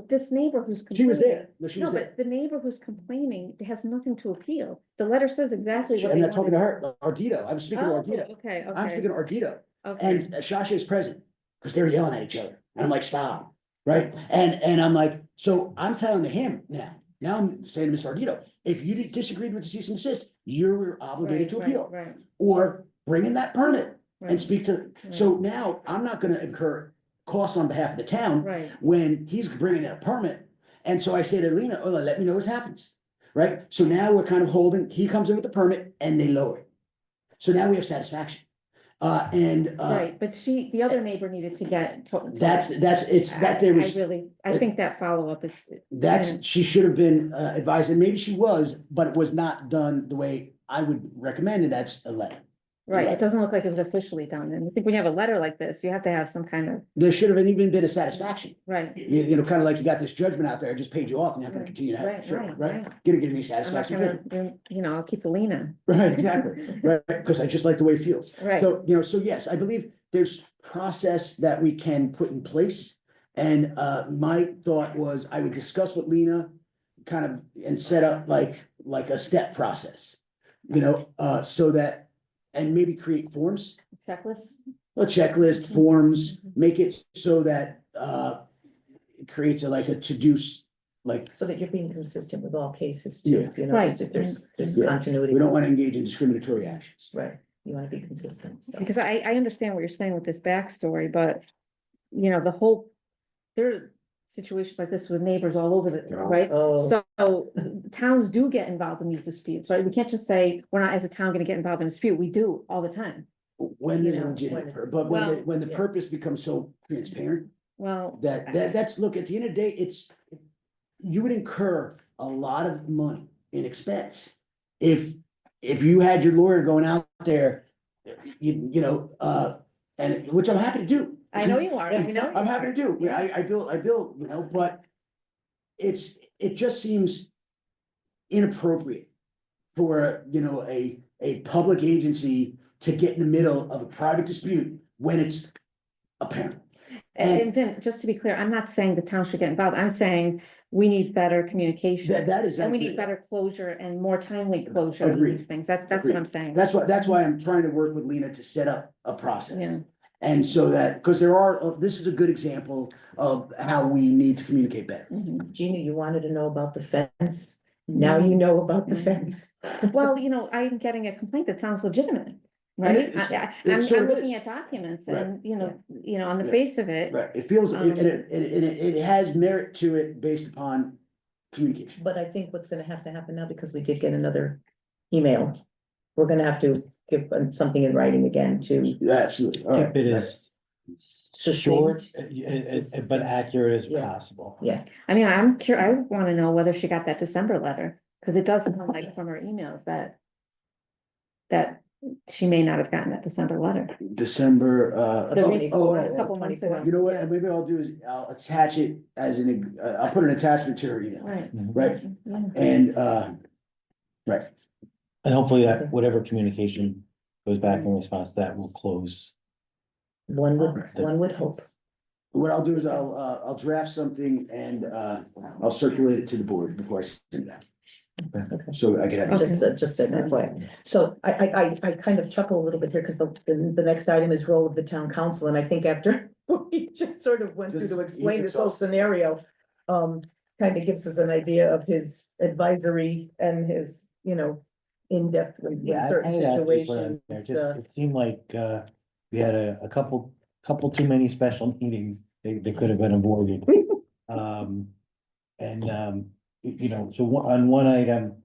this neighbor who's. She was complaining- there. No, she No, was there. but the neighbor who's complaining has nothing to appeal. The letter says exactly what I'm they not talking to wanted. her, Ardito. I'm speaking to Oh, Ardito. okay, I'm okay, speaking to Ardito. okay. And Shasha is present, because they're yelling at each other, and I'm like, stop, right? And I'm like, so I'm telling him now I'm saying to Mr. Ardito, if you disagreed with the cease and desist, you're obligated to Right, appeal. Right, Or bring in that permit and right, speak to, so now I'm not gonna incur costs on behalf of the town right. when he's bringing in a permit. And so I say to Lena, oh, let me know what happens, right? So now we're kind of holding, he comes in with the permit and they lower it. So now we have satisfaction. Right, but the other neighbor needed to get. I think that follow-up is. She should have been advised, and maybe she was, but it was not done the way I would recommend, and that's a letter. Right, Right. it doesn't look like it was officially done, and I think when you have a letter like this, you have to have some kind of, There should have even been a satisfaction. right. Kind of like you got this judgment out there, I just paid you off, and you're not gonna Right, continue to have, right, sure, right, right? right. Gonna give me I'm not satisfaction. gonna, I'll keep the lien on. Right, exactly, right, because I just like the way it feels. Right. So, so yes, I believe there's process that we can put in place. And my thought was I would discuss with Lena kind of and set up like a step process. So that, and maybe create forms, Checklist? a checklist, forms, make it so that it creates a to-do, So that you're being consistent with all cases Yeah. too, Right. if there's Yeah. continuity. we don't want to engage in discriminatory actions. Right, you wanna be consistent, so. Because I understand what you're saying with this backstory, but, there are situations like this with neighbors all over right? Oh. So towns do get involved in these disputes, right? We can't just say, we're not as a town gonna get involved in a dispute, we do all the time. When there's a when legitimate, it's- but Well, when the yeah. purpose becomes so transparent, Well. that's, look, at the end of the day, you would incur a lot of money in expense. If you had your lawyer going out there, and which I'm happy to do. I know you are, I'm happy to do, I bill, but it just seems inappropriate for, a public agency to get in the middle of a private dispute when it's apparent. And Vin, just to be clear, I'm not saying the town should get involved, I'm saying we need better communication. That is. And we accurate. need better closure and more timely closure of Agreed. these things, that's what Agreed. I'm saying. That's why I'm trying to work with Lena to set up a process. Yeah. And so that, because this is a good example of how we need to communicate better. Mhm. Gina, you wanted to know about the fence. Now you know about the fence. Well, I'm getting a complaint that sounds legitimate, right? It's- I'm it sort of looking is. at documents Right. and, on the Yeah. face of it. Right, it feels, Um, it has merit to it based upon communication. But I think what's gonna have to happen now, because we did get another email, we're gonna have to give something in writing again to. Yeah, absolutely. All right. Keep it as short, but accurate as Yeah. possible. Yeah, I mean, I'm curious, I wanna know whether she got that December letter, cause it does sound like from her emails that she may not have gotten that December letter. December, The oh, recent- oh, a oh, couple months ago. you know what, Yeah. maybe I'll do is I'll attach it as I'll put an attachment to her email, Right. right? Yeah. And, right, And hopefully that whatever communication goes back in response to that will close. one would hope. what I'll do is I'll draft something and, I'll circulate it to the board before I send it out. So I can have. Just an FYI. So I kind of chuckle a little bit here, because the next item is role of the town council, and I think after we just sort of went through to explain this whole scenario, kind of gives us an idea of his advisory and his, in-depth in certain I had actually put it situations. in there. Just, it seemed like, we had a couple too many special meetings, they could have been avoided. So on one item.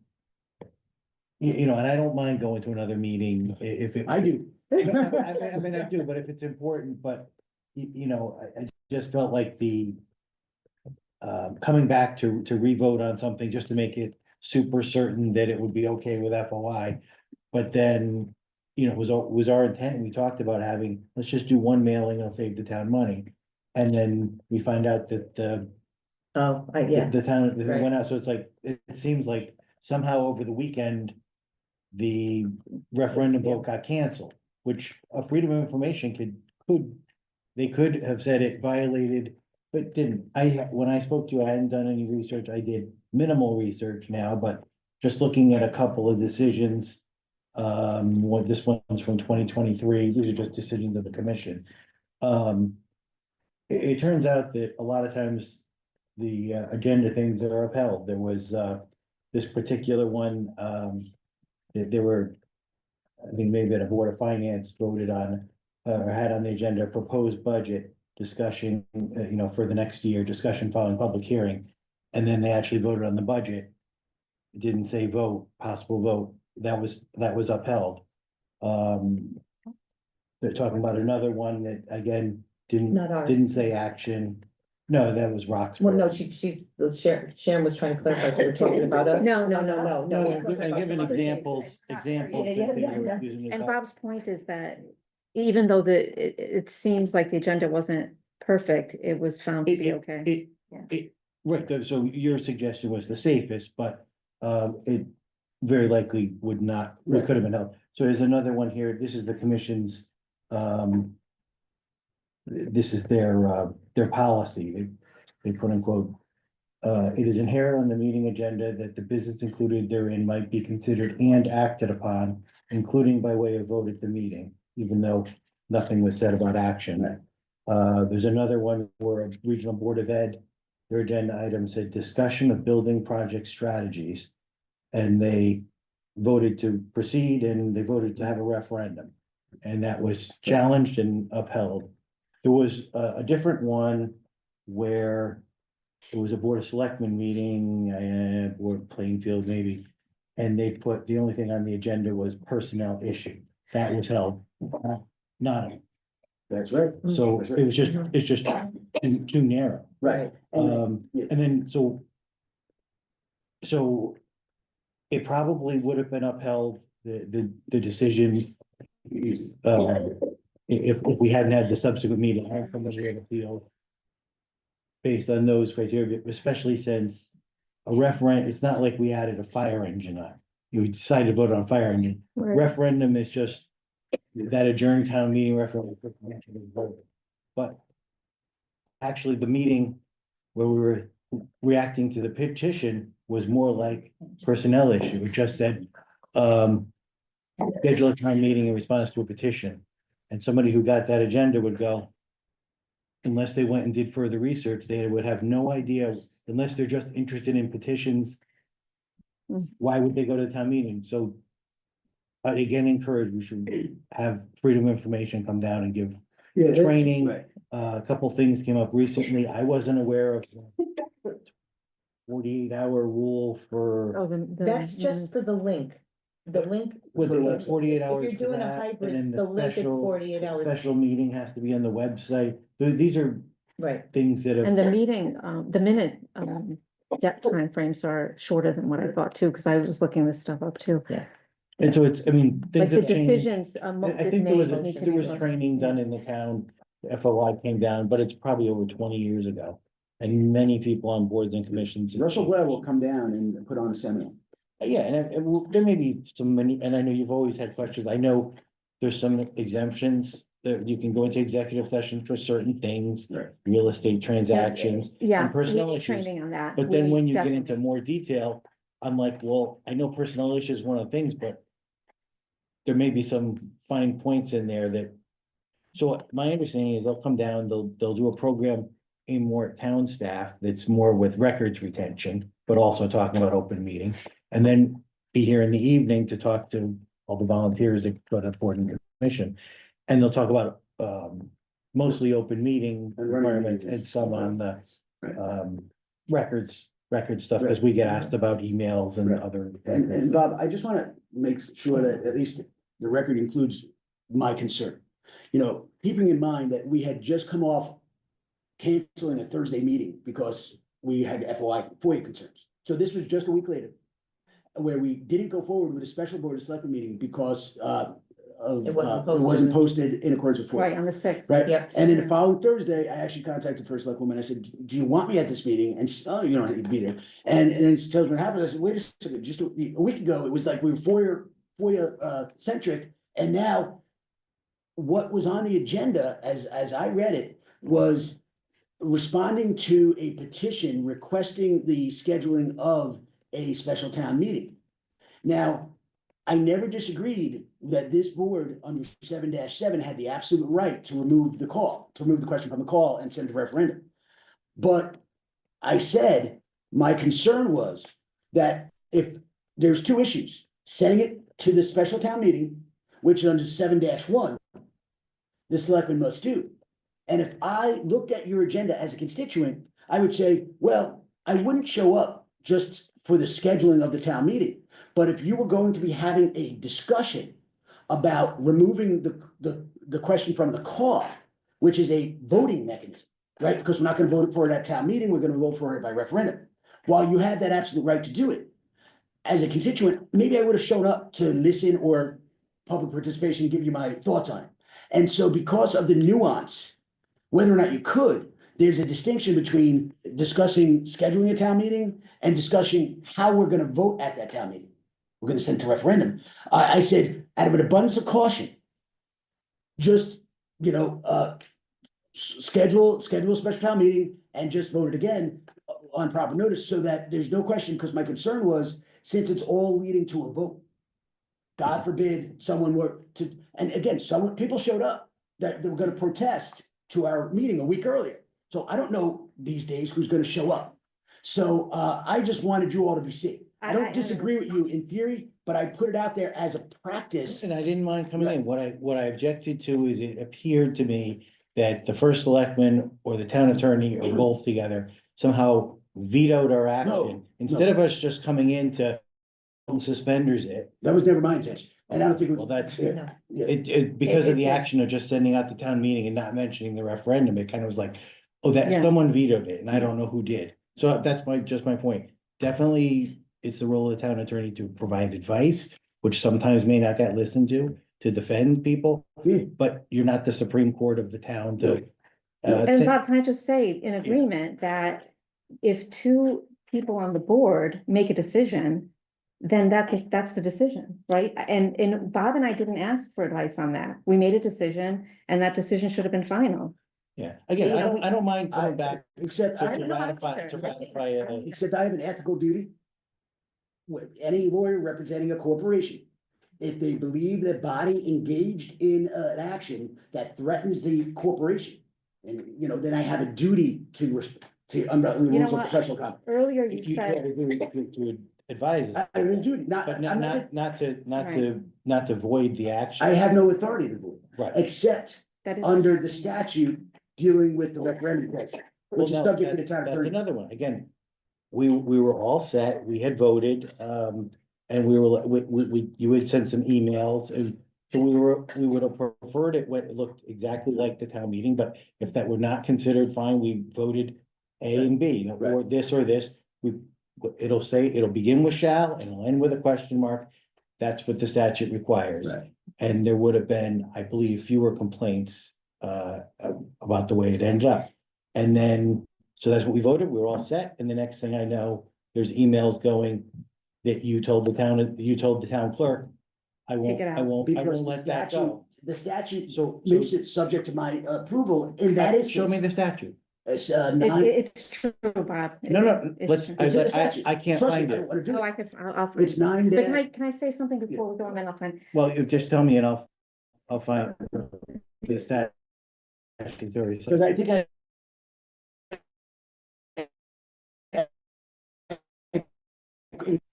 And I don't mind going to another meeting if it. I do. I mean, I do, but if it's important, but, I just felt like the. Coming back to revote on something just to make it super certain that it would be okay with FOI. But then, was our intent, we talked about having, let's just do one mailing, it'll save the town money. And then we find out that Yeah, the town Right. went out, so it's like, it seems like somehow over the weekend. The referendum Yeah. vote got canceled, which a freedom of information they could have said it violated, but didn't. When I spoke to you, I hadn't done any research, I did minimal research now, but just looking at a couple of decisions. This one's from 2023, these are just decisions of the commission. It turns out that a lot of times the agenda things are upheld. There was this particular one, there were, I think maybe the Board of Finance voted on, or had on the agenda, proposed budget discussion, for the next year, discussion following public hearing. And then they actually voted on the budget. It didn't say vote, possible vote, that was upheld. They're talking about another one that, again, Not ours. didn't say action. No, that was Roxbury. well, no, Sharon was trying to clarify, what we're talking about. No, And given examples that they were using as And up- Bob's point is that even though it seems like the agenda wasn't perfect, it was found to be okay. Right, so your suggestion was the safest, but it very likely would not, it could have been helped. So there's another one here, this is the commission's. This is their policy, they put in quote. It is inherent on the meeting agenda that the business included therein might be considered and acted upon, including by way of vote at the meeting, even though nothing was said about action. There's another one where a regional board of ed, their agenda item said discussion of building project strategies. And they voted to proceed and they voted to have a referendum. And that was challenged and upheld. There was a different one where it was a Board of Selectmen meeting, or Plainfield maybe. And they put, the only thing on the agenda was personnel issue. That was held, not, That's right. so That's right. it was just, it's just too narrow. Right. And then, so it probably would have been upheld, the decision. If we hadn't had the subsequent meeting, from the appeal. Based on those criteria, especially since a referendum, it's not like we added a fire engine on. You decided to vote on a fire engine. Right. Referendum is just that adjourned town meeting referendum. But actually, the meeting where we were reacting to the petition was more like personnel issue. It just said, schedule a town meeting in response to a petition. And somebody who got that agenda would go, unless they went and did further research, they would have no idea, unless they're just interested in petitions. Why would they go to the town meeting? So. I again encourage, we should have freedom of information come down and give training. Right. A couple things came up recently. I wasn't aware of. 48-hour rule for, Oh, That's just for the link. The link. with for the the website. 48 If hours you're for doing a that, hybrid, and then the link is special 48 hours. special meeting has to be on the website. These are Right. things that and have, the meeting, the minute, timeframes are shorter than what I thought too, because I was looking this stuff up too. and so it's, I mean, Like things the have changed. decisions, I think there was, need to there be was posted. training done in the town, FOI came down, but it's probably over 20 years ago. And many people on boards and commissions. Russell Blair will come down and put on a seminar. Yeah, there may be some many, and I know you've always had questions. I know there's some exemptions that you can go into executive session for certain things, Right. real estate transactions. Yeah, and we personnel need issues. training on that. But We then need when you get into definitely. more detail, I'm like, well, I know personnel issues is one of the things, but there may be some fine points in there that, so my understanding is they'll come down, they'll do a program in more town staff that's more with records retention, but also talking about open meeting. And then be here in the evening to talk to all the volunteers that go to board and commission. And they'll talk about, mostly open meeting And running requirements meetings. and some on the, Right. record stuff, because we get asked about emails and Right. other. And Bob, I just wanna make sure that at least the record includes my concern. You know, keeping in mind that we had just come off canceling a Thursday meeting because we had FOIA concerns. So this was just a week later, where we didn't go forward with a special board of selectmen meeting because It wasn't it wasn't posted in accordance with FOIA. Right, on the sixth. Right, Yep. and then the following Thursday, I actually contacted the first select woman, I said, do you want me at this meeting? And she, oh, you don't need to be there. And then she tells me what happened, I said, wait a second, just a week ago, it was like we were FOIA centric, and now what was on the agenda, as I read it, was responding to a petition requesting the scheduling of a special town meeting. Now, I never disagreed that this board under 7-7 had the absolute right to remove the question from the call and send it to referendum. But I said, my concern was that if there's two issues, sending it to the special town meeting, which under 7-1, the selectmen must do. And if I looked at your agenda as a constituent, I would say, well, I wouldn't show up just for the scheduling of the town meeting. But if you were going to be having a discussion about removing the question from the call, which is a voting mechanism, right? Because we're not gonna vote for it at town meeting, we're gonna vote for it by referendum. While you had that absolute right to do it, as a constituent, maybe I would have shown up to listen or public participation, give you my thoughts on it. And so because of the nuance, whether or not you could, there's a distinction between discussing scheduling a town meeting and discussing how we're gonna vote at that town meeting. We're gonna send it to referendum. I said, out of an abundance of caution, just, schedule a special town meeting and just vote it again on proper notice so that there's no question, because my concern was, since it's all leading to a vote, God forbid someone were to, and again, people showed up that they were gonna protest to our meeting a week earlier. So I don't know these days who's gonna show up. So I just wanted you all to be safe. I don't disagree with you in theory, but I put it out there as a practice. And I didn't mind coming in. What I objected to is it appeared to me that the first selectman or the town attorney or both together somehow vetoed our action. Instead of us just coming in to suspenders it. That was never my intention. And I don't think it was. Well, that's, Yeah. because of the It- action of just sending out the town meeting and not mentioning the referendum, it kind of was like, oh, that Yeah. someone vetoed it and I don't know who did. So that's just my point. Definitely, it's the role of the town attorney to provide advice, which sometimes may not get listened to defend people, Yeah. but you're not the Supreme Court of the town to. And Bob, can I just say in agreement that if two people on the board make a decision, then that's the decision, right? And Bob and I didn't ask for advice on that. We made a decision and that decision should have been final. Yeah, again, You know, I don't mind coming back Except to I ratify, except I have an ethical duty. With any lawyer representing a corporation, if they believe that body engaged in an action that threatens the corporation. And, then I have a duty under the You know rules of what? professional conduct. Earlier you you have said, a duty to advise us. I have a duty, But I'm not to void the action. I have no authority to do it, Right. except that is. under the statute dealing with the referendum question, Well, which is no, subject to the town that's attorney. another one. Again, we were all set, we had voted, and we were, you had sent some emails, and so we would have preferred it looked exactly like the town meeting, but if that were not considered fine, we voted A and B, or this, it'll say, it'll begin with shall, and it'll end with a question mark. That's what the statute requires. Right. And there would have been, I believe, fewer complaints, about the way it ended up. And then, so that's what we voted, we were all set, and the next thing I know, there's emails going that you told the town clerk, I Take it out. won't Because the let that statute, go. the statute So, makes it subject to my approval in that instance. show me the statute. It's, It's true, Bob. No, It's let's, true. It's in the statute. I can't Trust me, find I it. don't wanna do Oh, it. I could, I'll. It's 9 But dash. can I say something before we go, and then I'll find, Well, you just tell me and I'll find the statute. Because I think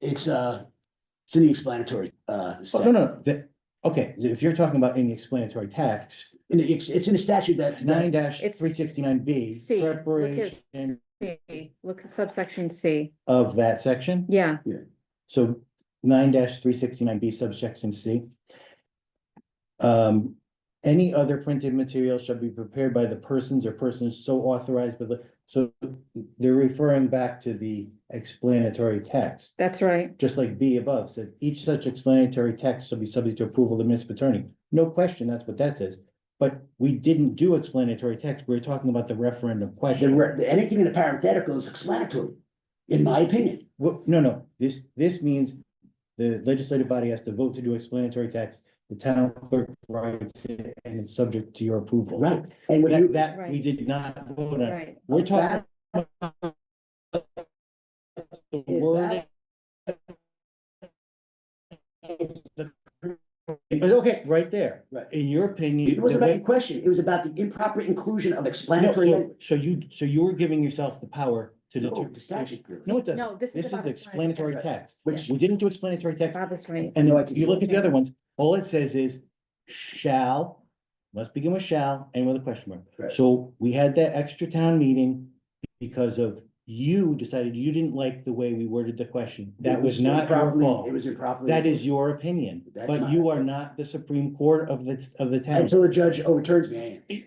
it's in the explanatory, Oh, no, statute. okay, if you're talking about in the explanatory text, It's in a statute that. 9-369B, C, look at preparation C, look at subsection C, of that section. yeah. So 9-369B subsection C. Any other printed material shall be prepared by the persons or persons so authorized by so they're referring back to the explanatory text. That's right. Just like B above said, each such explanatory text shall be subject to approval of the municipal attorney. No question, that's what that says. But we didn't do explanatory text. We were talking about the referendum question. Anything in the parenthetical is explanatory, in my opinion. Well, no, this means the legislative body has to vote to do explanatory text. The town clerk writes it and it's subject to your approval. Right. And when you. That we Right. did not vote on. Right. We're talking about the wording. Okay, right there. Right. In your opinion. It wasn't the about way- the question, it was about the improper inclusion of No, explanatory language. so you were giving yourself the power to No, determine. the statute. No, it doesn't. No, this is This is about explanatory explanatory. text. Which- We didn't do explanatory text. Bob is right. And No, I if you look at the didn't. other ones, all it says is shall, must begin with shall and with a question mark. Right. So we had that extra town meeting because of you decided you didn't like the way we worded the question. That It was not your improperly- fault. It was improperly. That is your opinion, That's but my- you are not the Supreme Court of the town. Until the judge overturns me, I am.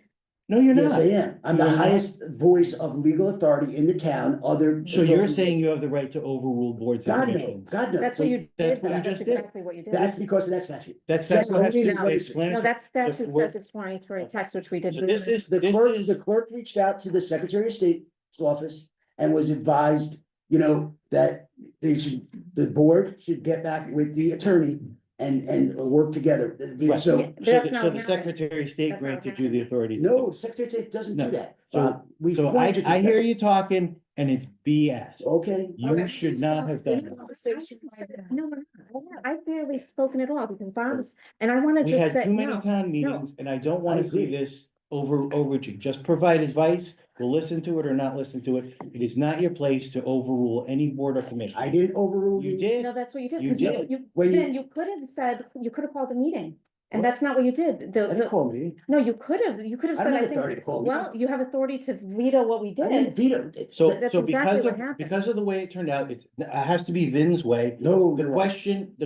No, you're Yes, I not. am. I'm the You're not? highest voice of legal authority in the town, other. So you're saying you have the right to overrule boards and God, no, commissions? God, no. That's what you did, That's what you Bob. That's just did. exactly what you did. That's because of that statute. That's That's what has to only be the way- explanatory. No, that statute we're- says explanatory text, which we did. So this The clerk reached out to the Secretary of State's office and was advised, that the board should get back with the attorney and work together. Right. So, Yeah. So That's the, not so what the happened. Secretary of State That's not what granted you the authority. to no, do the Secretary of State doesn't No. do that. So- We So pointed to I hear that. you talking and it's BS. Okay. You should not have done it. No, we're not. I've barely spoken at all because Bob's, and I wanna We just had say, too many no, town meetings and I don't wanna I see agree. this overreaching. Just provide advice. We'll listen to it or not listen to it. It is not your place to overrule any board or commission. I didn't overrule You you. did. no, that's what you did. You 'Cause did. When you- Then you could have said, you could have called a meeting, and that's not what you did. I didn't call me. No, you could have I said, don't I have authority to think, call a well, you have authority to veto what we I didn't did. veto it. So, That's so exactly because what of, happened. because of the way it turned out, it has to be Vin's way. No, The you're right.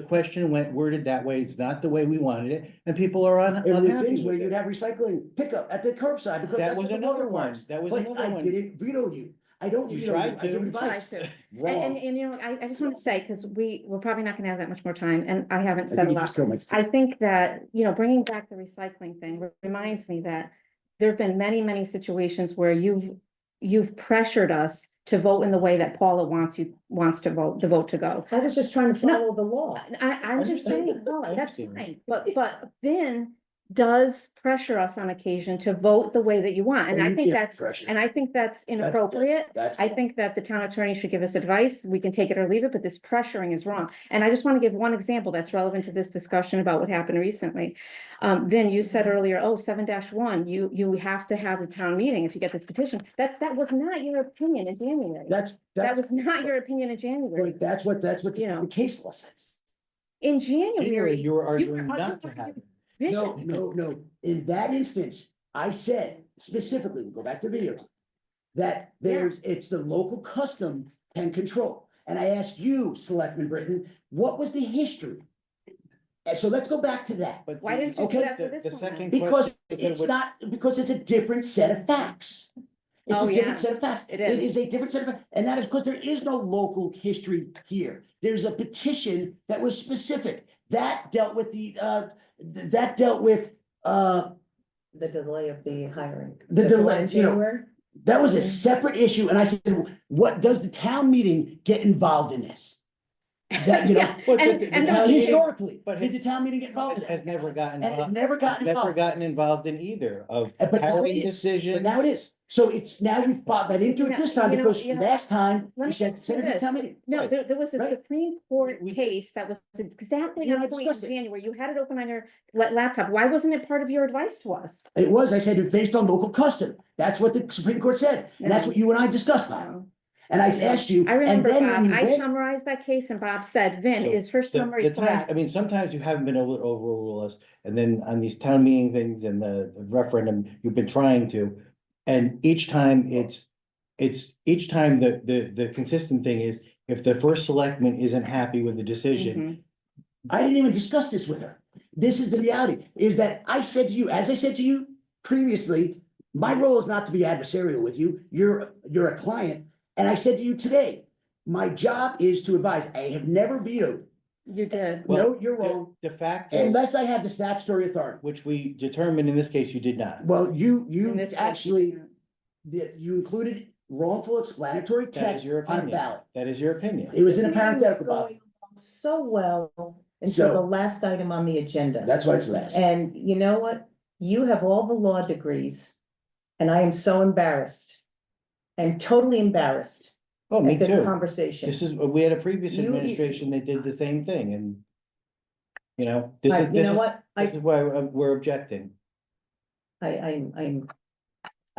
question went worded that way. It's not the way we wanted it, and people are If it was unhappy Vin's way, with you'd it. have recycling pickup at the curbside because That that's was what the law another one. requires. That was But another I one. didn't veto you. I don't You veto you. tried I give to. advice. Tried to. Wrong. And I just want to say, because we're probably not gonna have that much more time, and I haven't I said think a you lot. just killed my. I think that, bringing back the recycling thing reminds me that there have been many, many situations where you've pressured us to vote in the way that Paula wants to vote, the vote to go. I was just trying to follow the law. I'm just saying, Paula, that's understand. fine, but Vin does pressure us on occasion to vote the way that you want, and I think that's inappropriate. I think that the town attorney should give us advice. We can take it or leave it, but this pressuring is wrong. And I just want to give one example that's relevant to this discussion about what happened recently. Vin, you said earlier, 7-1, you have to have a town meeting if you get this petition. That was not your opinion in January. That was not your opinion in January. But that's what the case law says. In January, January. you were arguing not to have it. No. In that instance, I said specifically, we'll go back to video. That it's the local custom can control. And I asked you, Selectman Britton, what was the history? And so let's go back to that. But Why didn't you do Okay, that for the this one then? second Because question- it's not, because it's a different set of facts. It's Oh, a different yeah, set of facts. it It is. is a different set of, and that is because there is no local history here. There's a petition that was specific. That dealt with that dealt with, The delay of the hiring. The delay, in you know, January? that was a separate issue. And I said, what does the town meeting get involved in this? That, you know, Yeah, But and- the and town those- meeting- historically, but did the town meeting get involved in has it? never gotten And it involved. never got Never involved. gotten involved in either of But now it hiring is. But decisions. now it is. So it's, now we've bought that into You it know- this time you know- because you know, last time let we me said, ask you send it to this. town meeting. No, Right. there was a Right. Supreme Court We- case that was exactly You and I on point in discussed it. January. You had it open on your laptop. Why wasn't it part of your advice to us? It was, I said, based on local custom. That's what the Supreme Court said. And that's what you and I discussed about. No. And I asked you, I and remember, then when Bob, you I went, summarized that case and Bob said, Vin, So is her the- summary the time- correct? I mean, sometimes you haven't been able to overrule us, and then on these town meeting things and the referendum, you've been trying to. And each time each time the consistent thing is, if the first selectman isn't happy with the decision, Mhm. I didn't even discuss this with her. This is the reality, is that I said to you, as I said to you previously, my role is not to be adversarial with you. You're a client. And I said to you today, my job is to advise. I have never vetoed. You did. Well, No, you're wrong. de facto, Unless I have the statutory authority. which we determined in this case you did not. Well, you In this case, you actually, didn't. you included wrongful explanatory That is text your on a opinion. ballot. That is your opinion. It was in a This meeting was parenthetical, Bob. going along so well until So- the last item on the agenda. That's why it's last. And you know what? You have all the law degrees. And I am so embarrassed. I'm totally embarrassed Oh, me at this too. conversation. This is, we had a previous You- administration that did the same thing and. You know, this is, Right, you this know is, what? this is why we're objecting.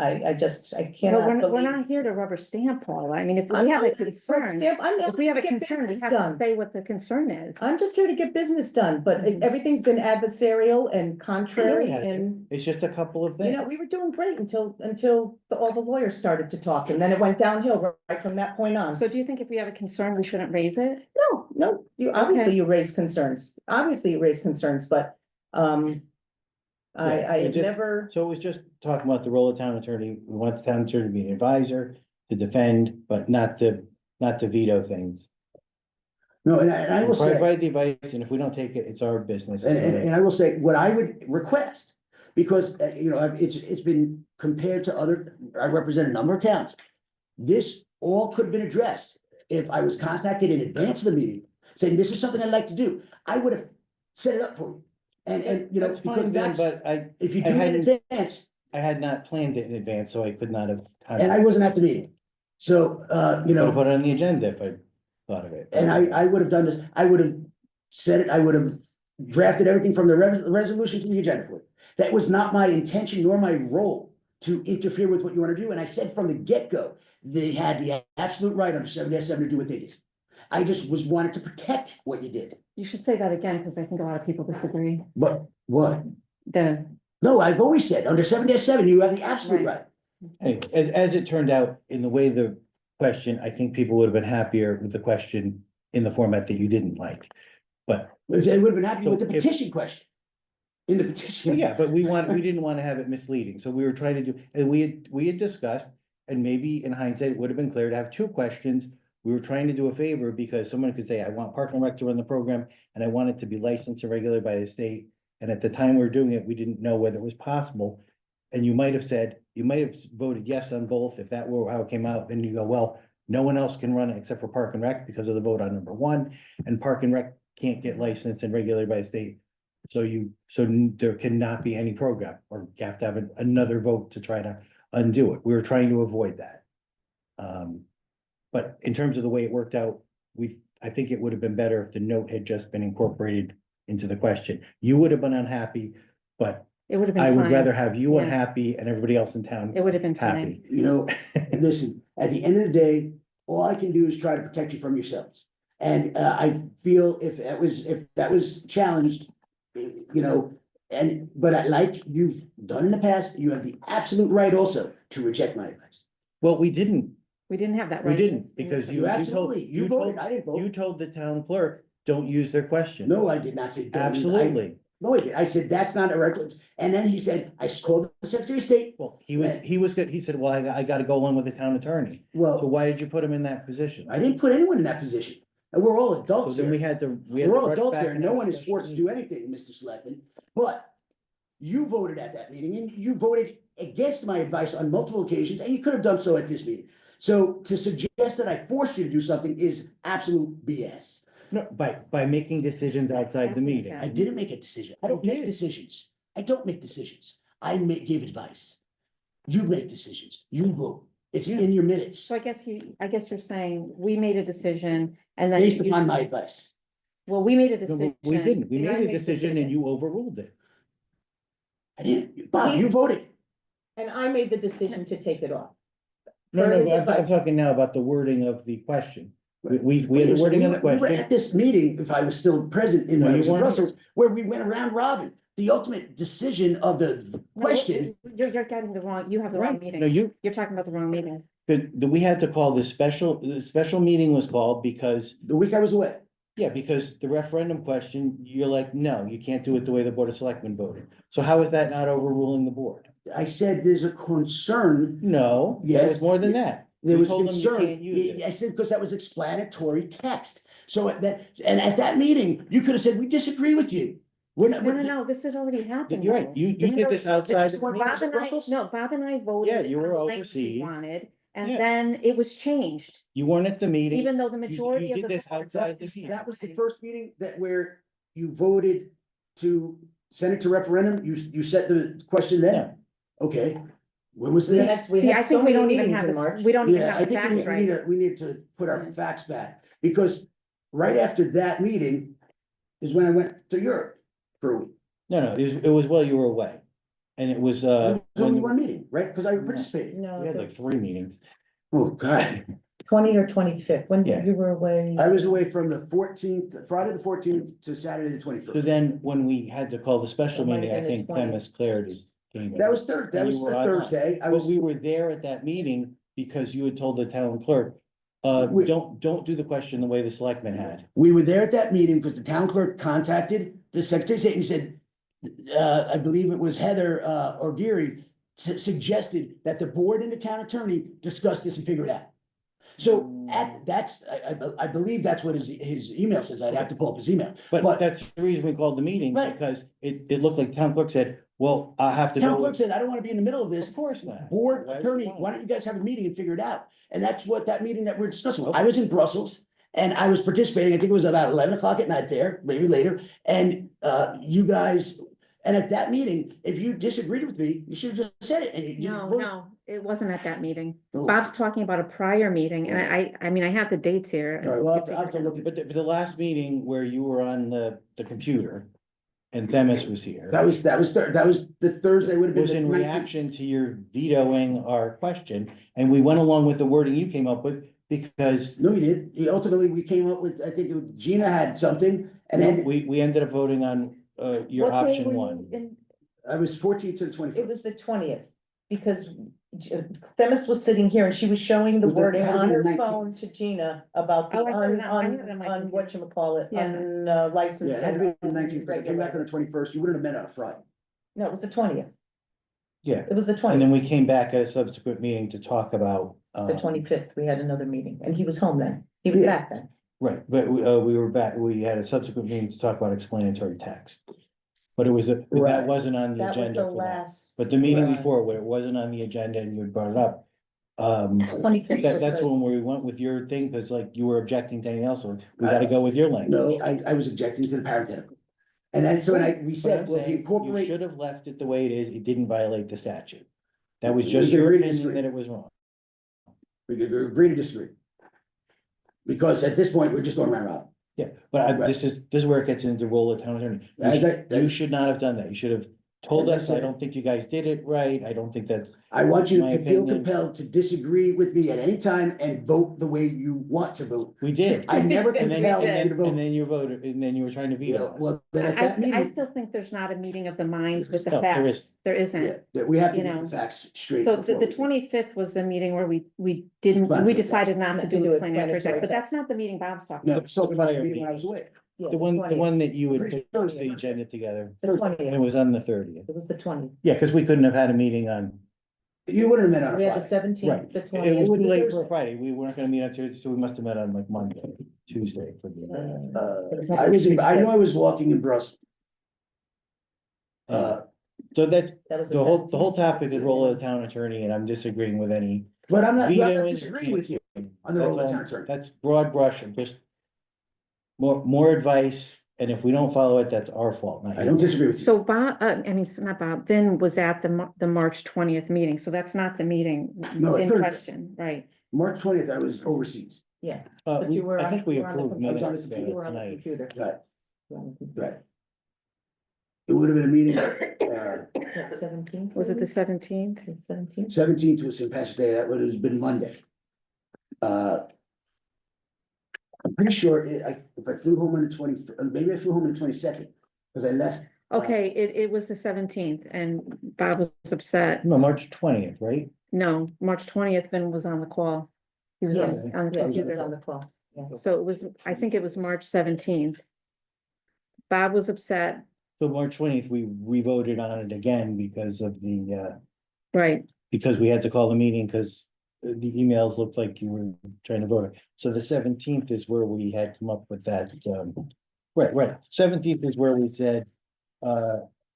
I just, I But cannot we're believe. not here to rubber stamp, Paul. I mean, if I'm we have a not here to concern, stamp- I'm if we have a here to get concern, we business have to done. say what the concern is. I'm just here to get business done, but Mhm. everything's been adversarial and contrary hasn't. and. It's just a couple of You things. know, we were doing great until all the lawyers started to talk, and then it went downhill right from that point on. So do you think if we have a concern, we shouldn't raise it? No, you, obviously you raise concerns, but, Yeah, I it have just- never, So it was just talking about the role of town attorney. We want the town attorney to be an advisor, to defend, but not to veto things. No, and I will say. Provide the advice, and if we don't take it, it's our business. And I will say, what I would request, because, you know, it's been compared to other, I represent a number of towns. This all could have been addressed if I was contacted in advance of the meeting, saying this is something I'd like to do. I would have set it up for you. And, you know, That's because fine, Ben, that's, but if you I do it in hadn't- advance, I had not planned it in advance, so I could not have. and I wasn't at the meeting. So, you Could have know, put it on the agenda if I thought of it. and I would have done this, I would have said it, I would have drafted everything from the resolution to the agenda for it. That was not my intention nor my role to interfere with what you want to do. And I said from the get-go, they had the absolute right under 7-7 to do what they did. I just wanted to protect what you did. You should say that again, because I think a lot of people disagree. But what? The, No, I've always said, under 7-7, you have the absolute Right. right. Anyway, as it turned out, in the way the question, I think people would have been happier with the question in the format that you didn't like. But, They would have been happy So with the if- petition question. In the petition. yeah, but we didn't want to have it misleading, so we were trying to do, and we had discussed, and maybe in hindsight, it would have been clear to have two questions. We were trying to do a favor because someone could say, I want Park and Rec to run the program, and I want it to be licensed and regulated by the state. And at the time we were doing it, we didn't know whether it was possible. And you might have said, you might have voted yes on both, if that were how it came out, then you go, well, no one else can run it except for Park and Rec because of the vote on number one, and Park and Rec can't get licensed and regulated by the state. So there cannot be any program, or you have to have another vote to try to undo it. We were trying to avoid that. But in terms of the way it worked out, I think it would have been better if the note had just been incorporated into the question. You would have been unhappy, but it would have been I would fine. rather have you Yeah. unhappy and everybody else in town It would have been happy. fine. You know, listen, at the end of the day, all I can do is try to protect you from yourselves. And I feel if that was challenged, you know, but like you've done in the past, you have the absolute right also to reject my advice. Well, we didn't We didn't have that, We right? didn't, because You absolutely, you voted, I didn't you vote. told the town clerk, don't use their question. No, I did not say. don't. Absolutely. No, I did. I said, that's not a record. And then he said, I called the Secretary of State. Well, he was good. He said, well, I gotta go along with the town attorney. So Well, why did you put him in that position? I didn't put anyone in that position. And we're all So adults then we here. had to. We're all rush adults back there. and No have one is special forced to meeting. do anything, Mr. Selectman. But you voted at that meeting and you voted against my advice on multiple occasions, and you could have done so at this meeting. So to suggest that I forced you to do something is absolute BS. No, by making decisions outside the meeting. I didn't make a decision. I don't You make did. decisions. I don't make decisions. Give advice. You make decisions. You vote. It's in your minutes, So I guess you're saying we made a decision and then. based you- upon my advice. Well, we made a No, decision. we didn't. We and I made a made decision and you overruled it. I didn't. Bob, you voted. And I made the decision to take it off. No, Per no, his but I'm advice. talking now about the wording of the question. We had Wait a the wording of the second, we were question. at this meeting, if I was still present in No, when I you was in weren't. Brussels, where we went around robin. The ultimate decision of the question. You're getting the wrong, you have the wrong Right, meeting. no, You're talking about the wrong meeting. we had to call this the special meeting was called because, The week I was away. yeah, because the referendum question, you're like, no, you can't do it the way the Board of Selectmen voted. So how is that not overruling the board? I said there's a concern. No, it Yes. was more than that. There We was told them you concern. can't use it. I said, because that was explanatory text. So at that, and at that meeting, you could have said, we disagree with you. We're not. No, this had already happened. You're right, though. you This did had this already- outside. This one- Bob and I, Brussels? no, Bob and I voted. Yeah, you on were the length we overseas. Wanted, Yeah. and then it was changed, You weren't at the meeting. even though the You majority of did the. this vote- outside the meeting. That was the first meeting where you voted to send it to referendum. You set the question Yeah. then? Okay. When was the We next? had, we See, I had think so we many don't even meetings have in this, March. we don't even Yeah, I have the think facts right. we need to put our Yeah. facts back, because right after that meeting is when I went to Europe for a week. No, it was while you were away. And it was, It was only when one meeting, right? Because I No. participated. No, we had like 3 meetings. Oh, God. 20 or 25th, when Yeah. you were away. I was away from the 14th, Friday the 14th to Saturday the So 21st. then when we had to call the special That might meeting, I have been think the 20th. Themis cleared his. came in. That was that And was you the were on. Thursday. I But was, we were there at that meeting because you had told the town clerk, We- don't do the question the way the selectmen had. we were there at that meeting because the town clerk contacted the Secretary of State and said, I believe it was Heather, or Geary, suggested that the board and the town attorney discuss this and figure it out. So I believe that's what his email says. I'd have to pull up his email. But that's the reason we called the meeting, Right. because it looked like town clerk said, well, I have to Town know. clerk said, I don't want to be in the middle of this. Of course not. Board Why would attorney, you want why to? don't you guys have a meeting and figure it out? And that's what that meeting that we're discussing. I was in Brussels and I was participating. I think it was about 11 o'clock at night there, maybe later. And you guys, and at that meeting, if you disagreed with me, you should have just said it and you. No, it wasn't at that meeting. Oh. Bob's talking about a prior meeting, and I mean, I have the dates here. All right, well, I'll have to look at, But the last meeting where you were on the computer and Themis was here. that was the Thursday would have been. Was the in 19th. reaction to your vetoing our question, and we went along with the wording you came up with, because No, you did. Ultimately, we came up with, I think Gina had something and then we ended up voting on your What day option were you one. in? I was 14th to the It 21st. was the 20th, because Themis was sitting here and she was showing the Was that- wording had to on be her the 19th. phone to Gina about the Oh, I had it on my computer. whatchamacallit, Yeah. unlicensed. Yeah, it had to be the and 19th, because I came back on irregular. the 21st. You wouldn't have met on a Friday. No, it was the 20th. Yeah, It was the and then 20th, we came back at a subsequent meeting to talk about. the 25th, we had another meeting, and he was home then. He was Yeah. back then. Right, but we were back, we had a subsequent meeting to talk about explanatory text. But it was, that Right. wasn't on the That was agenda the for that. last. But the meeting Right. before, where it wasn't on the agenda and you had brought it up. 25th. That's when we went with your thing, because like you were objecting to anything else, or we gotta go with your language. No, I was objecting to the parenthetical. And then, so we But said, I'm well, if you saying, you incorporate, should have left it the way it is, it didn't violate the statute. That was We just can your agree to opinion disagree. that it was wrong. we could agree to disagree. Because at this point, we're just going round robin. Yeah, but Right. this is where it gets into the role of town attorney. That- You should not have done that. You should have told As I us, I said. don't think you guys did it right, I don't think that's, I want you My to feel opinion. compelled to disagree with me at any time and vote the way you want to vote. we did. I never And then, compelled you to and vote. then you voted, and then you were trying to You veto know, us. well, then at I, that I meeting, still think there's not a meeting of the minds with the No, there facts. There yeah, isn't. that we have to you get know. the facts straight. So before the we- 25th was the meeting where we didn't, Explanatory we text. decided not to Not to do do explanatory text, explanatory but that's text. not the meeting Bob's talking No, about. so about the Prior meeting when I meeting. was away. Yeah, The one that you would Pretty put sure the agenda together, The it 20th, was on the 30th. it was the 20th. Yeah, because we couldn't have had a meeting on, You would have met on a We had the Friday. right, 17th, the it was 20th. too late for Thursday. a Friday, we weren't gonna meet on Tuesday, so we must have met on like Monday, Tuesday for the. I know I was walking in Brussels. So that's, That was the whole 17th. topic is role of the town attorney, and I'm disagreeing with any. But I'm not vetoing. disagreeing with you on the role of the town attorney. That's broad brush, and just more advice, and if we don't follow it, that's our fault, not I don't yours. disagree with you. So Bob, I mean, it's not Bob, Ben was at the March 20th meeting, so that's not the meeting No, it in couldn't be. question, right? March 20th, I was overseas. Yeah, but you were I on- think we you were on the approved computer. I was on minutes the You were on the tonight. computer. Right, You were on the computer. right. It would have been a meeting, What, 17th? Was it the 17th? 17th? 17th was St. Patrick's Day, that would have been Monday. I'm pretty sure if I flew home on the 20th, maybe I flew home on the 22nd, because I left. Okay, it was the 17th and Bob was upset. No, March 20th, right? No, March 20th, Ben was on the call. He was Yes, on the yeah, he was computer. on the call. Yeah. So it was, I think it was March 17th. Bob was upset, So March 20th, we voted on it again because of the, right? because we had to call the meeting, because the emails looked like you were trying to vote. So the 17th is where we had come up with that, right, 17th is where we said,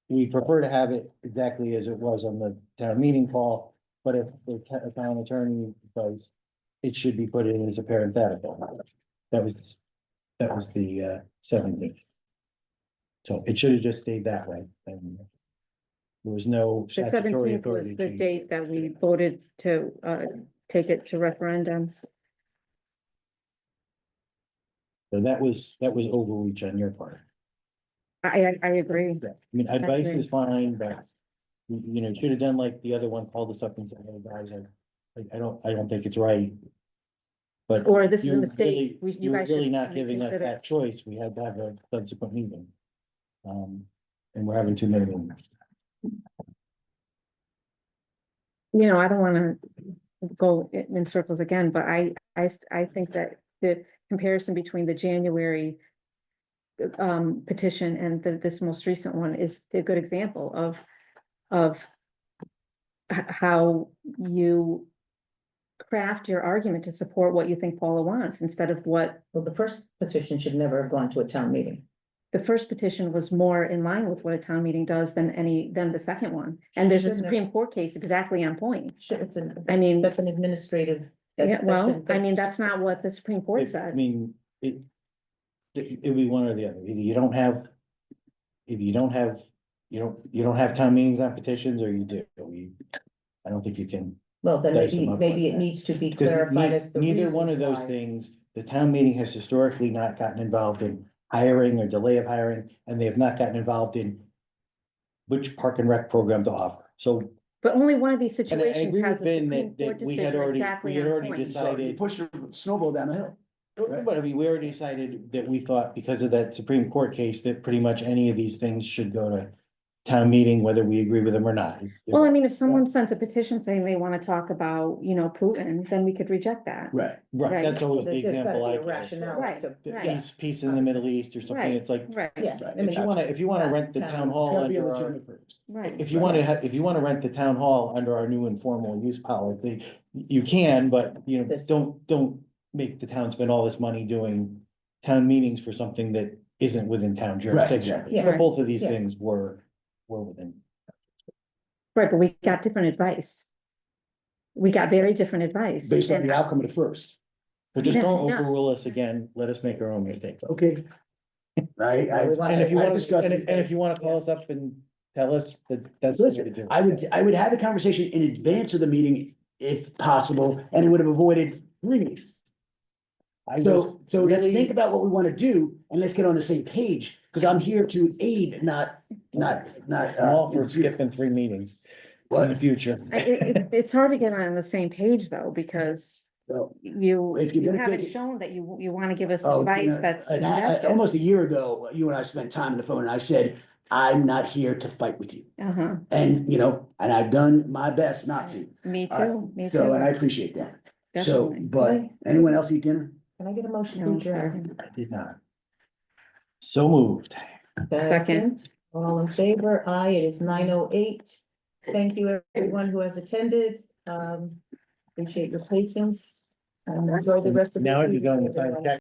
we prefer to have it exactly as it was on the town meeting call, but if the town attorney advice, it should be put in as a parenthetical. That was the 17th. So it should have just stayed that way, and there was no The statutory 17th authority. was the to- date that we voted to take it to referendum. So that was overreach on your part. I agree. I mean, advice agree. is fine, but you know, should have done like the other one, called us up and said, hey, guys, I don't think it's right. But Or this is a you're mistake. really- You You're guys really should not giving us reconsider. that choice. We had to have a subsequent meeting. And we're having too many meetings. You know, I don't wanna go in circles again, but I think that the comparison between the January petition and this most recent one is a good example of how you craft your argument to support what you think Paula wants instead of what Well, the first petition should never have gone to a town meeting. the first petition was more in line with what a town meeting does than the second one. And there's a Shouldn't have. Supreme Court case exactly on point. It's I mean, that's an administrative. that- yeah, that well, shouldn't- I mean, that's not what the Supreme Court I said. mean, it'd be one or the other. Either you don't have, you don't have town meetings on petitions, or you do. I don't think you can. Well, then dice them maybe, up maybe like it that. needs to be Because clarified as the neither one of reasons those why. things, the town meeting has historically not gotten involved in hiring or delay of hiring, and they have not gotten involved in which park and rec program to offer. So, But only one of these and I situations agree has with a Ben Supreme that Court we had decision already, exactly we had on already point. You decided. push the snowball down the hill. Right. But I mean, we already decided that we thought because of that Supreme Court case, that pretty much any of these things should go to town meeting, whether we agree with them or not. Well, I mean, if someone sends a petition saying they want to talk about, Putin, then we could reject that. Right. Right, that's always the There's gotta example be I a give. rationale as to- The Right. peace in the Middle East or something, Right, it's like, right, Yeah. Right. I mean, if you wanna rent the town hall Gotta be a under our, legitimate purpose. right. if you wanna rent the town hall under our new informal use policy, you can, but This- don't make the town spend all this money doing town meetings for something that isn't within town jurisdiction. exactly. Yeah. But both of these Yeah. things were within. Right, but we got different advice. We got very different advice. Based on And the outcome of the first. But just Yeah, don't yeah. overrule us again, let us make our own mistakes. Okay. Right, And if you I wanna, discussed and it. if you wanna call us up and tell us that that's the way to do it. I would have a conversation in advance of the meeting if possible, and it would have avoided 3 meetings. I So, was so let's really- think about what we want to do, and let's get on the same page, because I'm here to aid, not. I'm all for skipping 3 meetings in the future. It's hard to get on the same page though, because Well, you If you're gonna haven't take it- shown that you want to give us Oh, you advice know, that's and objective. almost a year ago, you and I spent time on the phone and I said, I'm not here to fight with you. Uh-huh, And, and I've done my best not to. me All right, too, me So, and I too. appreciate that. So, Definitely. but anyone else eat dinner? Can I get a motion No, to I'm adjourn? sorry. I did not. So moved. Second. All in favor? Aye, it is 9:08. Thank you, everyone who has attended. Appreciate your patience and enjoy the rest of the. Now if you're going to sign check.